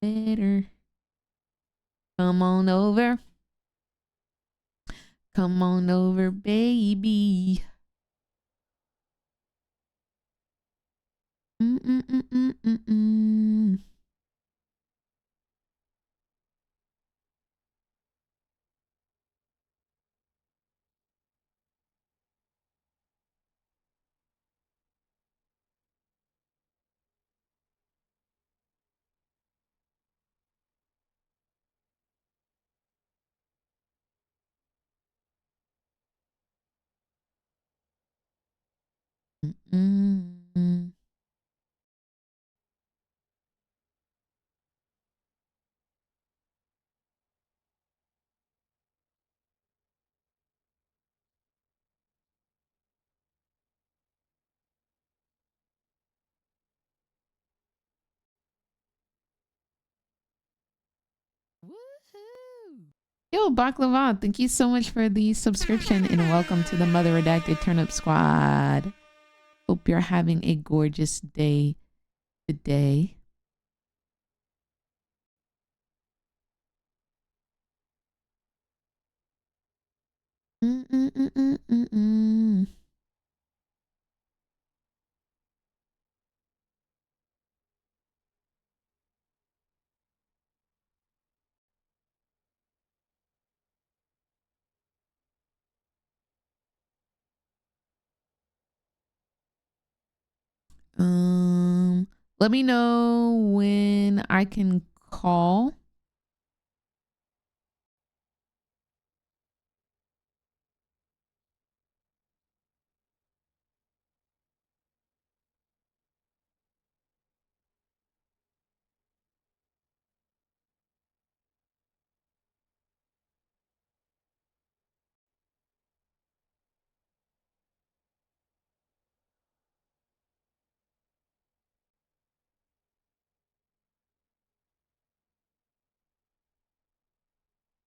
Better. Come on over. Come on over, baby. Mm-mm-mm-mm-mm-mm. Mm-mm. Woohoo! Yo, Baklava, thank you so much for the subscription and welcome to the Mother Redacted Turnip Squad. Hope you're having a gorgeous day today. Mm-mm-mm-mm-mm. Let me know when I can call.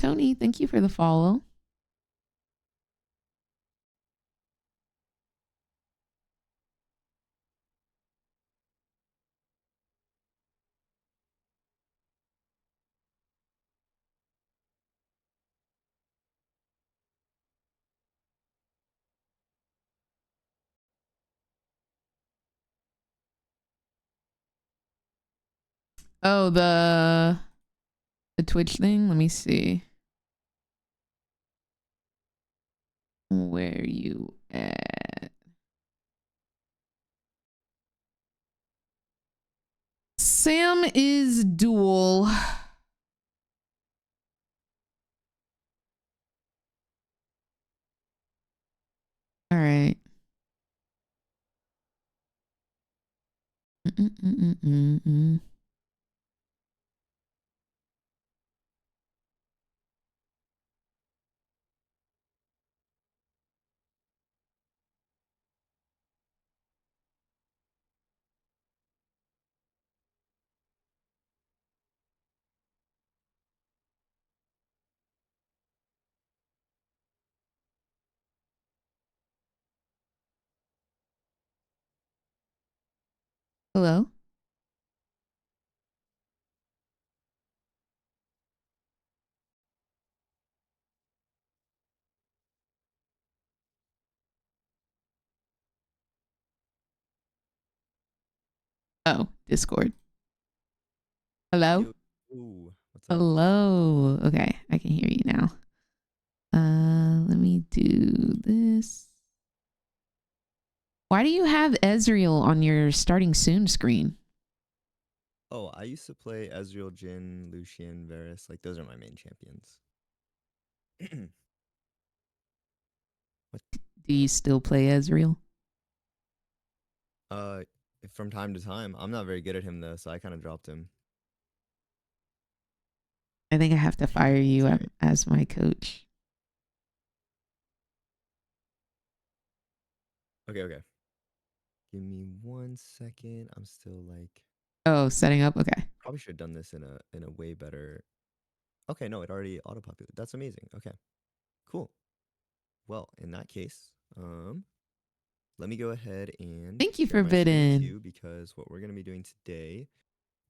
Tony, thank you for the follow. Oh, the Twitch thing. Let me see. Where you at? Sam is dual. All right. Hello? Oh, Discord. Hello? Ooh, what's up? Hello. Okay, I can hear you now. Let me do this. Why do you have Ezreal on your starting soon screen? Oh, I used to play Ezreal, Jhin, Lucian, Varus. Like, those are my main champions. What? Do you still play Ezreal? Uh, from time to time. I'm not very good at him, though, so I kind of dropped him. I think I have to fire you Sorry. as my coach. Okay, okay. Give me 1 second. I'm still, like... Oh, setting up? Okay. Probably should have done this in a way better... Okay, no, it already auto-populated. That's amazing. Okay, cool. Well, in that case, let me go ahead and Thank you, share my screen with Forbidden. you, because what we're going to be doing today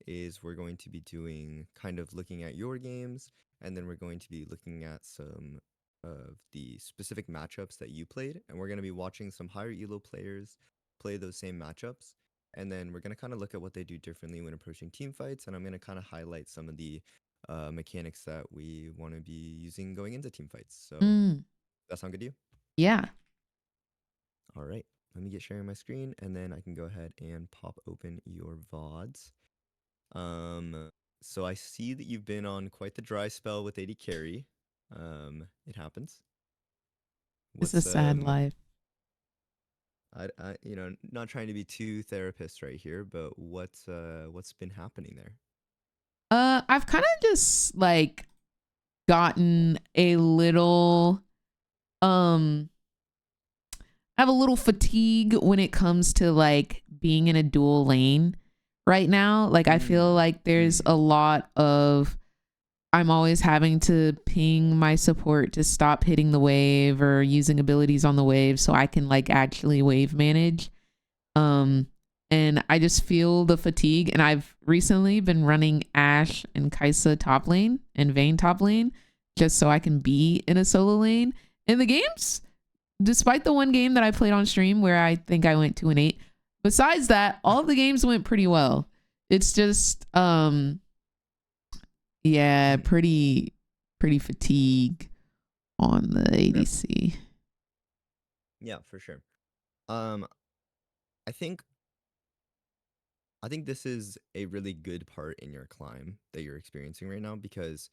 is we're going to be doing kind of looking at your games, and then we're going to be looking at some of the specific matchups that you played, and we're going to be watching some higher elo players play those same matchups, and then we're going to kind of look at what they do differently when approaching team fights, and I'm going to kind of highlight some of the mechanics that we want to be using going into team fights. So that sound good to you? Yeah. All right, let me get sharing my screen, and then I can go ahead and pop open your VODs. So I see that you've been on quite the dry spell with AD carry. It happens. It's a sad life. Not trying to be too therapist right here, but what's been happening there? I've kind of just like gotten a little I have a little fatigue when it comes to like being in a dual lane right now. Like I feel like there's a lot of I'm always having to ping my support to stop hitting the wave or using abilities on the wave so I can like actually wave manage. And I just feel the fatigue, and I've recently been running Ashe and Kaisa top lane and Vayne top lane just so I can be in a solo lane. In the games, despite the one game that I played on stream where I think I went 2-8, besides that, all of the games went pretty well. It's just yeah, pretty fatigue on the ADC. Yeah, for sure. I think this is a really good part in your climb that you're experiencing right now, because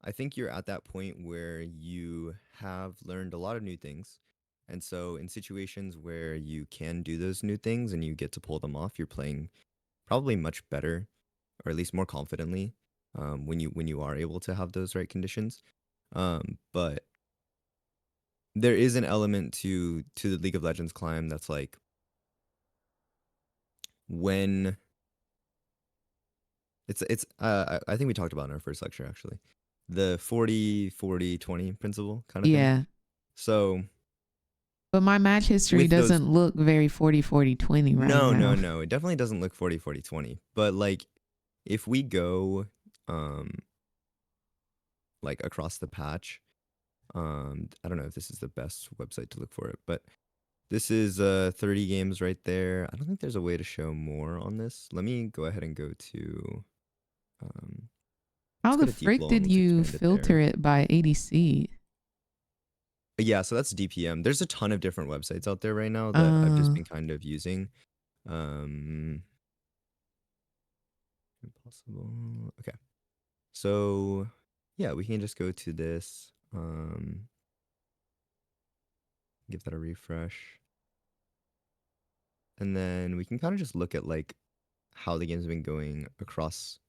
I think you're at that point where you have learned a lot of new things. And so in situations where you can do those new things and you get to pull them off, you're playing probably much better, or at least more confidently, when you are able to have those right conditions. But there is an element to the League of Legends climb that's like, when I think we talked about it in our first lecture, actually. the 40-40-20 principle kind of thing. Yeah. So But my match history with those, doesn't look very 40-40-20 right no, now. no, it definitely doesn't look 40-40-20. But like, if we go, like across the patch, I don't know if this is the best website to look for it, but this is 30 games right there. I don't think there's a way to show more on this. Let me go ahead and go to, How let's the go to deep frick low and did let's you expand it filter there. it by ADC? Yeah, so that's DPM. There's a ton of different websites out there right now that I've just been kind of using. Impossible. Okay. So yeah, we can just go to this. Give that a refresh. And then we can kind of just look at like how the game's been going across,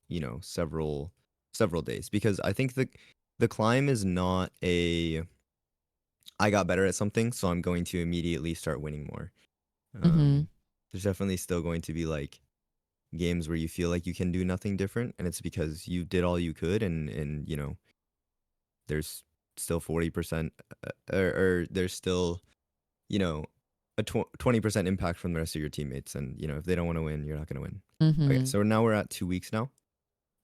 several days. Because I think the climb is not a I got better at something, so I'm going to immediately start winning more. Mm-hmm. There's definitely still going to be like games where you feel like you can do nothing different, and it's because you did all you could, and there's still 40%, or there's still a 20% impact from the rest of your teammates, and if they don't want to win, you're not going to win. Okay, Mm-hmm. so now we're at 2 weeks now,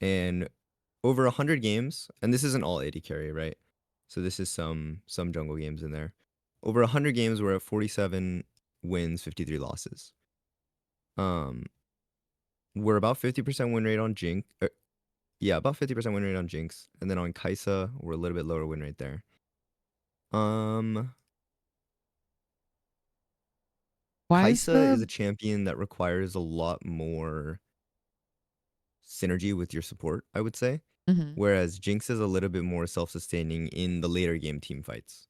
and over 100 games, and this isn't all AD carry, right? So this is some jungle games in there. Over 100 games, we're at 47 wins, 53 losses. We're about 50% win rate on Jinx. Yeah, about 50% win rate on Jinx, and then on Kai'Sa, we're a little bit lower win rate there. Why is Kai'Sa is the a champion that requires a lot more synergy with your support, I would say. mm-hmm. Whereas Jinx is a little bit more self-sustaining in the later game team fights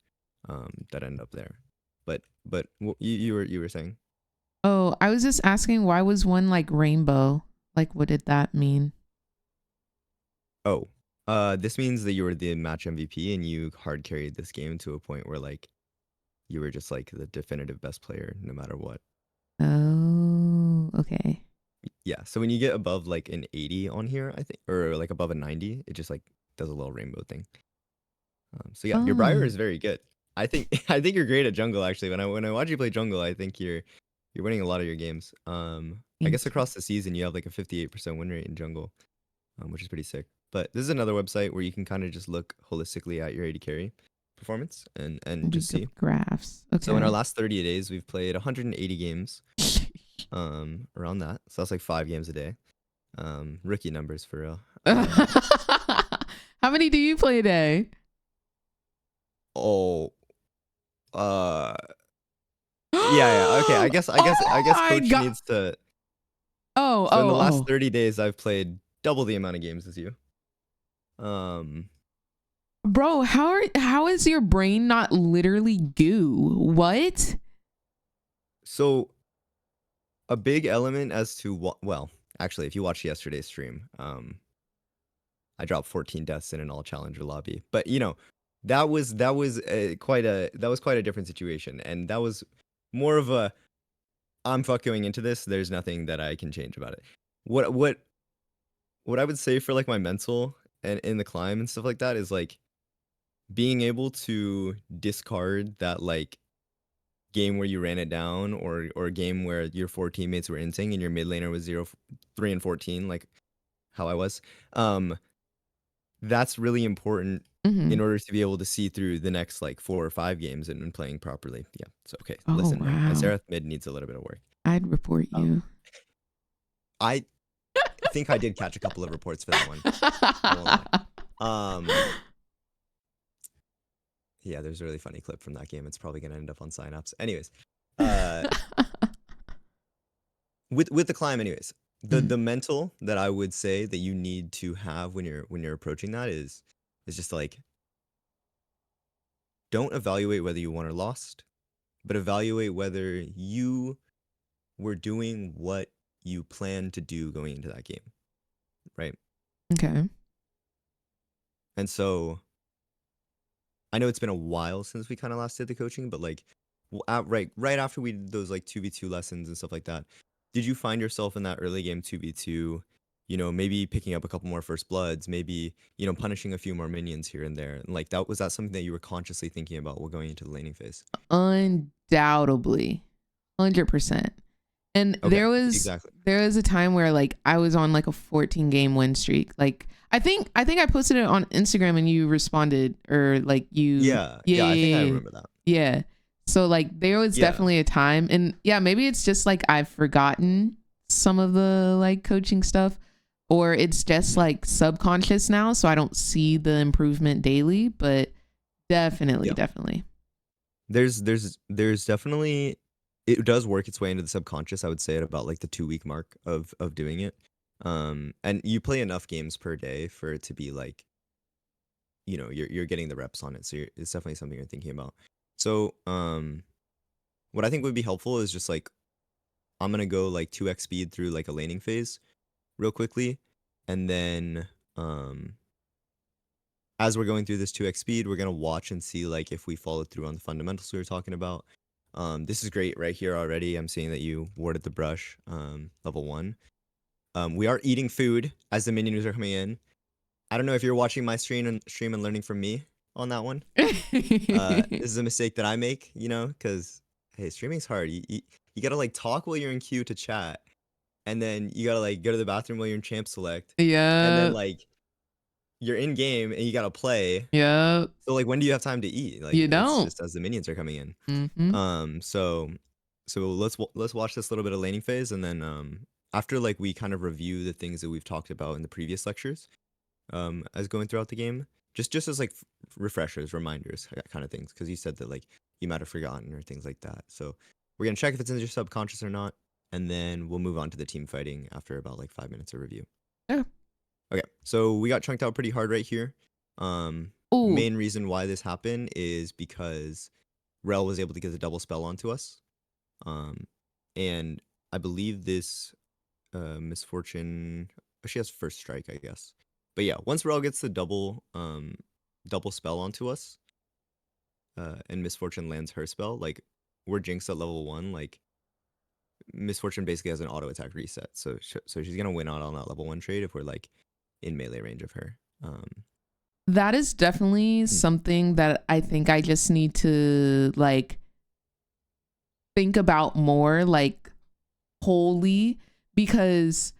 that end up there. But you were saying? Oh, I was just asking why was one like rainbow? Like what did that mean? Oh, this means that you were the match MVP and you hard carried this game to a point where like you were just like the definitive best player no matter what. Oh, okay. Yeah, so when you get above like an 80 on here, I think, or like above a 90, it just like does a little rainbow thing. So yeah, your Briar Oh, is very good. I think I think you're great at jungle actually. When I watch you play jungle, I think you're winning a lot of your games. I guess thank you. across the season you have like a 58% win rate in jungle, which is pretty sick. But this is another website where you can kind of just look holistically at your AD carry performance and just Week of see. graphs. So in our Okay. last 30 days, we've played 180 games, around that. So that's like 5 games a day. Rookie numbers for real. How many do you play a day? Oh, uh, yeah. Okay, I guess Oh my coach god. needs to. Oh, So in the oh, last oh. 30 days, I've played double the amount of games as you. Um, Bro, how is your brain not literally goo? What? so a big element as to what, well, actually, if you watched yesterday's stream, I dropped 14 deaths in an all challenger lobby, but that was quite a different situation, and that was more of a I'm fuck going into this. There's nothing that I can change about it. What I would say for like my mental and in the climb and stuff like that is like being able to discard that like game where you ran it down, or a game where your 4 teammates were inting and your mid laner was 0-3 and 14, like how I was. That's really important Mm-hmm. in order to be able to see through the next like 4 or 5 games and playing properly. Yeah. So okay, Oh listen, my wow. Seraph mid needs a little bit of work. I'd report Um, you. I think I did catch a couple of reports for that one. I won't lie. Yeah, there's a really funny clip from that game. It's probably gonna end up on signups. Anyways, with the climb, anyways, the mental that I would say that you need to have when you're approaching that is just like, don't evaluate whether you won or lost, but evaluate whether you were doing what you planned to do going into that game, right? Okay. And so I know it's been a while since we kind of last did the coaching, but like right after we did those like 2v2 lessons and stuff like that, did you find yourself in that early game 2v2 you know, maybe picking up a couple more first bloods, maybe, you know, punishing a few more minions here and there. Like that was that something that you were consciously thinking about while going into the laning phase? Undoubtedly, 100%. And Okay, exactly. there was a time where like I was on like a 14 game win streak. Like I think I posted it on Instagram and you responded, or like you Yeah, I think I remember that. yeah. So like there was Yeah. definitely a time, and yeah, maybe it's just like I've forgotten some of the like coaching stuff, or it's just like subconscious now, so I don't see the improvement daily, but definitely, Yeah. definitely. There's definitely, it does work its way into the subconscious, I would say, at about like the 2 week mark of doing it. And you play enough games per day for it to be like, you know, you're getting the reps on it. So it's definitely something you're thinking about. So what I think would be helpful is just like, I'm gonna go like 2x speed through like a laning phase real quickly, and then as we're going through this 2x speed, we're gonna watch and see like if we follow through on the fundamentals we were talking about. This is great right here already. I'm seeing that you warded the brush, level 1. We are eating food as the minions are coming in. I don't know if you're watching my stream and learning from me on that one. This is a mistake that I make, you know, because hey, streaming's hard. You gotta like talk while you're in queue to chat, and then you gotta like go to the bathroom while you're in champ select, and then Yeah. like you're in game and you gotta play. Yep. So like, when do you have time to eat? Like, You it's don't. just as the minions are coming in. Mm-hmm. So let's watch this little bit of laning phase, and then after like we kind of review the things that we've talked about in the previous lectures, as going throughout the game, just as like refreshers, reminders, kind of things, because you said that like you might have forgotten or things like that. So we're gonna check if it's in your subconscious or not, and then we'll move on to the team fighting after about like 5 minutes of review. Yeah. Okay, so we got chunked out pretty hard right here. Ooh. Main reason why this happened is because Rel was able to get the double spell onto us. And I believe this misfortune, she has first strike, I guess. But yeah, once Rel gets the double spell onto us, and misfortune lands her spell, like we're jinxed at level 1, like misfortune basically has an auto attack reset. So she's gonna win out on that level 1 trade if we're like in melee range of her. That is definitely something that I think I just need to like think about more, like wholly, because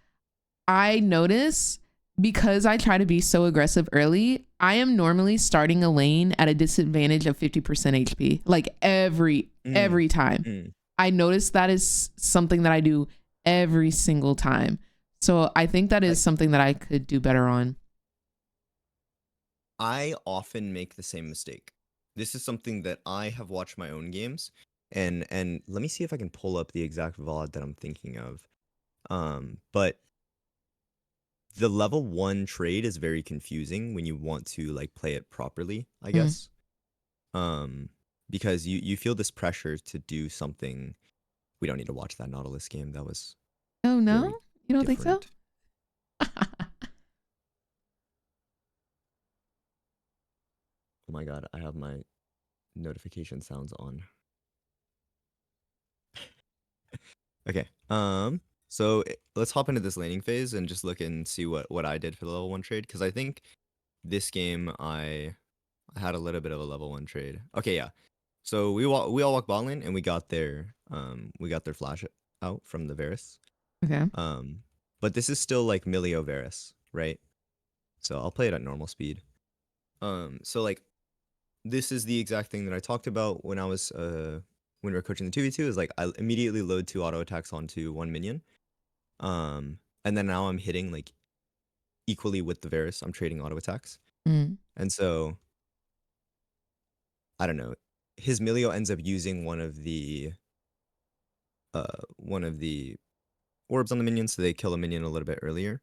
I notice, because I try to be so aggressive early, I am normally starting a lane at a disadvantage of 50% HP, like every time. I notice that is something that I do every single time. So I think that is something that I could do better on. I often make the same mistake. This is something that I have watched my own games, and let me see if I can pull up the exact VOD that I'm thinking of. But the level 1 trade is very confusing when you want to like play it properly, I guess. Because you feel this pressure to do something. We don't need to watch that Nautilus game. That was Oh no, very you don't think so? different. Oh my god, I have my notification sounds on. Okay. So let's hop into this laning phase and just look and see what I did for the level 1 trade, because I think this game I had a little bit of a level 1 trade. Okay, yeah. So we all walk bot lane and we got their flash out from the Varus. Okay. But this is still like Milio Varus, right? So I'll play it at normal speed. So like this is the exact thing that I talked about when I was when we were coaching the 2v2, is like I immediately load 2 auto attacks onto 1 minion. And then now I'm hitting like equally with the Varus. I'm trading auto attacks. And so I don't know. His Milio ends up using one of the orbs on the minions, so they kill a minion a little bit earlier.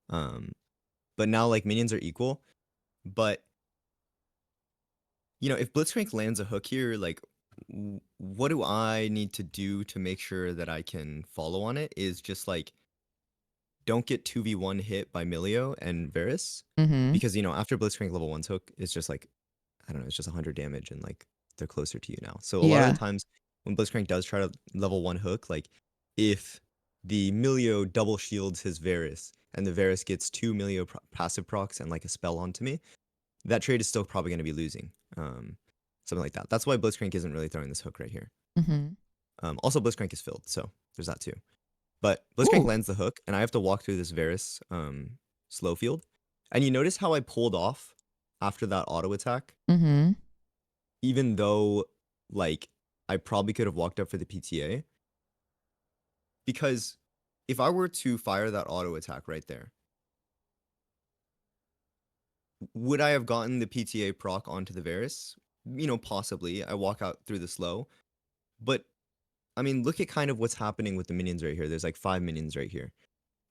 But now like minions are equal. But you know, if Blitzcrank lands a hook here, like what do I need to do to make sure that I can follow on it is just like don't get 2v1 hit by Milio and Varus. Because you know, after Blitzcrank level 1's hook, it's just like, I don't know, it's just 100 damage and like they're closer to you now. So a lot of the times when Blitzcrank does try to level 1 hook, like if the Milio double shields his Varus, and the Varus gets 2 Milio passive procs and like a spell onto me, that trade is still probably going to be losing. Something like that. That's why Blitzcrank isn't really throwing this hook right here. Mm-hmm. Also, Blitzcrank is filled, so there's that too. But Blitzcrank Ooh. lands the hook, and I have to walk through this Varus slow field. And you notice how I pulled off after that auto attack, Mm-hmm. even though like I probably could have walked up for the PTA. Because if I were to fire that auto attack right there, would I have gotten the PTA proc onto the Varus? Possibly. I walk out through the slow. But, I mean, look at kind of what's happening with the minions right here. There's like 5 minions right here.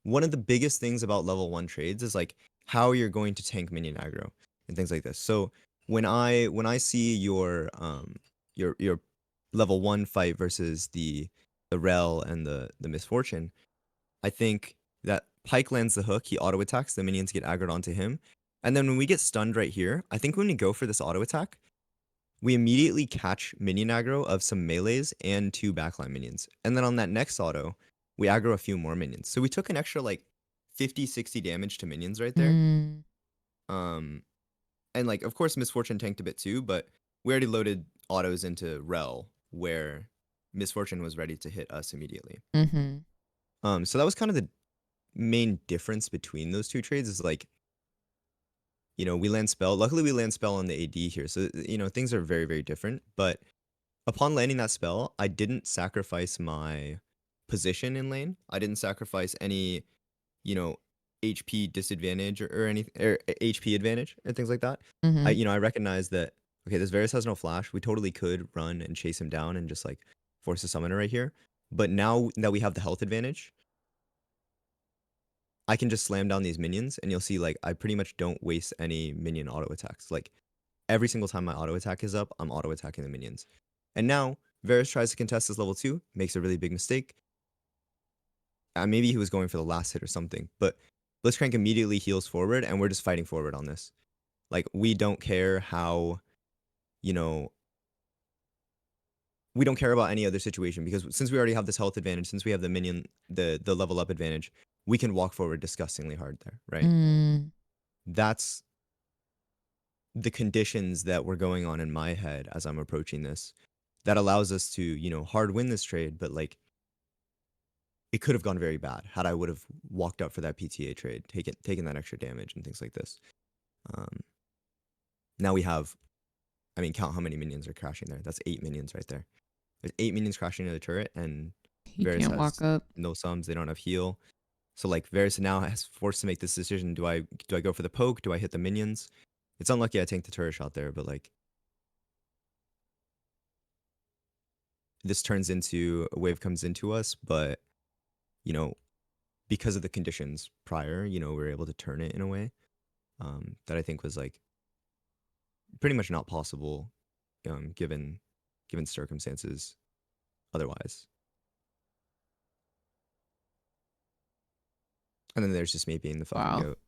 One of the biggest things about level 1 trades is like how you're going to tank minion aggro and things like this. So when I see your level 1 fight versus the Rel and the Misfortune, I think that Pike lands the hook, he auto attacks, the minions get aggroed onto him. And then when we get stunned right here, I think when we go for this auto attack, we immediately catch minion aggro of some melees and 2 backline minions. And then on that next auto, we aggro a few more minions. So we took an extra like 50, 60 damage to minions right there. Mm. And like, of course, Misfortune tanked a bit too, but we already loaded autos into Rel where Misfortune was ready to hit us immediately. Mm-hmm. So that was kind of the main difference between those two trades is like, we land spell. Luckily, we land spell on the AD here. So, things are very, very different. But upon landing that spell, I didn't sacrifice my position in lane. I didn't sacrifice any, HP disadvantage or any or HP advantage and things like that. Mm-hmm. I recognize that, okay, this Varus has no flash. We totally could run and chase him down and just like force a summoner right here. But now that we have the health advantage, I can just slam down these minions and you'll see like I pretty much don't waste any minion auto attacks. Like every single time my auto attack is up, I'm auto attacking the minions. And now Varus tries to contest this level 2, makes a really big mistake. Maybe he was going for the last hit or something, but Blitzcrank immediately heals forward and we're just fighting forward on this. Like we don't care how, we don't care about any other situation because since we already have this health advantage, since we have the minion, the level up advantage, we can walk forward disgustingly hard there, right? Mm. That's the conditions that were going on in my head as I'm approaching this that allows us to, hard win this trade, but like it could have gone very bad had I would have walked up for that PTA trade, taken that extra damage and things like this. Now we have, count how many minions are crashing there. That's 8 minions right there. There's 8 minions crashing into the turret and He Varus can't has walk up. no sums. They don't have heal. So like Varus now has forced to make this decision. Do I go for the poke? Do I hit the minions? It's unlucky I tanked the turret shot there, but like this turns into a wave comes into us, but because of the conditions prior, we were able to turn it in a way that I think was like pretty much not possible given circumstances otherwise. And then there's just me being the fucking Wow. goat.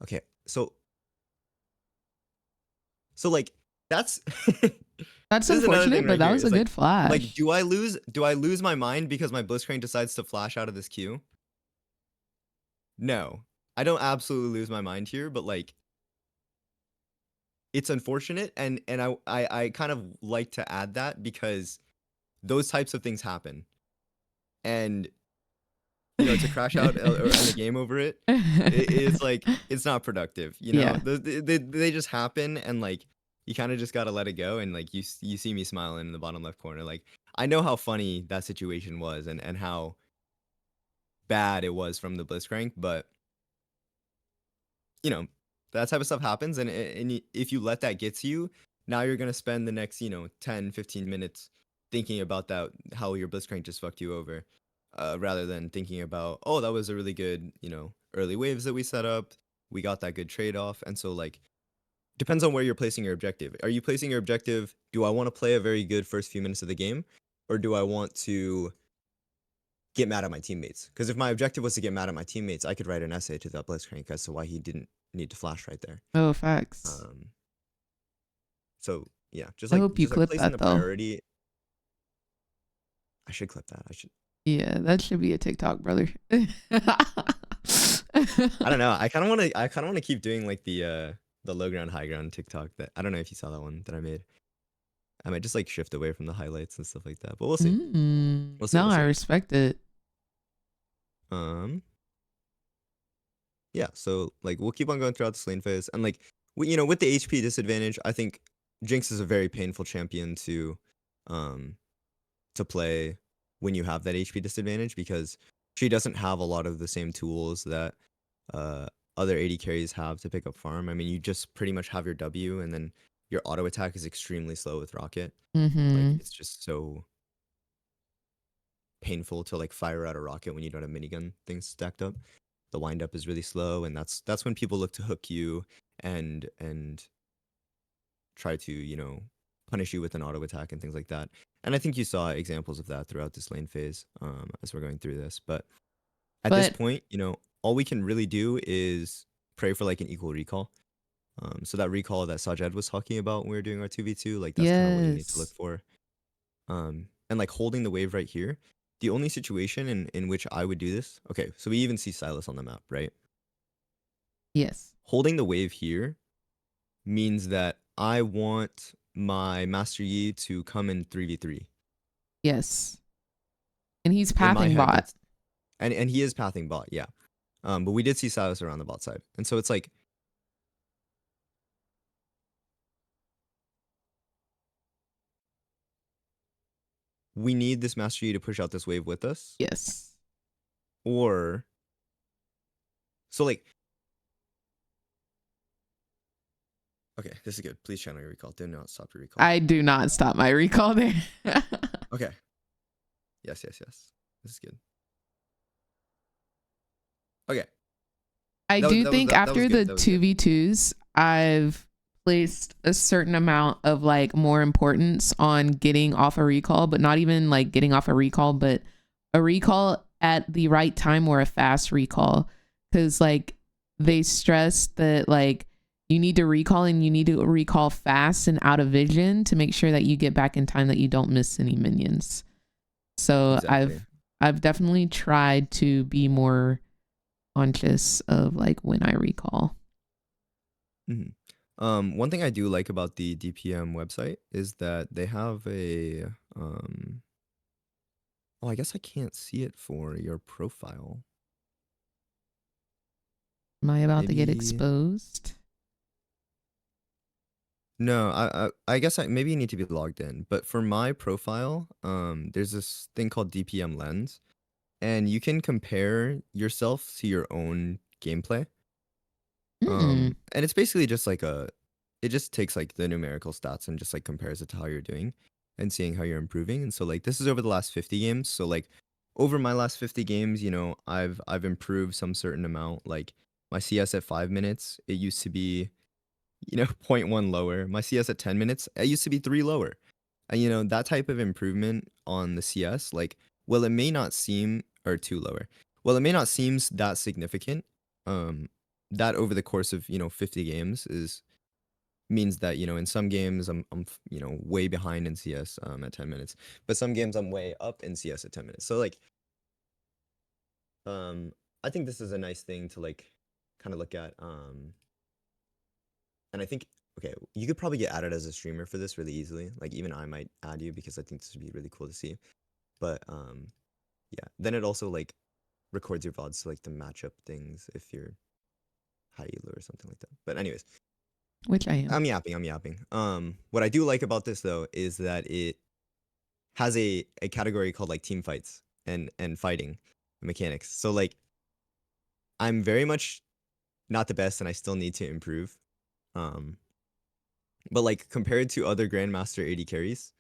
Okay, so like that's That's this is another thing unfortunate, but right that here. was a It's like- good flash. Like, do I lose my mind because my Blitzcrank decides to flash out of this queue? No, I don't absolutely lose my mind here, but like, it's unfortunate, and I kind of like to add that because those types of things happen, and to crash out or end the game over it, it's like it's not productive. Yeah. They just happen, and like you kind of just gotta let it go, and like you see me smiling in the bottom left corner. Like I know how funny that situation was, and how bad it was from the Blitzcrank, but that type of stuff happens, and if you let that get to you, now you're gonna spend the next 10, 15 minutes thinking about that, how your Blitzcrank just fucked you over, rather than thinking about, oh, that was a really good early waves that we set up, we got that good trade-off. And so like depends on where you're placing your objective. Are you placing your objective, do I want to play a very good first few minutes of the game, or do I want to get mad at my teammates? Because if my objective was to get mad at my teammates, I could write an essay to that Blitzcrank as to why he didn't need to flash right there. Oh, facts. So yeah, just I like hope you just like clip placing that, the though. priority. I should clip that. I should. Yeah, that should be a TikTok, brother. I don't know. I kind of want to. I kind of want to keep doing like the low ground, high ground TikTok. That I don't know if you saw that one that I made. I might just like shift away from the highlights and stuff like that. But we'll see. We'll see. No, We'll I see. respect it. Yeah. So like we'll keep on going throughout this lane phase, and like you know, with the HP disadvantage, I think Jinx is a very painful champion um, to play when you have that HP disadvantage because she doesn't have a lot of the same tools that uh, other AD carries have to pick up farm. I mean, you just pretty much have your W, and then your auto attack is extremely slow with Rocket. Like, it's just so painful to like fire out a rocket when you don't have minigun things stacked up. The wind up is really slow, and that's when people look to hook you and try to, you know, punish you with an auto attack and things like that. And I think you saw examples of that throughout this lane phase as we're going through this. But at this But point, you know, all we can really do is pray for like an equal recall. So that recall that Sajed was talking about when we were doing our 2v2, like that's kind of what you need to look yes, for. And like holding the wave right here, the only situation in which I would do this, okay, so we even see Silas on the map, right? yes, Holding the wave here means that I want my Master Yi to come in 3v3. yes. And he's In my pathing head, bot. that's and he is pathing bot, yeah. But we did see Silas around the bot side. And so it's like we need this Master Yi to push out this wave with us. Yes. Or so like okay, this is good. Please channel your recall. Do not stop your recall. I do not stop my recall there. Okay. Yes. This is good. Okay. I do think that was after the good. That was good. 2v2s, I've placed a certain amount of like more importance on getting off a recall, but not even like getting off a recall, but a recall at the right time or a fast recall. Cause like they stress that like you need to recall and you need to recall fast and out of vision to make sure that you get back in time, that you don't miss any minions. So Exactly. I've definitely tried to be more conscious of like when I recall. One thing I do like about the DPM website is that they have a oh, I guess I can't see it for your profile. Am I about to get Maybe exposed? no, I guess maybe you need to be logged in. But for my profile, there's this thing called DPM Lens, and you can compare yourself to your own gameplay. Mm. And it's basically just like it just takes like the numerical stats and just like compares it to how you're doing and seeing how you're improving. And so like this is over the last 50 games. So like over my last 50 games, you know, I've improved some certain amount. Like my CS at 5 minutes, it used to be, you know, 0.1 lower. My CS at 10 minutes, it used to be 3 lower. And you know, that type of improvement on the CS, like, well, it may not seem or 2 lower. Well, it may not seem that significant. That over the course of, you know, 50 games means that, you know, in some games I'm you know, way behind in CS at 10 minutes, but some games I'm way up in CS at 10 minutes. So like I think this is a nice thing to like kind of look at and I think okay, you could probably get added as a streamer for this really easily. Like even I might add you because I think this would be really cool to see. But yeah, then it also like records your VODs to like the matchup things if you're high elo or something like that. But anyways, Which I am. I'm yapping. What I do like about this though is that it has a category called like team fights and fighting mechanics. So like I'm very much not the best and I still need to improve. But like compared to other Grandmaster AD carries,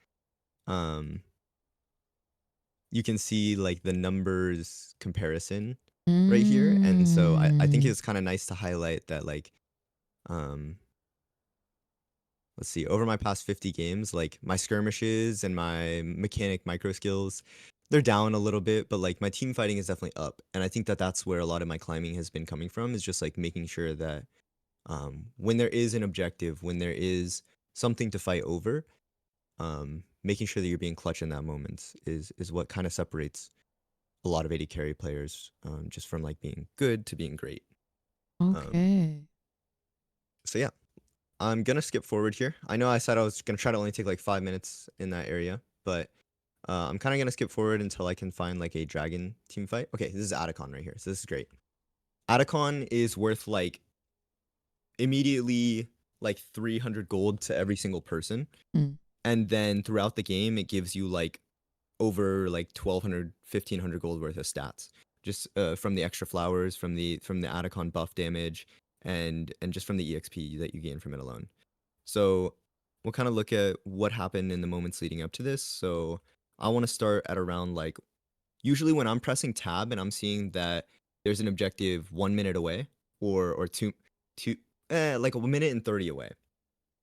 you can see like the numbers comparison right here. And so I think Mm. it's kind of nice to highlight that like let's see, over my past 50 games, like my skirmishes and my mechanic micro skills, they're down a little bit, but like my team fighting is definitely up. And I think that that's where a lot of my climbing has been coming from, is just like making sure that when there is an objective, when there is something to fight over, making sure that you're being clutch in that moment is what kind of separates a lot of AD carry players, just from like being good to being great. Okay. So yeah, I'm gonna skip forward here. I know I said I was gonna try to only take like 5 minutes in that area, but I'm kind of gonna skip forward until I can find like a dragon team fight. Okay, this is Atacon right here, so this is great. Atacon is worth like immediately like 300 gold to every single person, Mm. and then throughout the game it gives you like over like 1200 1500 gold worth of stats, just from the extra flowers, from the Atacon buff damage, and just from the exp that you gain from it alone. So we'll kind of look at what happened in the moments leading up to this. So I want to start at around like, usually when I'm pressing tab and I'm seeing that there's an objective 1 minute away, or two like a minute and 30 away,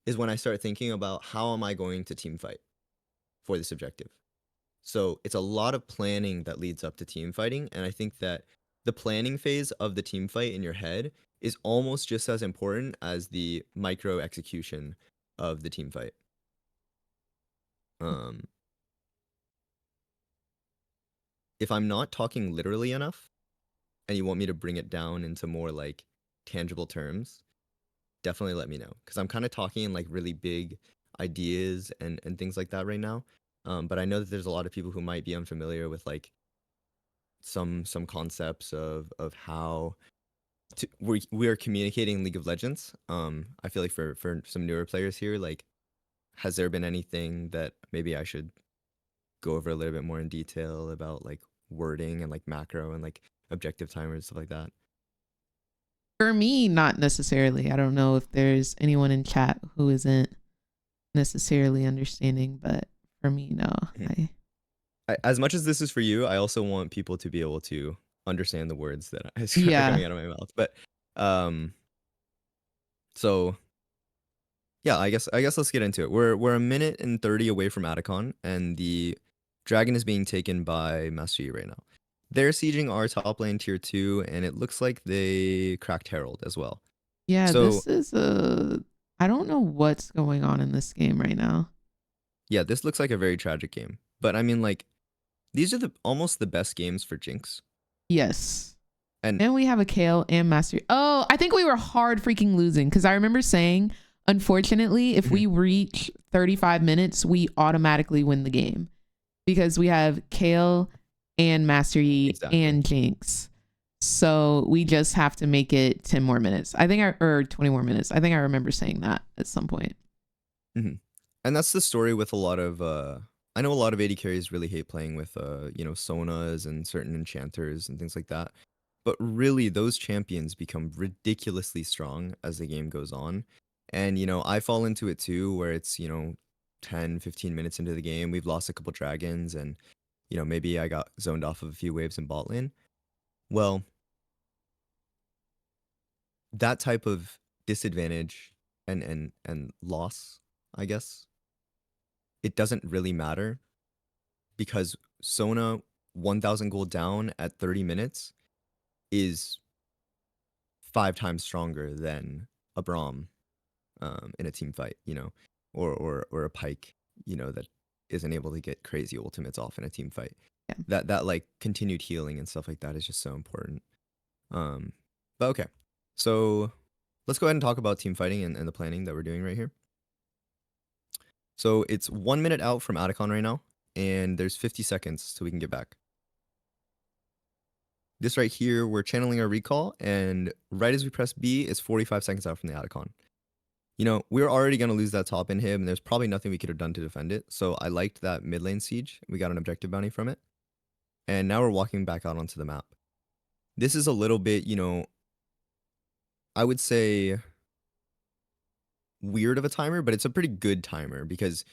is when I start thinking about how am I going to team fight for this objective. So it's a lot of planning that leads up to team fighting, and I think that the planning phase of the team fight in your head is almost just as important as the micro execution of the team fight. If I'm not talking literally enough, and you want me to bring it down into more like tangible terms, definitely let me know, because I'm kind of talking in like really big ideas and things like that right now. But I know that there's a lot of people who might be unfamiliar with like some concepts of how we are communicating League of Legends. I feel like for some newer players here, like, has there been anything that maybe I should go over a little bit more in detail about like wording and like macro and like objective timers, stuff like that? For me, not necessarily. I don't know if there's anyone in chat who isn't necessarily understanding, but for me, no. Mhm. As much as this is for you, I also want people to be able to understand the words that are Yeah. coming out of my mouth. But so yeah, I guess let's get into it. We're a minute and 30 away from Atacon, and the dragon is being taken by Master Yi right now. They're sieging our top lane tier 2, and it looks like they cracked Herald as well. Yeah, So this is I don't know what's going on in this game right now. yeah, this looks like a very tragic game. But I mean, like, these are almost the best games for Jinx. Yes. And And we have a Kale and Master. Oh, I think we were hard freaking losing, because I remember saying, unfortunately, if we reach 35 minutes, we automatically win the game, because we have Kale and Master Yi exactly. and Jinx. So we just have to make it 10 more minutes. Or 20 more minutes. I think I remember saying that at some point. And that's the story with a lot of I know a lot of AD carries really hate playing with Sonas and certain enchanters and things like that. But really those champions become ridiculously strong as the game goes on. And I fall into it too, where it's 10, 15 minutes into the game, we've lost a couple dragons, and maybe I got zoned off of a few waves in bot lane. Well, that type of disadvantage and loss, I guess, it doesn't really matter, because Sona 1000 gold down at 30 minutes is 5 times stronger than a Braum in a team fight, or a Pike, that isn't able to get crazy ultimates off in a team fight. Yeah. That like continued healing and stuff like that is just so important. But okay, so let's go ahead and talk about team fighting and the planning that we're doing right here. So it's 1 minute out from Atacon right now, and there's 50 seconds till we can get back. This right here, we're channeling our recall, and right as we press B, it's 45 seconds out from the Atacon. We're already going to lose that top inhib, and there's probably nothing we could have done to defend it. So I liked that mid lane siege. We got an objective bounty from it. And now we're walking back out onto the map. This is a little bit, I would say weird of a timer, but it's a pretty good timer, because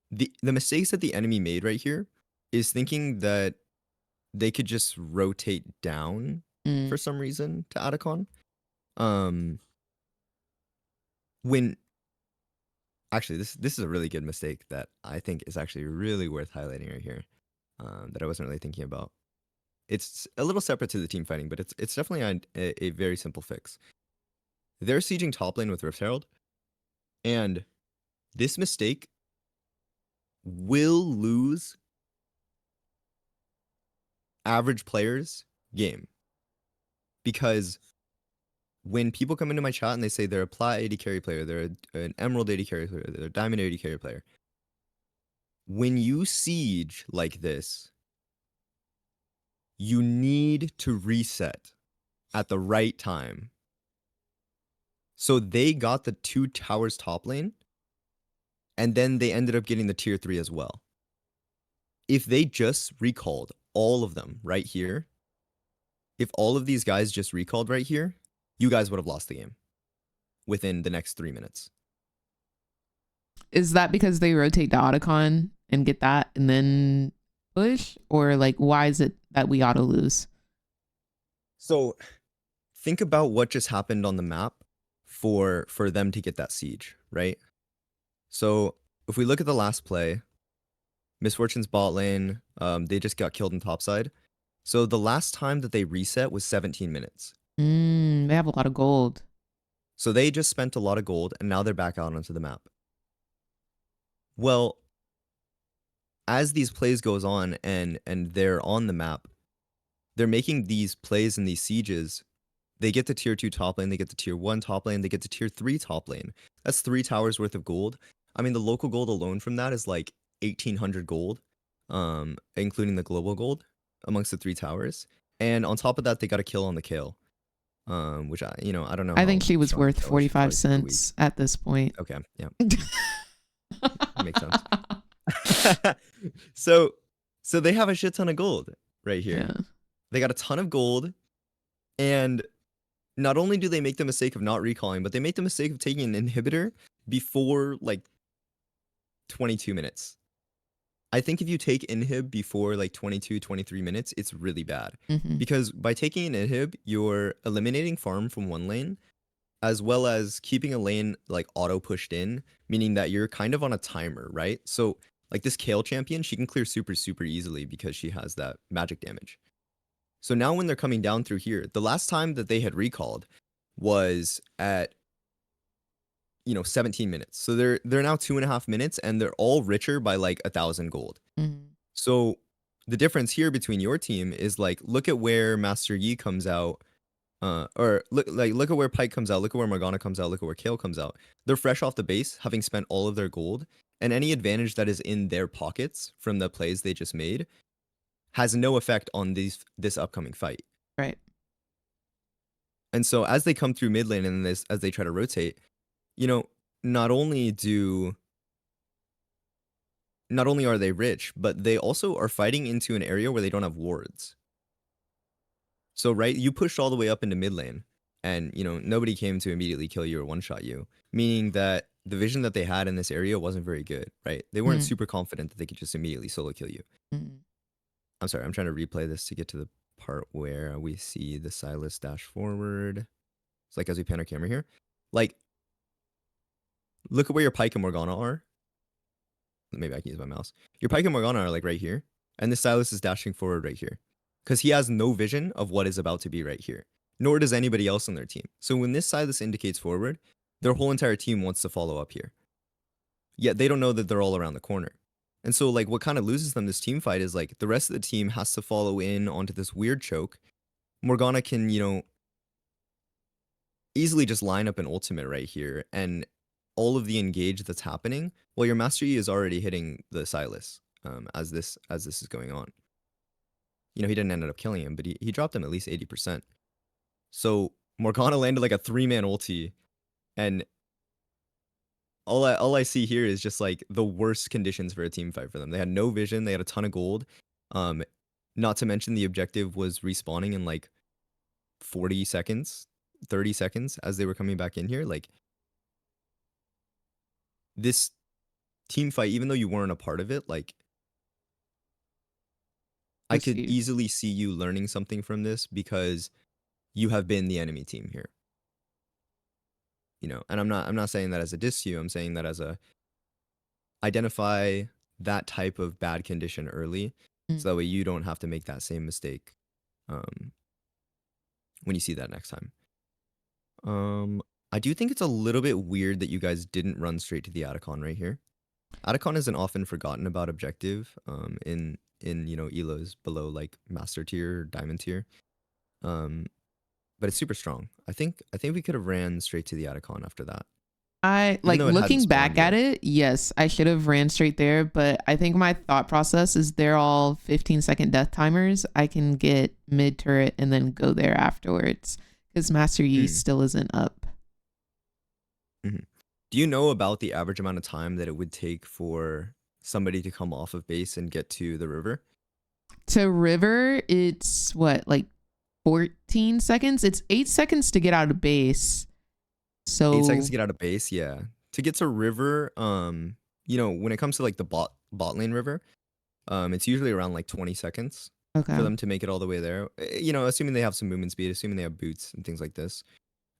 the mistakes that the enemy made right here is thinking that they could just rotate down for some reason to Atacon. When actually this is a really good mistake that I think is actually really worth highlighting right here, that I wasn't really thinking about. It's a little separate to the team fighting, but it's definitely a very simple fix. They're sieging top lane with Rift Herald, and this mistake will lose average player's game. Because when people come into my chat and they say they're a plat AD carry player, they're an emerald AD carry player, they're a diamond AD carry player. When you siege like this, you need to reset at the right time. So they got the 2 towers top lane, and then they ended up getting the tier 3 as well. If they just recalled all of them right here, if all of these guys just recalled right here, you guys would have lost the game within the next 3 minutes. Is that because they rotate the Otacon and get that and then push? Or like, why is it that we auto lose? So think about what just happened on the map for them to get that siege, right? So if we look at the last play, Misfortune's bot lane, they just got killed in topside. So the last time that they reset was 17 minutes. They have a lot of gold. So they just spent a lot of gold, and now they're back out onto the map. Well, as these plays goes on and they're on the map, they're making these plays and these sieges. They get to tier 2 top lane, they get to tier 1 top lane, they get to tier 3 top lane. That's 3 towers worth of gold. I mean, the local gold alone from that is like 1,800 gold, including the global gold amongst the 3 towers. And on top of that, they got a kill on the Kale, which I don't know. I think how she was strong worth Kale is. She's 45 probably super weak. cents at this point. Okay, yeah. Makes sense. So they have a shit ton of gold right here. Yeah. They got a ton of gold, and not only do they make the mistake of not recalling, but they make the mistake of taking an inhibitor before like 22 minutes. I think if you take inhib before like 22, 23 minutes, it's really bad. Because by taking an inhib, you're eliminating farm from one lane, as well as keeping a lane like auto pushed in, meaning that you're kind of on a timer, right? So like this Kale champion, she can clear super, super easily because she has that magic damage. So now when they're coming down through here, the last time that they had recalled was at 17 minutes. So they're now 2.5 minutes, and they're all richer by like 1,000 gold. So the difference here between your team is like, look at where Master Yi comes out, or look at where Pike comes out, look at where Morgana comes out, look at where Kale comes out. They're fresh off the base, having spent all of their gold, and any advantage that is in their pockets from the plays they just made has no effect on this upcoming fight. Right. And so as they come through mid lane and as they try to rotate, not only are they rich, but they also are fighting into an area where they don't have wards. So, right, you pushed all the way up into mid lane, and, nobody came to immediately kill you or one-shot you, meaning that the vision that they had in this area wasn't very good, right? They weren't super confident that they could just immediately solo kill you. I'm sorry, I'm trying to replay this to get to the part where we see the Silas dash forward. It's like as we pan our camera here. Like, look at where your Pike and Morgana are. Maybe I can use my mouse. Your Pike and Morgana are like right here, and the Silas is dashing forward right here. Because he has no vision of what is about to be right here. Nor does anybody else on their team. So when this Silas indicates forward, their whole entire team wants to follow up here. Yet they don't know that they're all around the corner. And so like what kind of loses them this team fight is like the rest of the team has to follow in onto this weird choke. Morgana can, easily just line up an ultimate right here, and all of the engage that's happening, well, your Master Yi is already hitting the Silas as this is going on. He didn't end up killing him, but he dropped him at least 80%. So Morgana landed like a 3-man ulti, and all I see here is just like the worst conditions for a team fight for them. They had no vision, they had a ton of gold. Not to mention the objective was respawning in like 40 seconds, 30 seconds as they were coming back in here. Like, this team fight, even though you weren't a part of it, like, I could easily see you learning something from this because you have been the enemy team here. And I'm not saying that as a diss to you. I'm saying that as a identify that type of bad condition early, so that way you don't have to make that same mistake when you see that next time. I do think it's a little bit weird that you guys didn't run straight to the Atacon right here. Atacon is an often forgotten about objective in in elos below like master tier or diamond tier. But it's super strong. I think we could have ran straight to the Atacon after that. I Even like though it hadn't looking back spawned at yet. it. Yes, I should have ran straight there, but I think my thought process is they're all 15-second death timers. I can get mid turret and then go there afterwards because Master Yi Mm. still isn't up. Mhm. Do you know about the average amount of time that it would take for somebody to come off of base and get to the river? To river, it's what, like 14 seconds? It's 8 seconds to get out of base. 8 seconds So to get out of base, yeah. To get to river, when it comes to like the bot lane river, it's usually around like 20 seconds okay. for them to make it all the way there. Assuming they have some movement speed, assuming they have boots and things like this.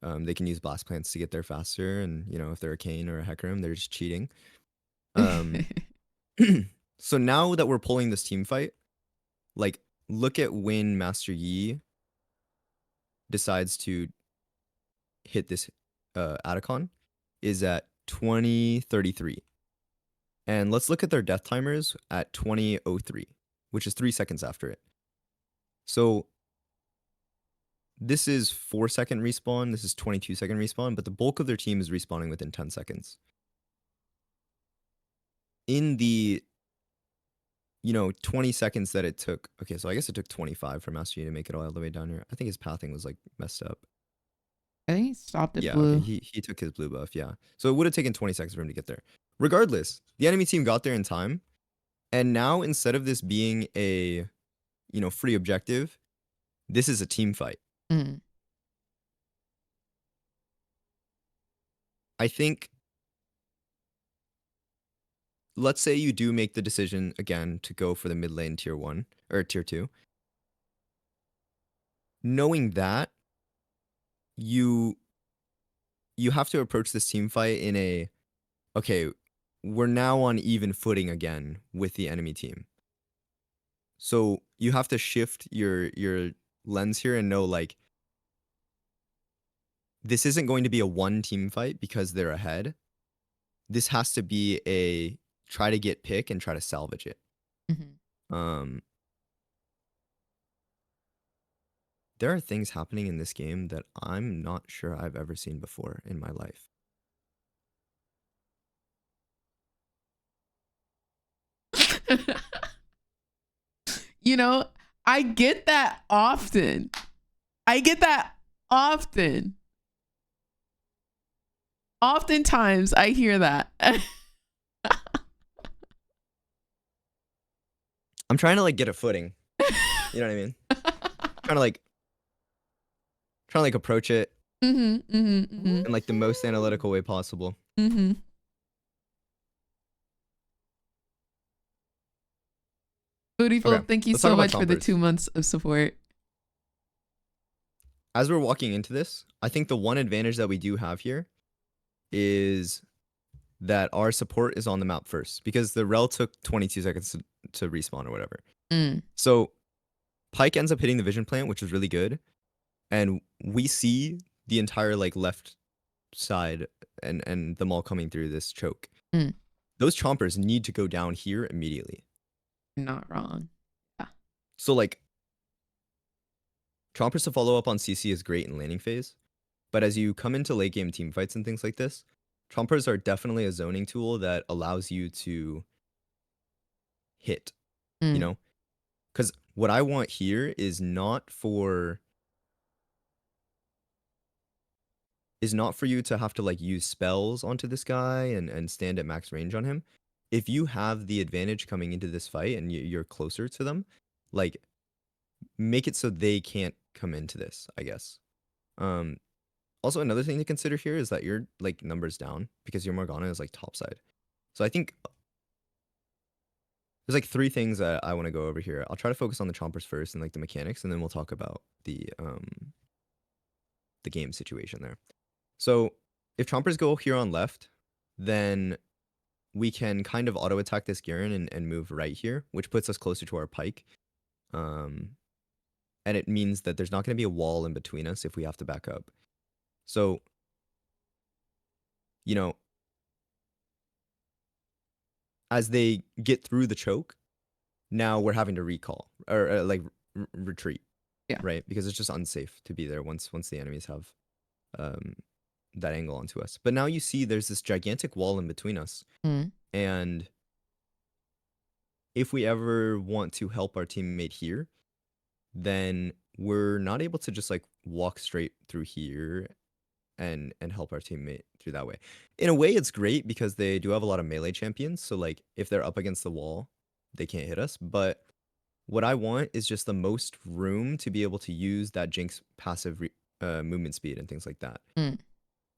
They can use blast plants to get there faster, and if they're a Kane or a Hecarim, they're just cheating. So now that we're pulling this team fight, like look at when Master Yi decides to hit this Atacon is at 20:33. And let's look at their death timers at 20:03, which is 3 seconds after it. So this is 4-second respawn, this is 22-second respawn, but the bulk of their team is respawning within 10 seconds. In the 20 seconds that it took, okay, so I guess it took 25 for Master Yi to make it all the way down here. I think his pathing was like messed up. I think he stopped at Yeah, blue. okay, he took his blue buff, yeah. So it would have taken 20 seconds for him to get there. Regardless, the enemy team got there in time, and now instead of this being a, free objective, this is a team fight. Mm. I think, let's say you do make the decision again to go for the mid lane tier 1 or tier 2. Knowing that, you have to approach this team fight in a, okay, we're now on even footing again with the enemy team. So you have to shift your lens here and know, like, this isn't going to be a one team fight because they're ahead. This has to be a try to get pick and try to salvage it. Mhm. There are things happening in this game that I'm not sure I've ever seen before in my life. I get that often. I get that often. Oftentimes I hear that. I'm trying to like get a footing. You know what I mean? trying to like approach it in like the most analytical way possible. Beautiful. Okay, Thank you let's talk so about much for the chompers. 2 months of support. As we're walking into this, I think the one advantage that we do have here is that our support is on the map first, because the rel took 22 seconds to respawn or whatever. So Pyke ends up hitting the vision plant, which is really good, and we see the entire like left side and them all coming through this choke. Those chompers need to go down here immediately. Not wrong. Yeah. So like chompers to follow up on CC is great in laning phase, but as you come into late game team fights and things like this, chompers are definitely a zoning tool that allows you to hit, because what I want here is not for you to have to like use spells onto this guy and stand at max range on him. If you have the advantage coming into this fight and you're closer to them, like make it so they can't come into this, I guess. Also another thing to consider here is that your like numbers down because your Morgana is like topside. So I think there's like 3 things that I want to go over here. I'll try to focus on the chompers first and like the mechanics, and then we'll talk about the game situation there. So if chompers go here on left, then we can kind of auto attack this Garen and move right here, which puts us closer to our Pyke. And it means that there's not going to be a wall in between us if we have to back up. So, as they get through the choke, now we're having to recall or like retreat. Yeah. Right, because it's just unsafe to be there once the enemies have that angle onto us. But now you see there's this gigantic wall in between us, Mm. and if we ever want to help our teammate here, then we're not able to just like walk straight through here and help our teammate through that way. In a way, it's great because they do have a lot of melee champions, so like if they're up against the wall, they can't hit us. But what I want is just the most room to be able to use that Jinx passive movement speed and things like that. Mm.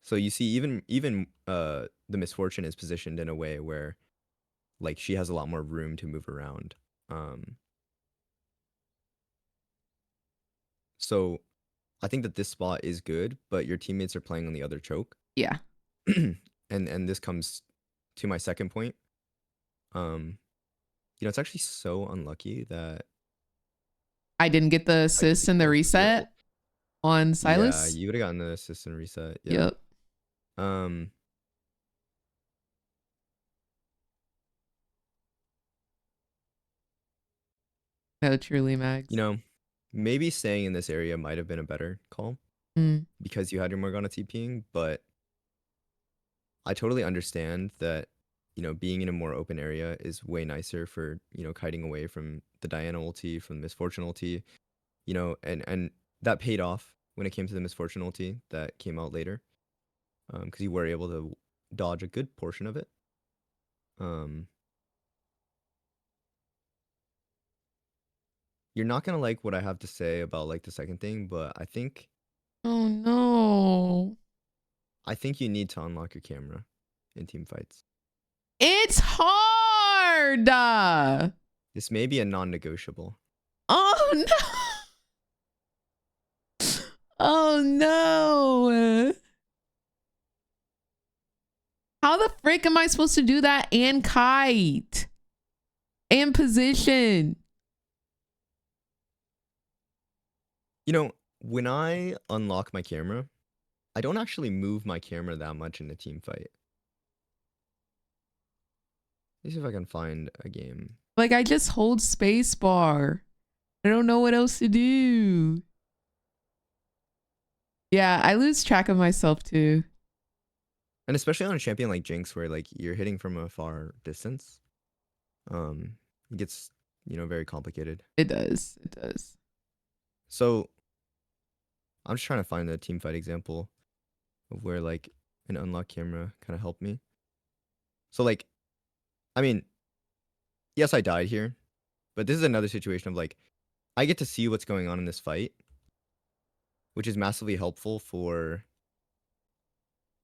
So you see, even the Misfortune is positioned in a way where, like, she has a lot more room to move around. So I think that this spot is good, but your teammates are playing on the other choke. Yeah. and this comes to my second point. You know, it's actually so unlucky that I didn't get the assist and the reset on Silas. Yeah, you would have gotten the assist and reset. Yeah. Yep. No, truly, Max. You know, maybe staying in this area might have been a better call Mm. because you had your Morgana TPing, but I totally understand that, you know, being in a more open area is way nicer for, you know, kiting away from the Diana ulti, from the Misfortune ulti, you know, and that paid off when it came to the Misfortune ulti that came out later, because you were able to dodge a good portion of it. You're not gonna like what I have to say about like the second thing, but I think Oh no. you need to unlock your camera in team fights. It's hard. This may be a non-negotiable. Oh no. Oh no. How the frick am I supposed to do that and kite? And position? You know, when I unlock my camera, I don't actually move my camera that much in a team fight. Let me see if I can find a game. Like, I just hold space bar. I don't know what else to do. Yeah, I lose track of myself too. And especially on a champion like Jinx, where like you're hitting from a far distance, it gets, you know, very complicated. It does. It does. So I'm just trying to find a team fight example of where like an unlock camera kind of helped me. So like, I mean, yes, I died here, but this is another situation of like, I get to see what's going on in this fight, which is massively helpful for,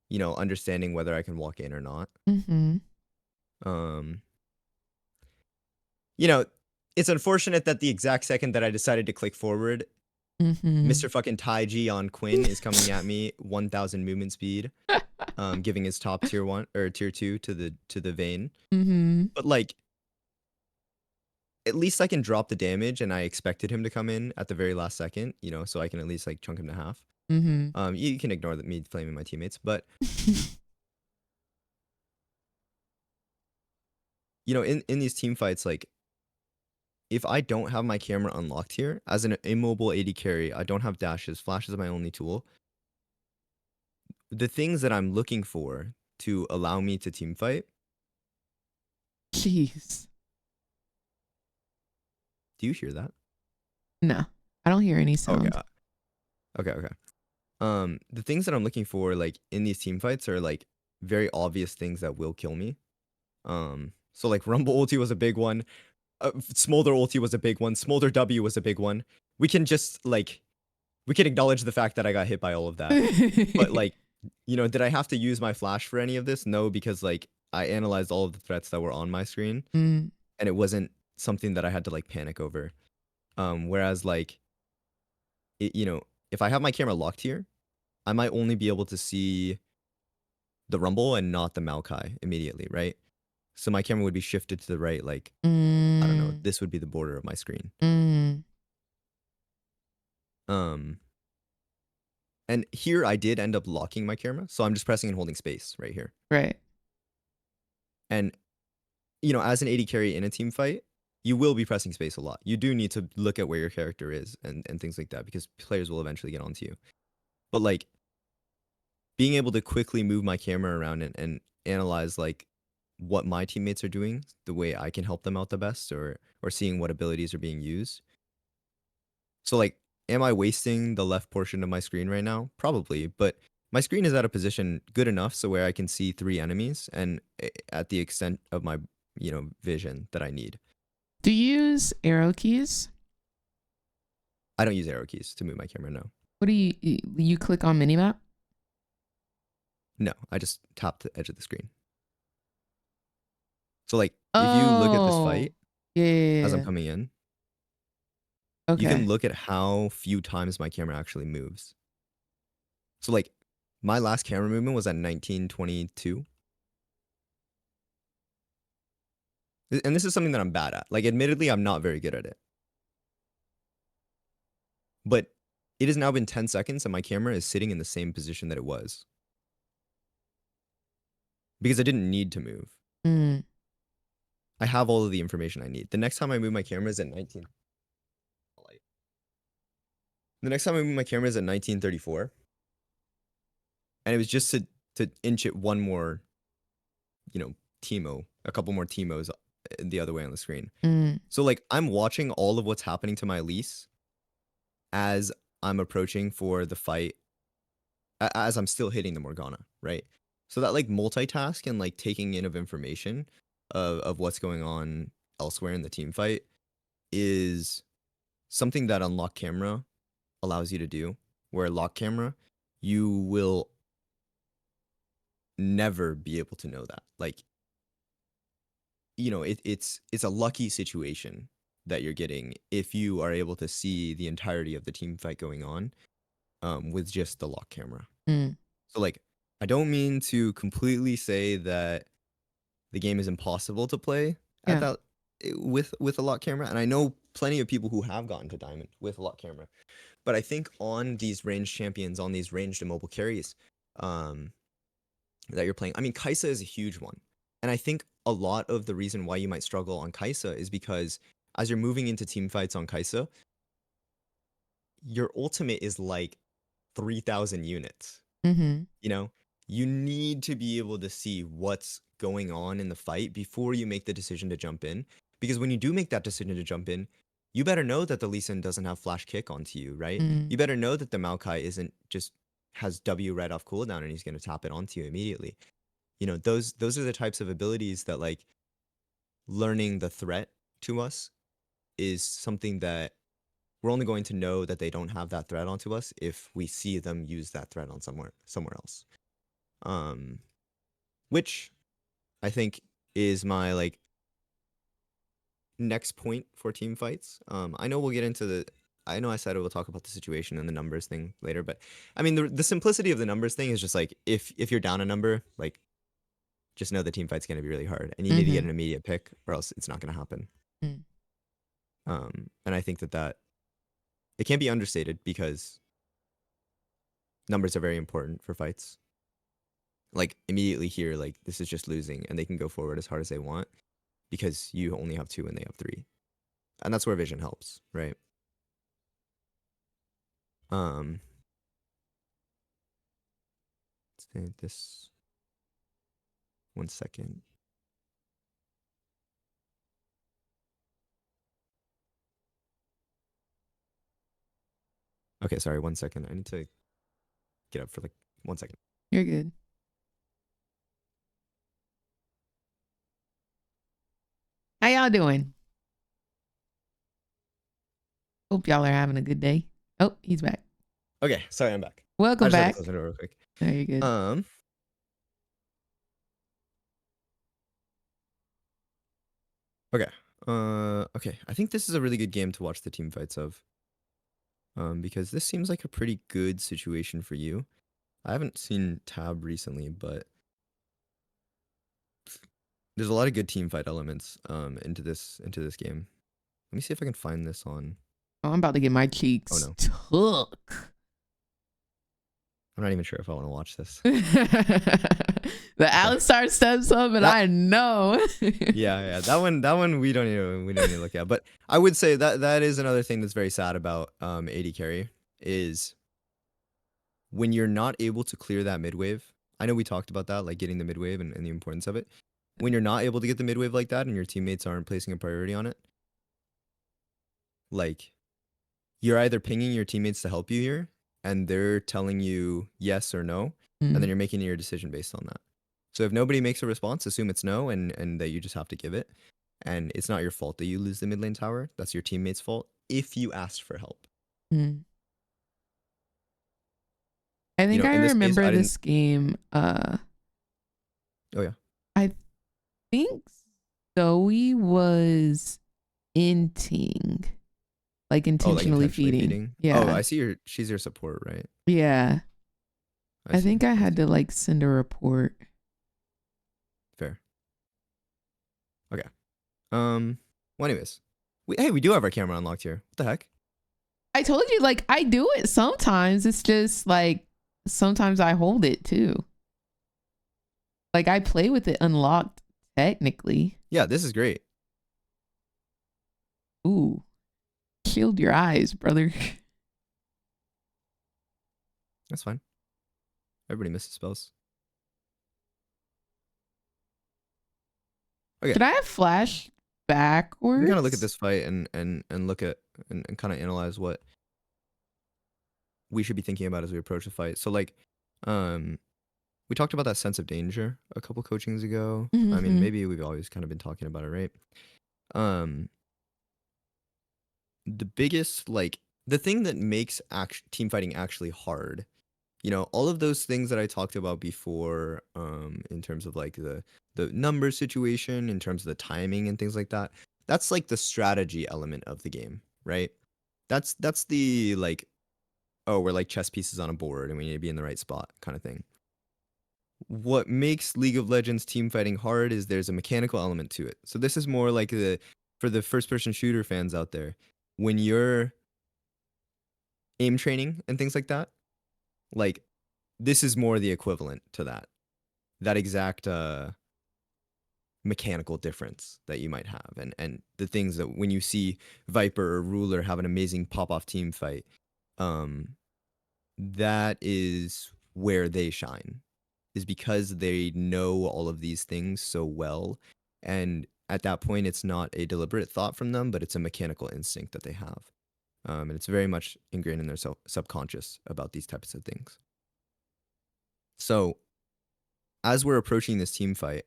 you know, understanding whether I can walk in or not. Mm-hmm. You know, it's unfortunate that the exact second that I decided to click forward, Mm-hmm. Mr. fucking Taiji on Quinn is coming at me 1000 movement speed, giving his top tier 1 or tier 2 to the Vayne. Mm-hmm. But like, at least I can drop the damage, and I expected him to come in at the very last second, you know, so I can at least like chunk him to half. Mm-hmm. You can ignore me flaming my teammates, but you know, in these team fights, like, if I don't have my camera unlocked here as an immobile AD carry, I don't have dashes. Flash is my only tool. The things that I'm looking for to allow me to team fight. Jeez. Do you hear that? No, I don't hear any sound. Okay. The things that I'm looking for, like, in these team fights are, like, very obvious things that will kill me. So, like, Rumble ulti was a big one. Smolder ulti was a big one. Smolder W was a big one. We can just, like, we can acknowledge the fact that I got hit by all of that. But, like, you know, did I have to use my flash for any of this? No, because, like, I analyzed all of the threats that were on my screen. Mm. And it wasn't something that I had to, like, panic over. Whereas, like, you know, if I have my camera locked here, I might only be able to see the Rumble and not the Maokai immediately, right? So my camera would be shifted to the right, like, I don't know, this would be the border of my screen. And here I did end up locking my camera, so I'm just pressing and holding space right here. Right. And, you know, as an AD carry in a team fight, you will be pressing space a lot. You do need to look at where your character is and things like that, because players will eventually get onto you. But like being able to quickly move my camera around and analyze like what my teammates are doing, the way I can help them out the best, or seeing what abilities are being used. So like, am I wasting the left portion of my screen right now? Probably, but my screen is at a position good enough so where I can see 3 enemies and at the extent of my, vision that I need. Do you use arrow keys? I don't use arrow keys to move my camera, no. What do you click on minimap? No, I just tap the edge of the screen. So like, if you look at this fight as I'm Yeah. coming in, Okay. you can look at how few times my camera actually moves. So like, my last camera movement was at 1922. And this is something that I'm bad at. Like, admittedly, I'm not very good at it. But it has now been 10 seconds and my camera is sitting in the same position that it was. Because I didn't need to move. Mm. I have all of the information I need. The next time I move my camera is at 19. The next time I move my camera is at 1934. And it was just to inch it one more, Timo, a couple more Timos the other way on the screen. Mm. So like, I'm watching all of what's happening to my Elise as I'm approaching for the fight, as I'm still hitting the Morgana, right? So that like multitask and like taking in of information of what's going on elsewhere in the team fight is something that unlock camera allows you to do. Where lock camera, you will never be able to know that. Like, it's a lucky situation that you're getting if you are able to see the entirety of the team fight going on with just the lock camera. Mm. So like, I don't mean to completely say that the game is impossible to play at that with a lock camera, and I know plenty of people who have gotten to diamond with a lock camera. But I think on these ranged champions, on these ranged immobile carries that you're playing, I mean, Kaisa is a huge one. And I think a lot of the reason why you might struggle on Kaisa is because as you're moving into team fights on Kaisa, your ultimate is like 3,000 units. Mm-hmm. You need to be able to see what's going on in the fight before you make the decision to jump in. Because when you do make that decision to jump in, you better know that the Lee Sin doesn't have flash kick onto you, right? Mm. You better know that the Maokai isn't just has W right off cooldown and he's going to tap it onto you immediately. Those are the types of abilities that like learning the threat to us is something that we're only going to know that they don't have that threat onto us if we see them use that threat on somewhere else. Which I think is my like next point for team fights. I know we'll get into I know I said we'll talk about the situation and the numbers thing later, but I mean the simplicity of the numbers thing is just like if you're down a number, like just know the team fight's going to be really hard and you need to get an immediate pick or else it's not going to happen. Mm. And I think that it can't be understated because numbers are very important for fights. Like immediately here, like this is just losing and they can go forward as hard as they want because you only have 2 and they have 3. And that's where vision helps, right? Let's say this 1 second. Okay, sorry, 1 second. I need to get up for like 1 second. You're good. How y'all doing? Hope y'all are having a good day. Oh, he's back. Okay, sorry, I'm back. Welcome I just had to back. close the door real quick. No, you're good. Okay. Okay. I think this is a really good game to watch the team fights of. Because this seems like a pretty good situation for you. I haven't seen Tab recently, but there's a lot of good team fight elements into this game. Let me see if I can find this on. Oh, I'm about to get my cheeks Oh, no. took. I'm not even sure if I want to watch this. The Alistar steps up, and I know. Yeah. That one we don't need to look at. But I would say that is another thing that's very sad about AD carry is when you're not able to clear that mid wave. I know we talked about that, like getting the mid wave and the importance of it. When you're not able to get the mid wave like that, and your teammates aren't placing a priority on it, like you're either pinging your teammates to help you here, and they're telling you yes or no, and then you're making your decision based on that. So if nobody makes a response, assume it's no, and that you just have to give it. And it's not your fault that you lose the mid lane tower. That's your teammate's fault if you asked for help. I think I remember case, this game. Oh yeah. I think Zoe was inting, like intentionally feeding. Yeah. Oh, I see she's your support, right? Yeah. I think I had to like send a report. Fair. Okay. Well, anyways, we do have our camera unlocked here. What the heck? I told you, like, I do it sometimes. It's just like sometimes I hold it too. Like I play with it unlocked technically. Yeah, this is great. Ooh, shield your eyes, brother. That's fine. Everybody misses spells. Okay. Did I have flash backwards? We're gonna look at this fight and look at and kind of analyze what we should be thinking about as we approach the fight. So like, we talked about that sense of danger a couple coachings ago. I mean, maybe we've always kind of been talking about it, right? The biggest, like, the thing that makes team fighting actually hard, you know, all of those things that I talked about before, in terms of like the number situation, in terms of the timing and things like that, that's like the strategy element of the game, right? That's the like, oh, we're like chess pieces on a board and we need to be in the right spot kind of thing. What makes League of Legends team fighting hard is there's a mechanical element to it. So this is more like for the first person shooter fans out there, when you're aim training and things like that, like this is more the equivalent to that exact mechanical difference that you might have, and the things that when you see Viper or Ruler have an amazing pop-off team fight, that is where they shine, is because they know all of these things so well, and at that point it's not a deliberate thought from them, but it's a mechanical instinct that they have, and it's very much ingrained in their subconscious about these types of things. So as we're approaching this team fight,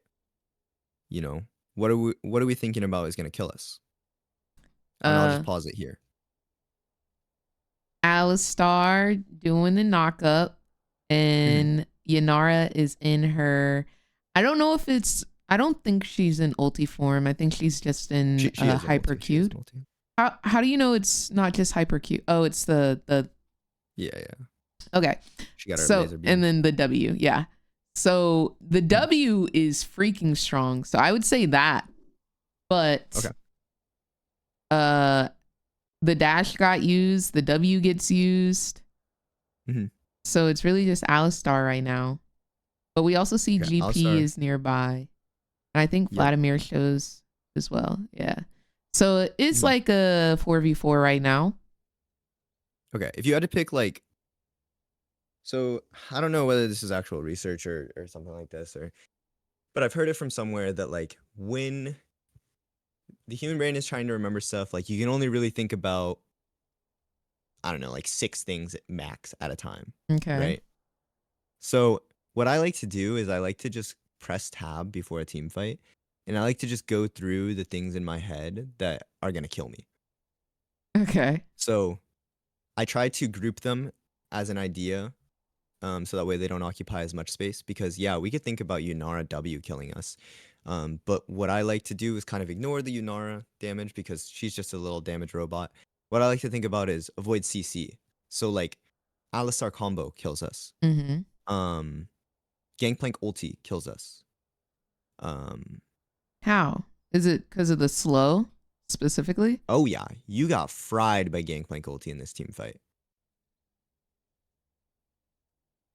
you know, what are we thinking about is going to kill us? And I'll just pause it here. Alistar doing the knockup, and Yanara is in her. I don't know if it's. I don't think she's in ulti form. I think she's just in She is hyper cute. How do you know it's not just hyper cute? Oh, it's the. Yeah. Okay. She got her laser beam. And then the W. Yeah. So the W is freaking strong. So I would say that. But okay. The dash got used, the W gets used. So it's really just Alistar right now. But we also see GP Alistar is nearby. And I think Vladimir shows as well. Yeah. So it's like a 4v4 right now. Okay. If you had to pick like, so I don't know whether this is actual research or something like this, but I've heard it from somewhere that like when the human brain is trying to remember stuff, like you can only really think about, I don't know, like 6 things max at a time. Okay. Right. So what I like to do is I like to just press tab before a team fight, and I like to just go through the things in my head that are going to kill me. Okay. So I try to group them as an idea, so that way they don't occupy as much space, because yeah, we could think about Yunara W killing us. But what I like to do is kind of ignore the Yunara damage because she's just a little damage robot. What I like to think about is avoid CC. So like Alistar combo kills us. Gangplank ulti kills us. How? Is it because of the slow specifically? Oh yeah, you got fried by Gangplank ulti in this team fight.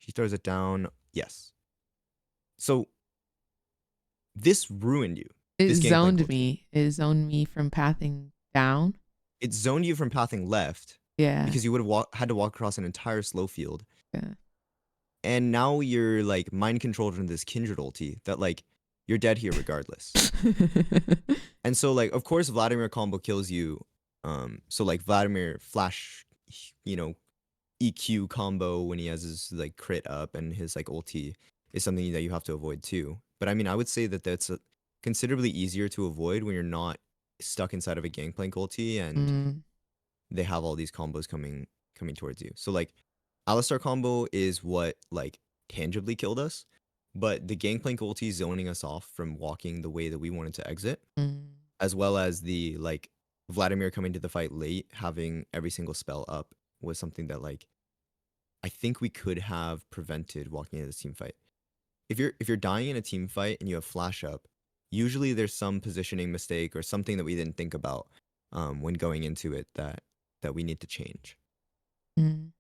She throws it down. Yes. So this ruined you. It This gangplank zoned ulti. me. It zoned me from pathing down. It zoned you from pathing left Yeah. because you would have had to walk across an entire slow field. Yeah. And now you're like mind controlled from this Kindred ulti that like you're dead here regardless. And so like of course Vladimir combo kills you. So like Vladimir flash, you know, EQ combo when he has his like crit up and his like ulti is something that you have to avoid too. But I mean, I would say that that's considerably easier to avoid when you're not stuck inside of a gangplank ulti and Mm. they have all these combos coming towards you. So like Alistar combo is what like tangibly killed us, but the gangplank ulti zoning us off from walking the way that we wanted to exit, Mm. as well as the like Vladimir coming to the fight late, having every single spell up was something that like I think we could have prevented walking into this team fight. If you're dying in a team fight and you have flash up, usually there's some positioning mistake or something that we didn't think about when going into it that we need to change. Mm.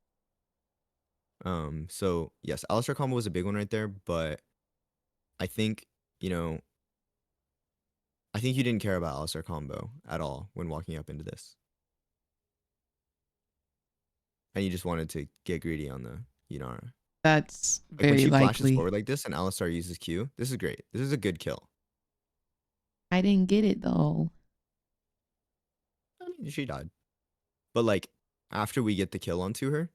So yes, Alistar combo was a big one right there, but I think, you know, I think you didn't care about Alistar combo at all when walking up into this. And you just wanted to get greedy on the Yunara. That's Like when very she flashes likely. forward like this and Alistar uses Q, this is great. This is a good kill. I didn't get it though. I mean, she died. But like after we get the kill onto her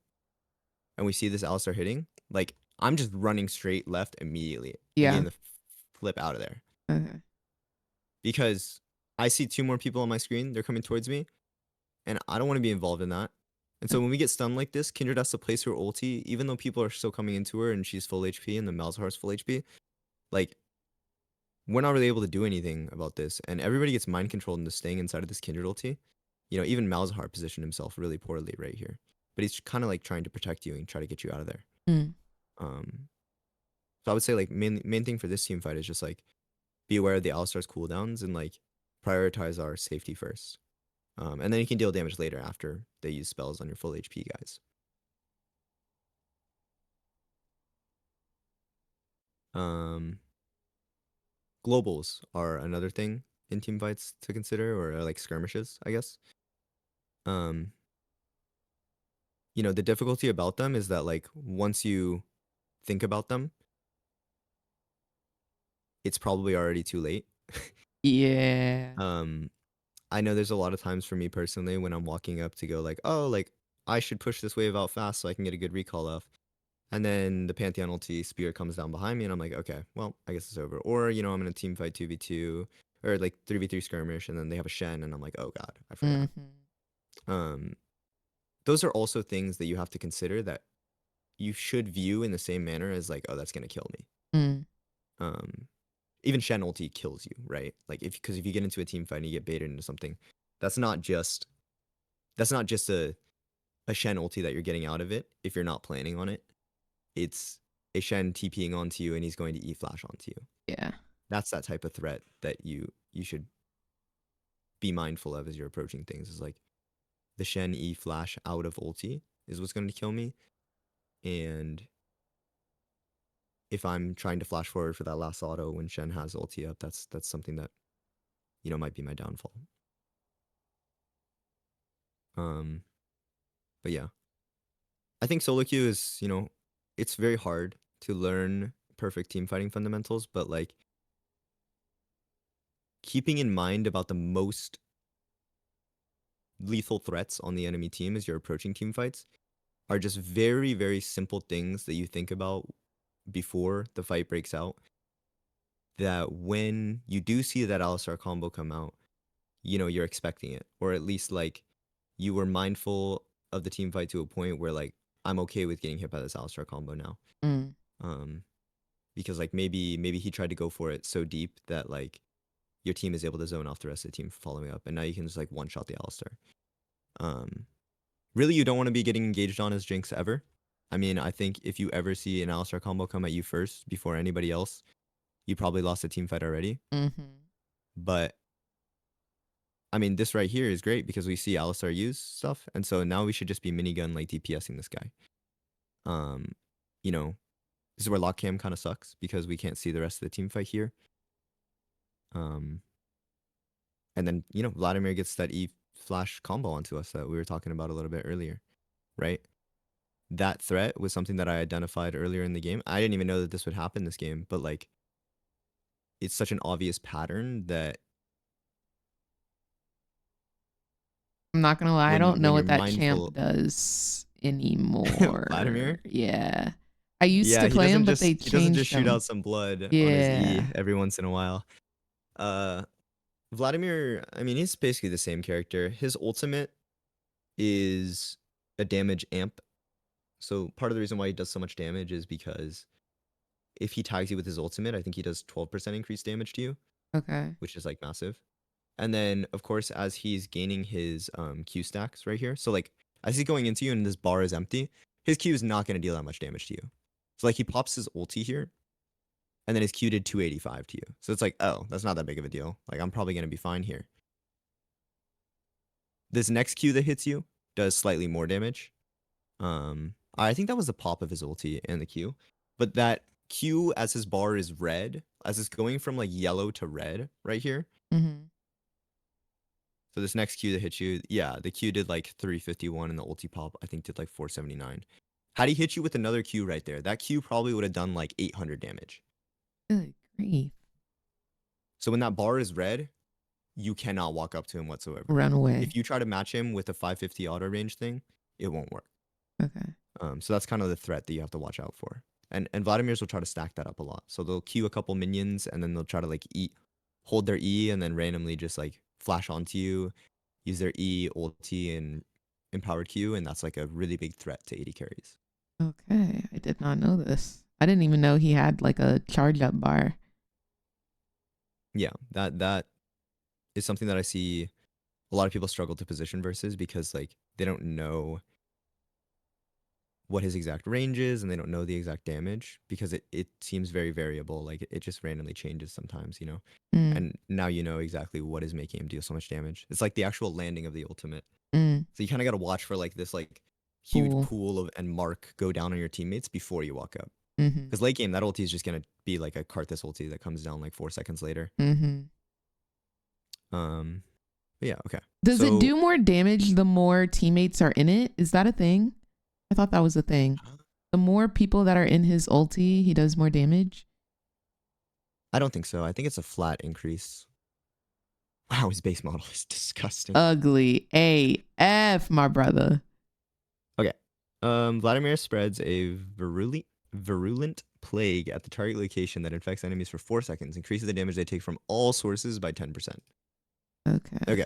and we see this Alistar hitting, like I'm just running straight left immediately and Yeah. getting the flip out of there. Okay. Because I see 2 more people on my screen. They're coming towards me. And I don't want to be involved in that. And so when we get stunned like this, Kindred has to place her ulti, even though people are still coming into her and she's full HP and the Malzahar's full HP. Like, we're not really able to do anything about this. And everybody gets mind controlled into staying inside of this Kindred ulti. You know, even Malzahar positioned himself really poorly right here. But he's kind of like trying to protect you and try to get you out of there. Mm. So I would say like main thing for this team fight is just like be aware of the Alistar's cooldowns and like prioritize our safety first. And then you can deal damage later after they use spells on your full HP guys. Globals are another thing in team fights to consider, or like skirmishes, I guess. You know, the difficulty about them is that like once you think about them, it's probably already too late. Yeah. I know there's a lot of times for me personally when I'm walking up to go like, oh, like I should push this wave out fast so I can get a good recall off. And then the Pantheon ulti spear comes down behind me and I'm like, okay, well, I guess it's over. Or, you know, I'm in a team fight 2v2 or like 3v3 skirmish and then they have a Shen and I'm like, oh God, I forgot. Mm-hmm. Those are also things that you have to consider that you should view in the same manner as like, oh, that's going to kill me. Mm. Even Shen ulti kills you, right? Like because if you get into a team fight and you get baited into something, that's not just a Shen ulti that you're getting out of it if you're not planning on it. It's a Shen TPing onto you and he's going to E-flash onto you. Yeah. That's that type of threat that you should be mindful of as you're approaching things. Is like the Shen E-flash out of ulti is what's going to kill me. And if I'm trying to flash forward for that last auto when Shen has ulti up, that's something that, you know, might be my downfall. But yeah. I think solo queue is, you know, it's very hard to learn perfect team fighting fundamentals, but like keeping in mind about the most lethal threats on the enemy team as you're approaching team fights are just very, very simple things that you think about before the fight breaks out, that when you do see that Alistar combo come out, you know, you're expecting it, or at least like you were mindful of the team fight to a point where like I'm okay with getting hit by this Alistar combo now. Mm. Because like maybe he tried to go for it so deep that like your team is able to zone off the rest of the team for following up, and now you can just like one shot the Alistar. Really, you don't want to be getting engaged on as Jinx ever. I mean, I think if you ever see an Alistar combo come at you first before anybody else, you probably lost a team fight already. Mm-hmm. But I mean, this right here is great because we see Alistar use stuff, and so now we should just be minigun like DPSing this guy. you know, this is where lock cam kind of sucks because we can't see the rest of the team fight here. And then, you know, Vladimir gets that E flash combo onto us that we were talking about a little bit earlier, right? That threat was something that I identified earlier in the game. I didn't even know that this would happen this game, but like, it's such an obvious pattern that I'm not gonna lie, I don't know when you're what that mindful, champ does anymore. Vladimir, Yeah. I used yeah, to play him, but they he doesn't just changed shoot him. out some blood on his E Yeah. every once in a while. Vladimir, I mean, he's basically the same character. His ultimate is a damage amp. So part of the reason why he does so much damage is because if he tags you with his ultimate, I think he does 12% increased damage to you, Okay. which is like massive. And then of course, as he's gaining his Q stacks right here, so like as he's going into you and this bar is empty, his Q is not going to deal that much damage to you. So like he pops his ulti here, and then his Q did 285 to you. So it's like, oh, that's not that big of a deal. Like I'm probably going to be fine here. This next Q that hits you does slightly more damage. I think that was the pop of his ulti and the Q. But that Q as his bar is red, as it's going from like yellow to red right here. Mm-hmm. So this next Q that hits you, yeah, the Q did like 351 and the ulti pop I think did like 479. Had he hit you with another Q right there, that Q probably would have done like 800 damage. Good grief. So when that bar is red, you cannot walk up to him whatsoever. Run away. If you try to match him with a 550 auto range thing, it won't work. Okay. So that's kind of the threat that you have to watch out for. And Vladimir's will try to stack that up a lot. So they'll queue a couple minions and then they'll try to like hold their E and then randomly just like flash onto you, use their E, ulti, and empowered Q, and that's like a really big threat to AD carries. Okay. I did not know this. I didn't even know he had like a charge up bar. Yeah, that is something that I see a lot of people struggle to position versus because like they don't know what his exact range is and they don't know the exact damage because it seems very variable. Like it just randomly changes sometimes, you know? Mm. And now you know exactly what is making him deal so much damage. It's like the actual landing of the ultimate. Mm. So you kind of got to watch for like this like huge Cool. pool of and mark go down on your teammates before you walk up. Mm-hmm. Because late game, that ulti is just going to be like a Karthus ulti that comes down like 4 seconds later. Mm-hmm. But yeah, okay. Does it do more damage the more teammates are in it? Is that a thing? I thought that was a thing. The more people that are in his ulti, he does more damage? I don't think so. I think it's a flat increase. Wow, his base model is disgusting. Ugly AF, my brother. Okay. Vladimir spreads a virulent plague at the target location that infects enemies for 4 seconds, increases the damage they take from all sources by 10%. Okay.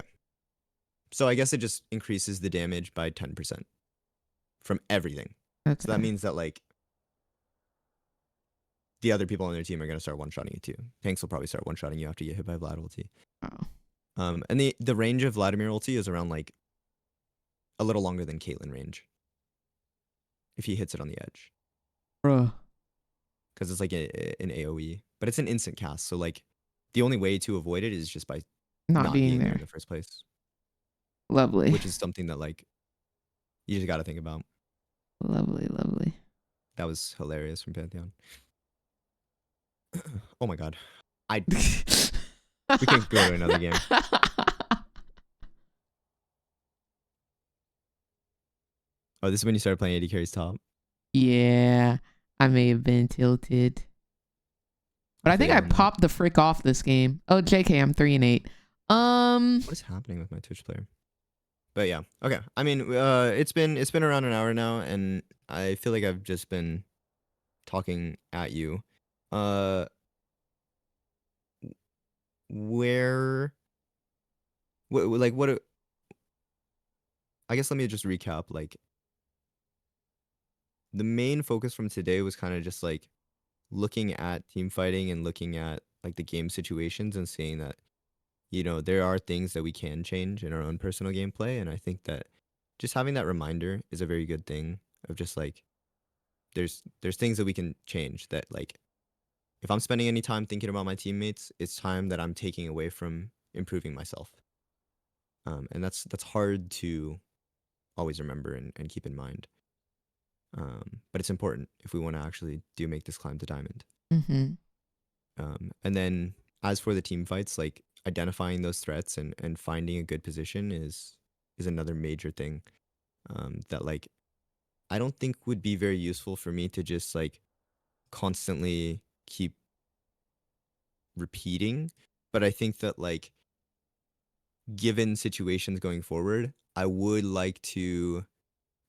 So I guess it just increases the damage by 10% from everything. Okay. So that means that like the other people on their team are going to start one-shotting you too. Tanks will probably start one-shotting you after you get hit by Vlad ulti. Oh. And the range of Vladimir ulti is around like a little longer than Caitlyn range. If he hits it on the edge. Bruh. Because it's like an AoE. But it's an instant cast. So like the only way to avoid it is just by not being there in the first place. Lovely. Which is something that like you just got to think about. Lovely, lovely. That was hilarious from Pantheon. Oh my god. We can go to another game. Oh, this is when you started playing AD carries top? Yeah. I may have been tilted. But I think I popped the frick off this game. Oh, JK, I'm 3-8. What is happening with my Twitch player? But yeah, okay. I mean, it's been around an hour now, and I feel like I've just been talking at you. I guess let me just recap. Like, the main focus from today was kind of just like looking at team fighting and looking at like the game situations and seeing that, you know, there are things that we can change in our own personal gameplay. And I think that just having that reminder is a very good thing of just like, there's things that we can change that like, if I'm spending any time thinking about my teammates, it's time that I'm taking away from improving myself. And that's hard to always remember and keep in mind. But it's important if we want to actually do make this climb to diamond. Mm-hmm. And then as for the team fights, like identifying those threats and finding a good position is another major thing that like I don't think would be very useful for me to just like constantly keep repeating. But I think that like given situations going forward, I would like to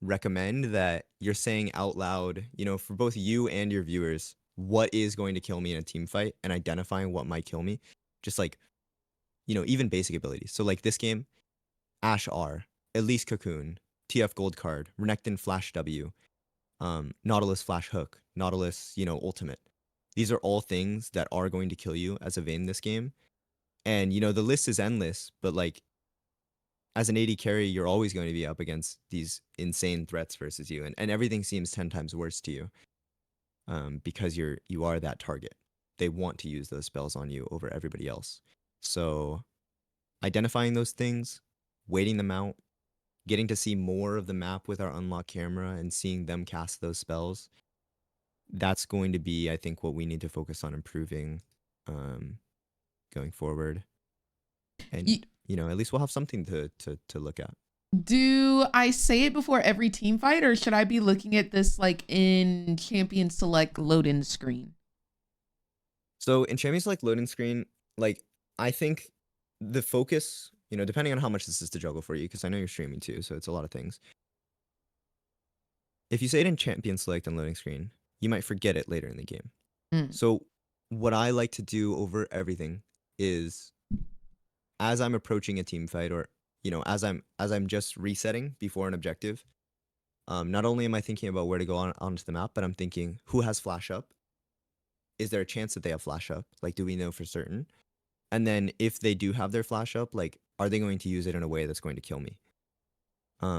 recommend that you're saying out loud, you know, for both you and your viewers, what is going to kill me in a team fight and identifying what might kill me. Just like, you know, even basic abilities. So like this game, Ash R, Elise Cocoon, TF Gold Card, Renekton Flash W, Nautilus Flash Hook, Nautilus, you know, Ultimate. These are all things that are going to kill you as a Vayne this game. And, you know, the list is endless, but like as an AD carry, you're always going to be up against these insane threats versus you. And everything seems 10 times worse to you because you are that target. They want to use those spells on you over everybody else. So identifying those things, waiting them out, getting to see more of the map with our unlock camera and seeing them cast those spells, that's going to be, I think, what we need to focus on improving going forward. And, you know, at least we'll have something to look at. Do I say it before every team fight, or should I be looking at this like in Champion Select load-in screen? So in Champion Select loading screen, like I think the focus, you know, depending on how much this is to juggle for you, because I know you're streaming too, so it's a lot of things. If you say it in Champion Select and loading screen, you might forget it later in the game. So what I like to do over everything is as I'm approaching a team fight, or you know, as I'm just resetting before an objective, not only am I thinking about where to go onto the map, but I'm thinking who has flash up. Is there a chance that they have flash up? Like, do we know for certain? And then if they do have their flash up, like, are they going to use it in a way that's going to kill me?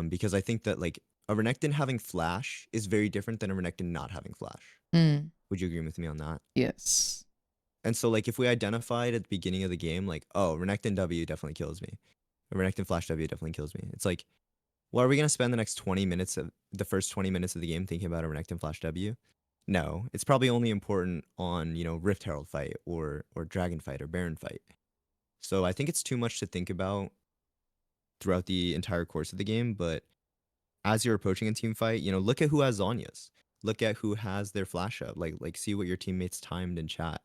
Because I think that like a Renekton having flash is very different than a Renekton not having flash. Would you agree with me on that? Yes. And so like if we identified at the beginning of the game, like, oh, Renekton W definitely kills me. Renekton Flash W definitely kills me. It's like, well, are we going to spend the next 20 minutes of the first 20 minutes of the game thinking about a Renekton Flash W? No, it's probably only important on, you know, Rift Herald fight or Dragon fight or Baron fight. So I think it's too much to think about throughout the entire course of the game. But as you're approaching a team fight, you know, look at who has Zhonya's. Look at who has their flash up. Like see what your teammates timed in chat.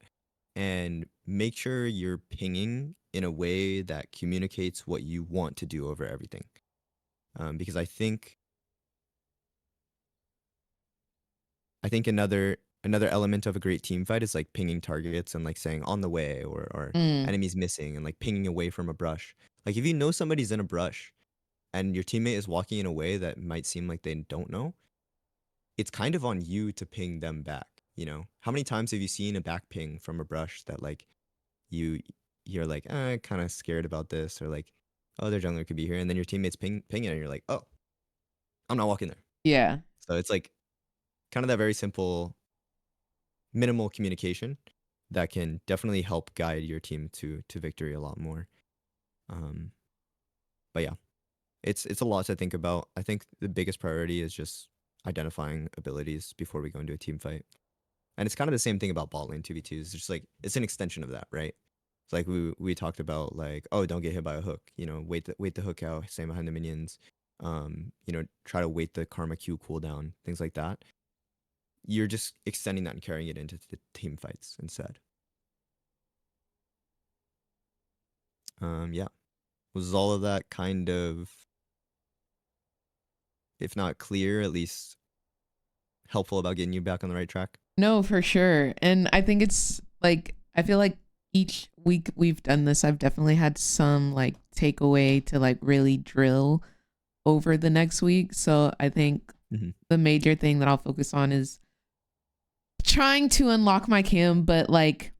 And make sure you're pinging in a way that communicates what you want to do over everything. Because I think another element of a great team fight is like pinging targets and like saying on the way or enemies missing and like pinging away from a brush. Like if you know somebody's in a brush and your teammate is walking in a way that might seem like they don't know, it's kind of on you to ping them back. You know, how many times have you seen a back ping from a brush that like you're like, kind of scared about this, or like, oh, their jungler could be here, and then your teammates ping it, and you're like, oh, I'm not walking there. Yeah. So it's like kind of that very simple, minimal communication that can definitely help guide your team to victory a lot more. But yeah, it's a lot to think about. I think the biggest priority is just identifying abilities before we go into a team fight. And it's kind of the same thing about bot lane 2v2s. It's just like, it's an extension of that, right? It's like we talked about like, oh, don't get hit by a hook. You know, wait the hook out, stay behind the minions. You know, try to wait the karma Q cooldown, things like that. You're just extending that and carrying it into the team fights instead. Yeah. Was all of that kind of, if not clear, at least helpful about getting you back on the right track? No, for sure. And I think it's like, I feel like each week we've done this, I've definitely had some like takeaway to like really drill over the next week. So I think the major thing that I'll focus on is trying to unlock my cam, but like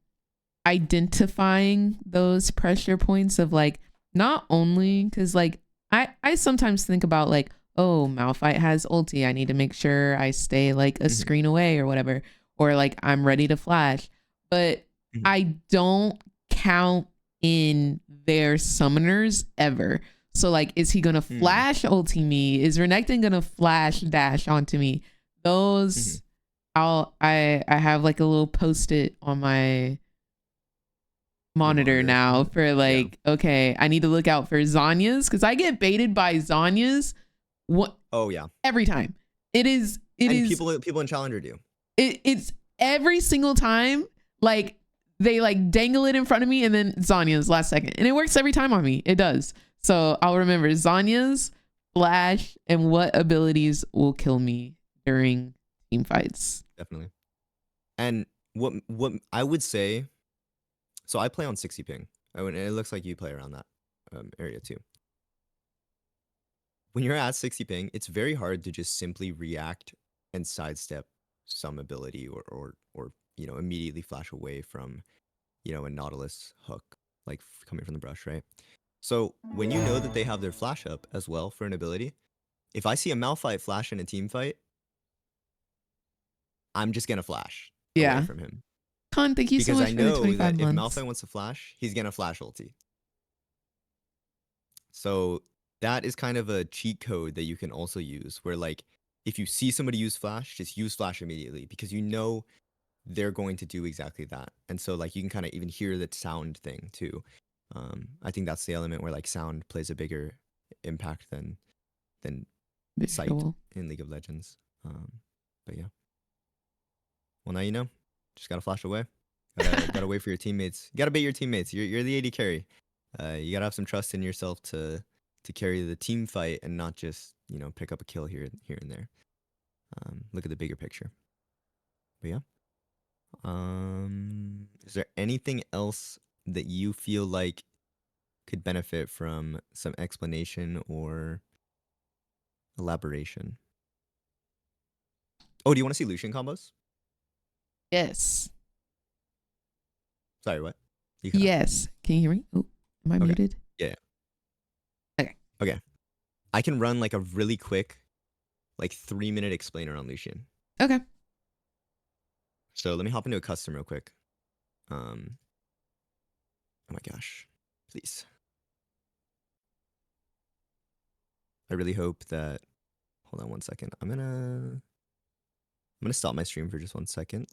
identifying those pressure points of like, not only because like I sometimes think about like, oh, Malphite has ulti, I need to make sure I stay like a screen away or whatever, or like I'm ready to flash, but I don't count in their summoners ever. So like, is he gonna flash ulti me? Is Renekton gonna flash dash onto me? Those I have like a little post-it on my monitor now for like, okay, I need to look out for Zhonya's because I get baited by Zhonya's Oh yeah. every time. It is people in Challenger do. It's every single time, like they like dangle it in front of me and then Zhonya's last second. And it works every time on me. It does. So I'll remember Zhonya's, Flash, and what abilities will kill me during team fights. Definitely. And what I would say, so I play on 60 ping. And it looks like you play around that area too. When you're at 60 ping, it's very hard to just simply react and sidestep some ability or you know, immediately flash away from, you know, a Nautilus hook like coming from the brush, right? So when you know that they have their flash up as well for an ability, if I see a Malphite flash in a team fight, I'm just gonna flash away from him. Con, thank you so much I for the know 25 that if months. Malphite wants to flash, he's gonna flash ulti. So that is kind of a cheat code that you can also use, where like if you see somebody use flash, just use flash immediately because you know they're going to do exactly that. And so like you can kind of even hear that sound thing too. I think that's the element where like sound plays a bigger impact than sight in League of Legends. But yeah. Well, now you know. Just gotta flash away. Gotta wait for your teammates. You gotta bait your teammates. You're the AD carry. You gotta have some trust in yourself to carry the team fight and not just, you know, pick up a kill here and there. Look at the bigger picture. But yeah. Is there anything else that you feel like could benefit from some explanation or elaboration? Oh, do you want to see Lucian combos? Yes. Sorry, what? Yes. Can you hear me? Oh, am I muted? Yeah. Okay. I can run like a really quick, like 3-minute explainer on Lucian. Okay. So let me hop into a custom real quick. Oh my gosh. Please. I really hope that, hold on one second. I'm gonna stop my stream for just 1 second.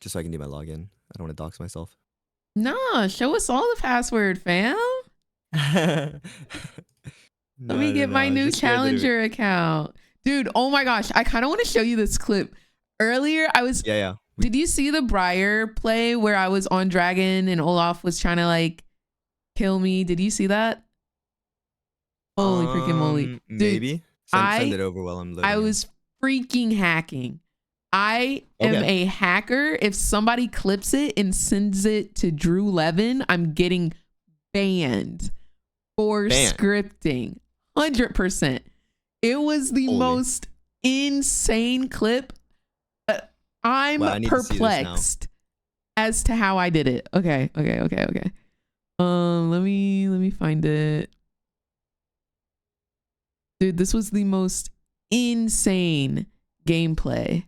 Just so I can do my login. I don't want to dox myself. Nah, show us all the password, fam. Let me get my new Challenger account. Dude, oh my gosh. I kind of want to show you this clip. Earlier, I was... Yeah. Did you see the Briar play where I was on Dragon and Olaf was trying to like kill me? Did you see that? Holy freaking moly. Dude, maybe. Send it over while I'm loading. I was freaking hacking. I am a hacker. If somebody clips it and sends it to Drew Levin, I'm getting banned for scripting. 100%. It was the most insane clip. I'm perplexed as to how I did it. Okay. Let me find it. Dude, this was the most insane gameplay.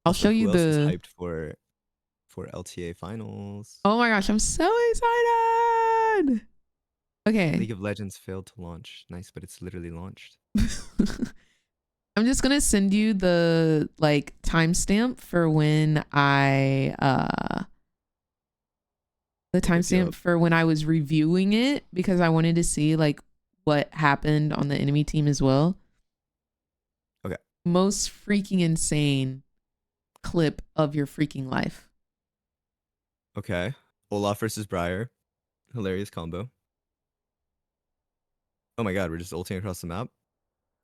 I'll show you Who else is the hyped for LTA finals. Oh my gosh, I'm so excited. Okay. League of Legends failed to launch. Nice, but it's literally launched. I'm just gonna send you the like timestamp for when I was reviewing it because I wanted to see like what happened on the enemy team as well. Okay. Most freaking insane clip of your freaking life. Okay. Olaf versus Briar. Hilarious combo. Oh my god, we're just ulting across the map?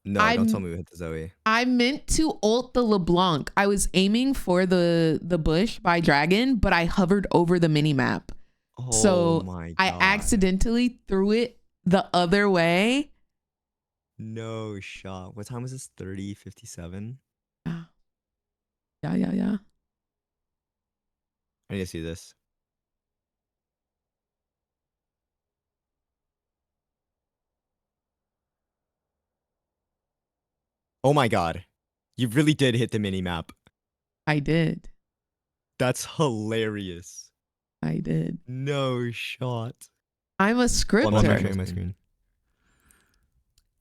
No, don't tell me we hit the Zoe. I meant to ult the LeBlanc. I was aiming for the bush by Dragon, but I hovered over the mini map. Oh so my god. I accidentally threw it the other way. No shot. What time was this? 30:57? Yeah. I need to see this. Oh my god. You really did hit the mini map. I did. That's hilarious. I did. No shot. I'm a scripter. Well, I'm sharing my screen.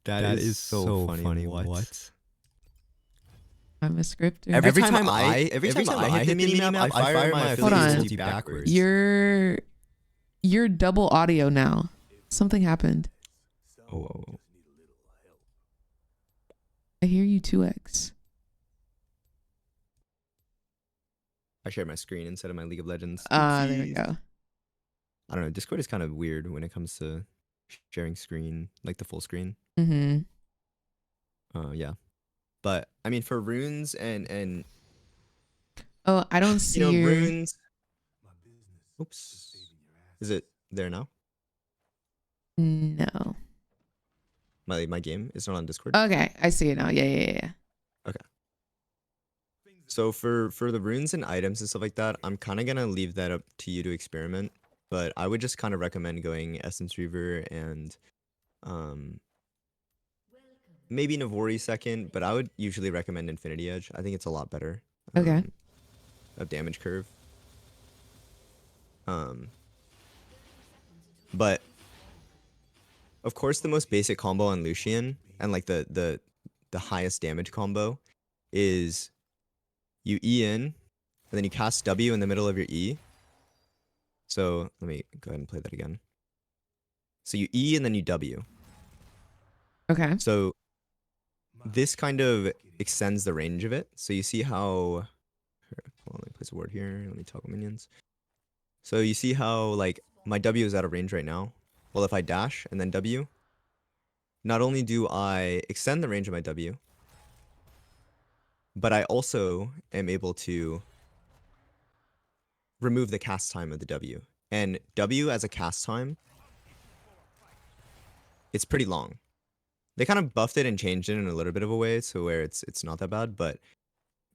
That is so funny. What? I'm a scripter. Every time I hit the mini map, I fire my Hold on. affiliate ulti backwards. You're double audio now. Something happened. Oh. I hear you 2x. I shared my screen instead of my League of Legends. There we go. I don't know. Discord is kind of weird when it comes to sharing screen, like the full screen. Mm-hmm. Yeah. But I mean, for runes and Oh, I don't see your... runes. Oops. Is it there now? No. My game is not on Discord. Okay, I see it now. Yeah. Okay. So for the runes and items and stuff like that, I'm kind of gonna leave that up to you to experiment. But I would just kind of recommend going Essence Reaver and maybe Navori second, but I would usually recommend Infinity Edge. I think it's a lot better. Okay. Of damage curve. But of course the most basic combo on Lucian and like the highest damage combo is you E in and then you cast W in the middle of your E. So let me go ahead and play that again. So you E and then you W. Okay. So this kind of extends the range of it. So you see how... Here, hold on, let me place a ward here. Let me toggle minions. So you see how like my W is out of range right now. Well, if I dash and then W, not only do I extend the range of my W, but I also am able to remove the cast time of the W. And W as a cast time, it's pretty long. They kind of buffed it and changed it in a little bit of a way so where it's not that bad, but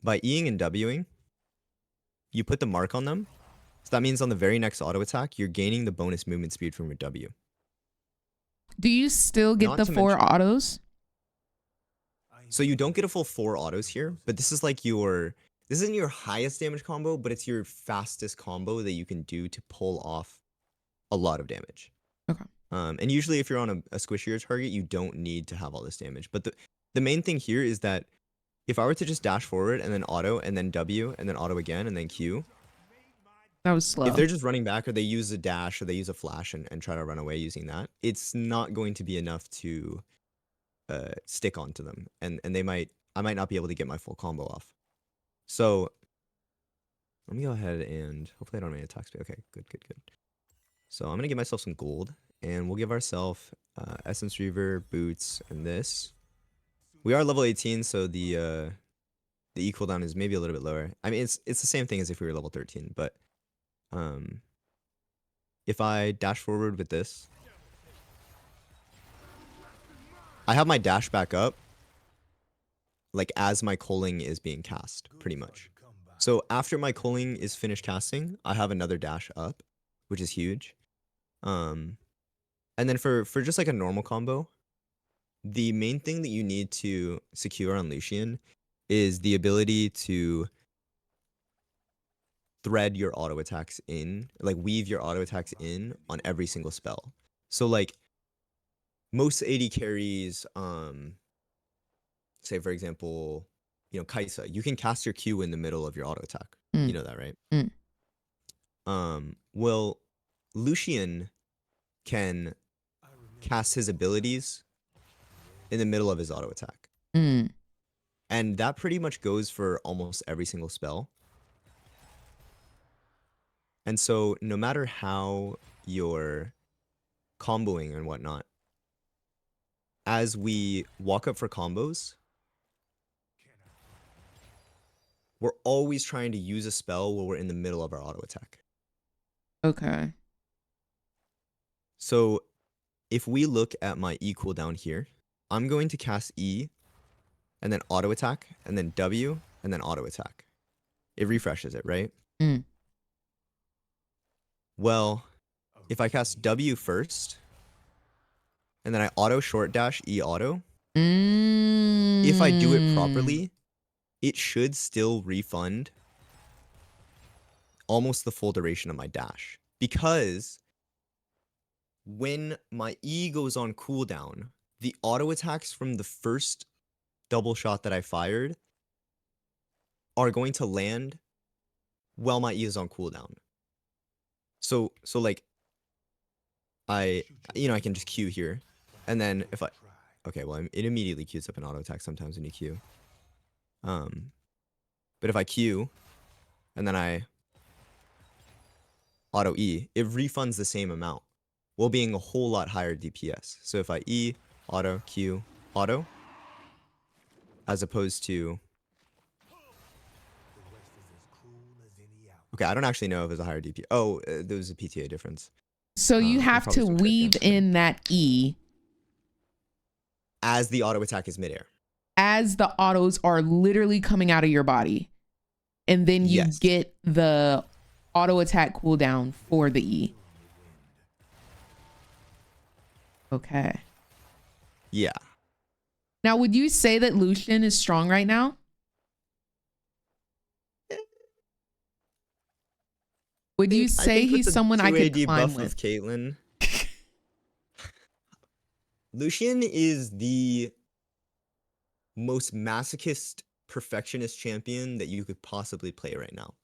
by Eing and Wing, you put the mark on them. So that means on the very next auto attack, you're gaining the bonus movement speed from your W. Do you still get Not the to 4 mention- autos? So you don't get a full 4 autos here, but this is like this isn't your highest damage combo, but it's your fastest combo that you can do to pull off a lot of damage. Okay. And usually if you're on a squishier target, you don't need to have all this damage. But the main thing here is that if I were to just dash forward and then auto and then W and then auto again and then Q. That was slow. If they're just running back or they use a dash or they use a flash and try to run away using that, it's not going to be enough to stick onto them. And I might not be able to get my full combo off. So let me go ahead and hopefully I don't have any attack speed. Okay, good. So I'm going to give myself some gold and we'll give ourselves Essence Reaver, boots, and this. We are level 18, so the E cooldown is maybe a little bit lower. I mean, it's the same thing as if we were level 13, but if I dash forward with this, I have my dash back up like as my culling is being cast, pretty much. So after my culling is finished casting, I have another dash up, which is huge. And then for just like a normal combo, the main thing that you need to secure on Lucian is the ability to thread your auto attacks in, like weave your auto attacks in on every single spell. So like most AD carries, say for example, Kaisa, you can cast your Q in the middle of your auto attack. You know that, right? Well, Lucian can cast his abilities in the middle of his auto attack. And that pretty much goes for almost every single spell. And so no matter how you're comboing and whatnot, as we walk up for combos, we're always trying to use a spell while we're in the middle of our auto attack. Okay. So if we look at my E cooldown here, I'm going to cast E and then auto attack and then W and then auto attack. It refreshes it, right? Well, if I cast W first and then I auto short dash E auto, if I do it properly, it should still refund almost the full duration of my dash. Because when my E goes on cooldown, the auto attacks from the first double shot that I fired are going to land while my E is on cooldown. So like I can just Q here, and then if I okay, well it immediately queues up an auto attack sometimes when you Q. But if I Q and then I auto E, it refunds the same amount while being a whole lot higher DPS. So if I E, auto, Q, auto, as opposed to... Okay, I don't actually know if it's a higher DPS. Oh, there was a PTA difference. So you have probably to some crit weave chance there. in that E As the auto attack is midair. as the autos are literally coming out of your body. And then you Yes. get the auto attack cooldown for the E. Okay. Yeah. Now, would you say that Lucian is strong right now? Would you I say think with he's the someone I could 2AD climb buff with? Caitlyn, Lucian is the most masochist perfectionist champion that you could possibly play right now.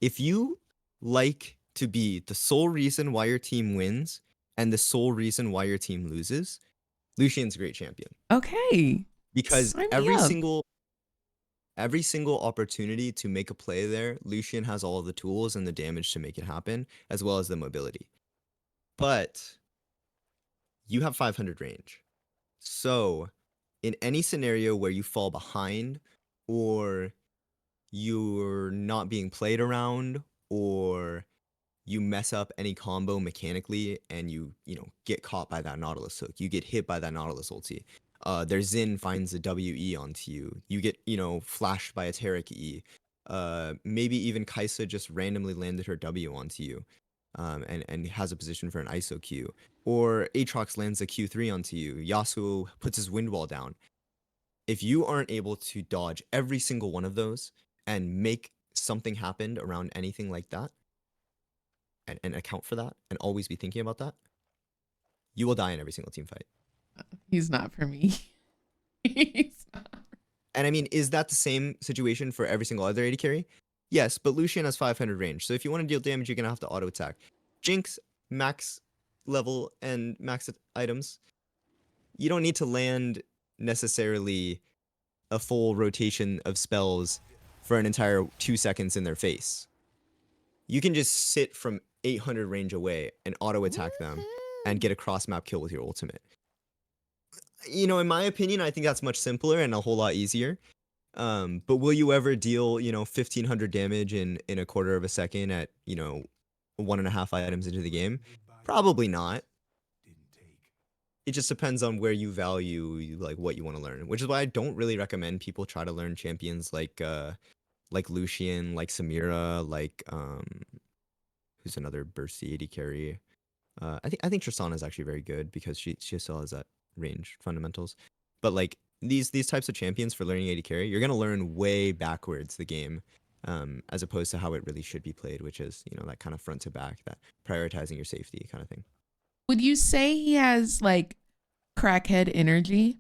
If you like to be the sole reason why your team wins and the sole reason why your team loses, Lucian's a great champion. Okay. Because Sign me every up. single opportunity to make a play there, Lucian has all of the tools and the damage to make it happen, as well as the mobility. But you have 500 range. So in any scenario where you fall behind or you're not being played around or you mess up any combo mechanically and you get caught by that Nautilus hook, you get hit by that Nautilus ulti, their Xin finds a WE onto you, you get flashed by a Taric E, maybe even Kaisa just randomly landed her W onto you, and has a position for an ISO Q, or Aatrox lands a Q3 onto you, Yasuo puts his wind wall down. If you aren't able to dodge every single one of those and make something happen around anything like that, and account for that, and always be thinking about that, you will die in every single team fight. He's not for me. He's not. And I mean, is that the same situation for every single other AD carry? Yes, but Lucian has 500 range, so if you want to deal damage, you're going to have to auto attack. Jinx, max level, and max items, you don't need to land necessarily a full rotation of spells for an entire 2 seconds in their face. You can just sit from 800 range away and auto attack them and get a cross map kill with your ultimate. In my opinion, I think that's much simpler and a whole lot easier. But will you ever deal 1500 damage in a quarter of a second at 1.5 items into the game? Probably not. It just depends on where you value like what you want to learn, which is why I don't really recommend people try to learn champions like Lucian, like Samira, like who's another bursty AD carry. I think Tristana is actually very good because she still has that range fundamentals. But like these types of champions for learning AD carry, you're gonna learn way backwards the game, as opposed to how it really should be played, which is that kind of front to back, that prioritizing your safety kind of thing. Would you say he has like crackhead energy?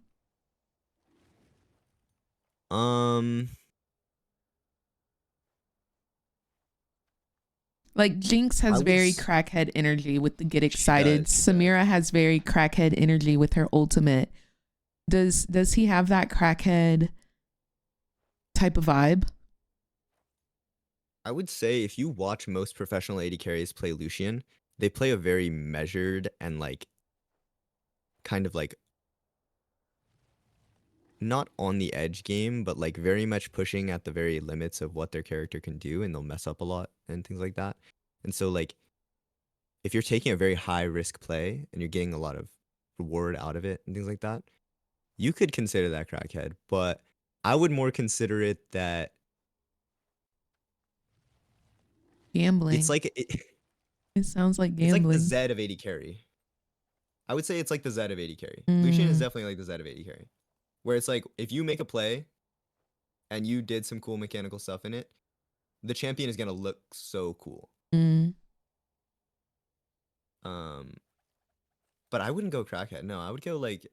Like Jinx has very crackhead energy with the get excited. Samira has very crackhead energy with her ultimate. Does he have that crackhead type of vibe? I would say if you watch most professional AD carries play Lucian, they play a very measured and like kind of like not on the edge game, but like very much pushing at the very limits of what their character can do, and they'll mess up a lot and things like that. And so like if you're taking a very high risk play and you're getting a lot of reward out of it and things like that, you could consider that crackhead, but I would more consider it that Gambling. it's like It sounds like it's like the gambling. Z of AD carry. I would say it's like the Z of AD carry. Lucian is definitely like the Z of AD carry. Where it's like, if you make a play and you did some cool mechanical stuff in it, the champion is going to look so cool. But but I wouldn't go crackhead. No, I would go like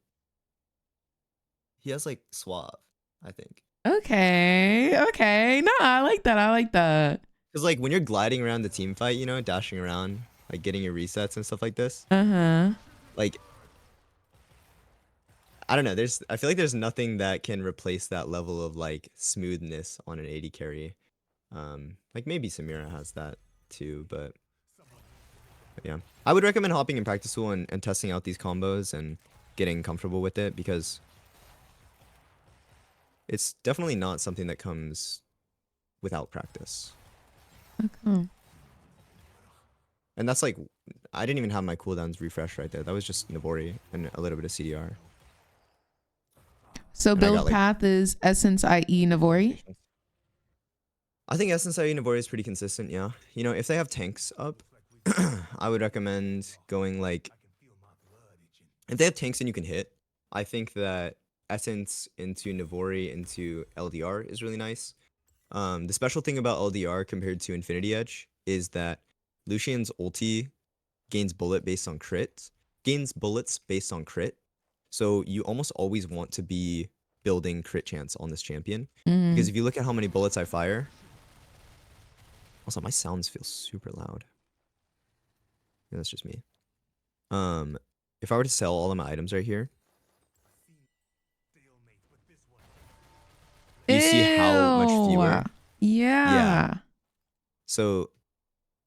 he has like suave, I think. Okay. No, I like that. I like that. Because like when you're gliding around the team fight, you know, dashing around, like getting your resets and stuff like this, Uh-huh. like I don't know. I feel like there's nothing that can replace that level of like smoothness on an AD carry. Like maybe Samira has that too, but yeah. I would recommend hopping in practice pool and testing out these combos and getting comfortable with it because it's definitely not something that comes without practice. Okay. And that's like, I didn't even have my cooldowns refreshed right there. That was just Navori and a little bit of CDR. So And I build got, like, path is Essence, i.e. Navori. I think Essence IE Navori is pretty consistent, yeah. You know, if they have tanks up, I would recommend going like, if they have tanks and you can hit, I think that Essence into Navori into LDR is really nice. The special thing about LDR compared to Infinity Edge is that Lucian's ulti gains bullets based on crit. So you almost always want to be building crit chance on this champion. Because if you look at how many bullets I fire, also my sounds feel super loud. Yeah, that's just me. If I were to sell all of my items right here, you see how much fewer? Yeah. So,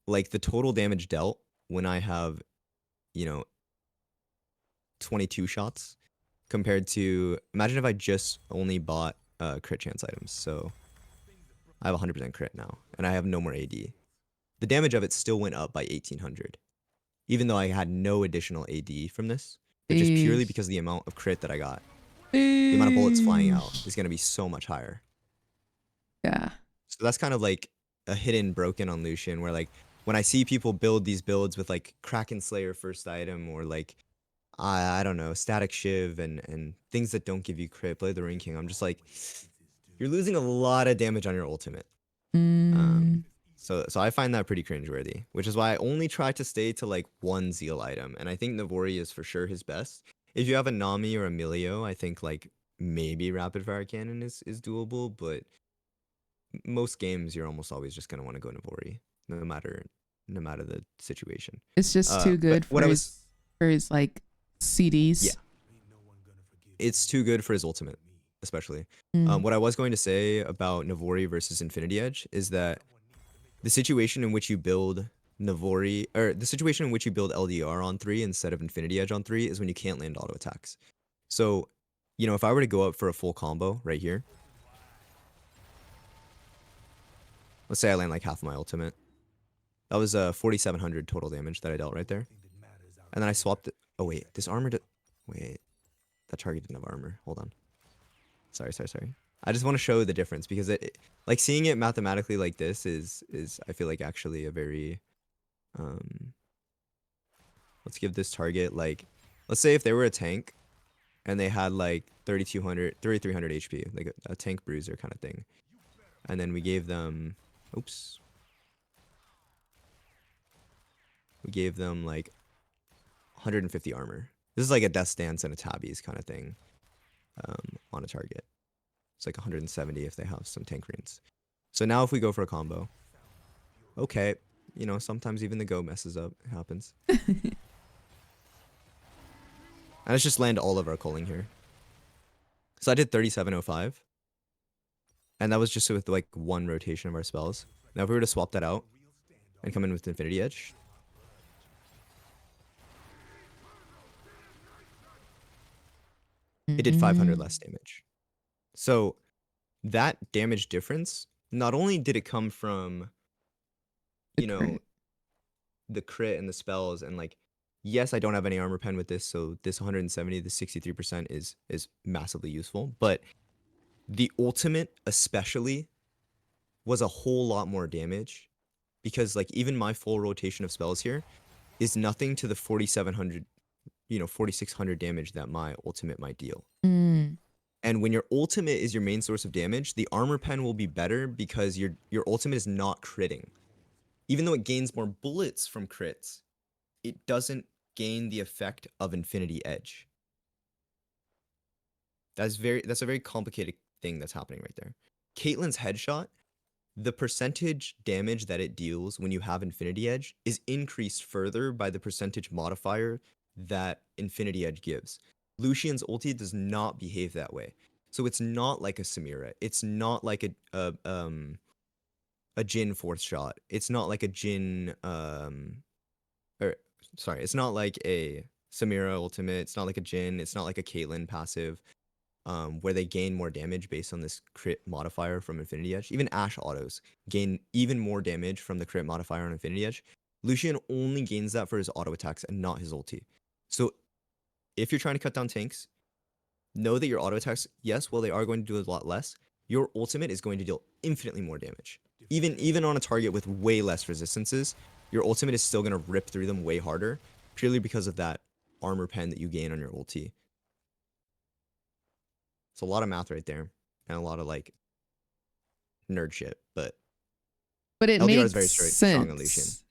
like the total damage dealt when I have, you know, 22 shots compared to, imagine if I just only bought crit chance items. So I have 100% crit now and I have no more AD. The damage of it still went up by 1800, even though I had no additional AD from this, but just purely because of the amount of crit that I got. The amount of bullets flying out is going to be so much higher. Yeah. So that's kind of like a hidden broken on Lucian where like when I see people build these builds with like Kraken Slayer first item or like I don't know, Static Shiv and things that don't give you crit, play the Ring King, I'm just like, you're losing a lot of damage on your ultimate. So I find that pretty cringeworthy, which is why I only try to stay to like one Zeal item, and I think Navori is for sure his best. If you have a Nami or a Milio, I think like maybe Rapid Fire Cannon is doable, but most games you're almost always just gonna want to go Navori, no matter the situation. It's just too good but for his like CDs. Yeah. It's too good for his ultimate, especially. Mm. What I was going to say about Navori versus Infinity Edge is that the situation in which you build Navori, or the situation in which you build LDR on 3 instead of Infinity Edge on 3 is when you can't land auto attacks. So, you know, if I were to go up for a full combo right here, let's say I land like half my ultimate. That was 4,700 total damage that I dealt right there. And then I swapped it. Oh, wait. This armor wait. That target didn't have armor. Hold on. Sorry. I just want to show the difference because it like seeing it mathematically like this is I feel like actually a very let's give this target like, let's say if they were a tank and they had like 3,300 HP, like a tank bruiser kind of thing. And then we gave them, oops. We gave them like 150 armor. This is like a Death Stance and a Tabbies kind of thing on a target. It's like 170 if they have some tank runes. So now if we go for a combo, okay, you know, sometimes even the go messes up. It happens. And let's just land all of our culling here. So I did 3705. And that was just with like one rotation of our spells. Now if we were to swap that out and come in with Infinity Edge, it did 500 less damage. So that damage difference, not only did it come from, you know, the crit and the spells and like, yes, I don't have any armor pen with this, so this 170, the 63% is massively useful, but the ultimate especially was a whole lot more damage because like even my full rotation of spells here is nothing to the 4,700, you know, 4,600 damage that my ultimate might deal. And when your ultimate is your main source of damage, the armor pen will be better because your ultimate is not critting. Even though it gains more bullets from crits, it doesn't gain the effect of Infinity Edge. That's a very complicated thing that's happening right there. Caitlyn's headshot, the percentage damage that it deals when you have Infinity Edge is increased further by the percentage modifier that Infinity Edge gives. Lucian's ulti does not behave that way. So it's not like a Samira. It's not like a Jhin fourth shot. It's not like a Jhin it's not like a Samira ultimate. It's not like a Jhin. It's not like a Caitlyn passive. Where they gain more damage based on this crit modifier from Infinity Edge. Even Ashe autos gain even more damage from the crit modifier on Infinity Edge. Lucian only gains that for his auto attacks and not his ulti. So if you're trying to cut down tanks, know that your auto attacks, yes, well, they are going to do a lot less. Your ultimate is going to deal infinitely more damage. Even on a target with way less resistances, your ultimate is still going to rip through them way harder, purely because of that armor pen that you gain on your ulti. It's a lot of math right there, and a lot of like nerd shit. But it LDR makes is very strong on Lucian. sense.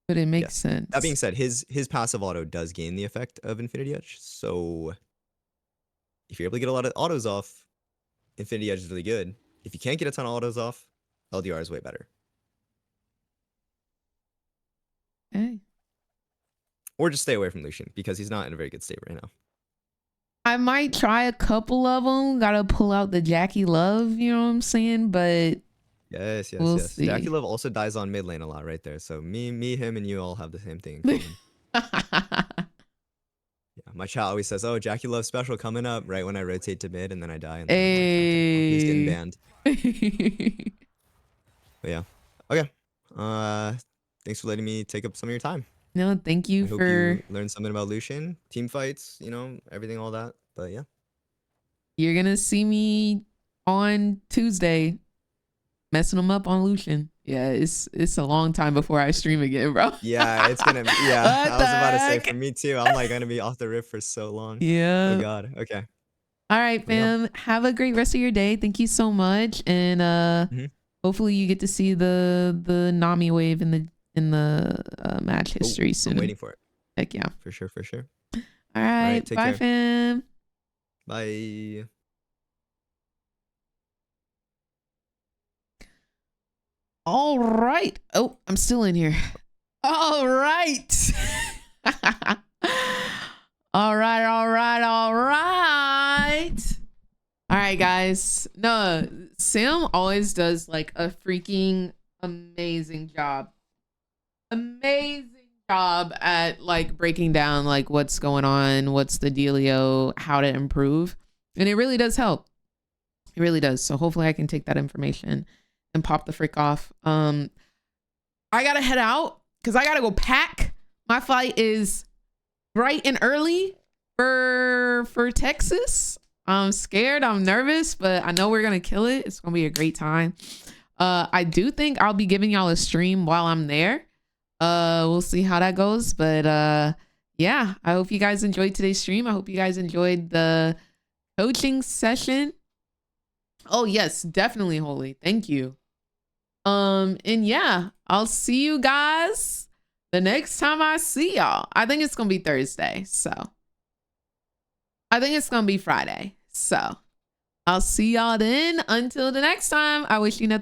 But it makes sense. That being said, his passive auto does gain the effect of Infinity Edge. So if you're able to get a lot of autos off, Infinity Edge is really good. If you can't get a ton of autos off, LDR is way better. Hey. Or just stay away from Lucian because he's not in a very good state right now. I might try a couple of them. Gotta pull out the Jackie Love, you know what I'm saying? But yes. we'll see. Jackie Love also dies on mid lane a lot right there. So me, him, and you all have the same thing in common. Yeah, my chat always says, "Oh, Jackie Love special coming up," right when I rotate to mid, and then I die. And then I'm like, okay, he's getting banned. But yeah, okay. Thanks for letting me take up some of your time. No, thank you I hope for you learned something about Lucian, team fights, you know, everything, all that. But yeah, you're gonna see me on Tuesday messing them up on Lucian. Yeah, it's a long time before I stream again, bro. yeah, it's gonna be. Yeah, I What was the about to say heck? for me too. I'm like gonna be off the rip for so long. Yeah. Oh God. Okay. All right, fam. Have a great rest of your day. Thank you so much, and hopefully you get to see the Nami wave in the match history soon. I'm waiting for it. Heck yeah. For sure. All right. take Bye, care. fam. Bye. All right. Oh, I'm still in here. All right. All right. All right, guys. No, Sam always does like a freaking amazing job. At like breaking down like what's going on, what's the dealio, how to improve. And it really does help. It really does. So hopefully I can take that information and pop the frick off. I gotta head out because I gotta go pack. My flight is bright and early for Texas. I'm scared, I'm nervous, but I know we're gonna kill it. It's gonna be a great time. I do think I'll be giving y'all a stream while I'm there. We'll see how that goes, but yeah, I hope you guys enjoyed today's stream. I hope you guys enjoyed the coaching session. Oh yes, definitely, Holy. Thank you. And yeah, I'll see you guys the next time I see y'all. I think it's gonna be Thursday, so I think it's gonna be Friday. So I'll see y'all then. Until the next time, I wish you nothing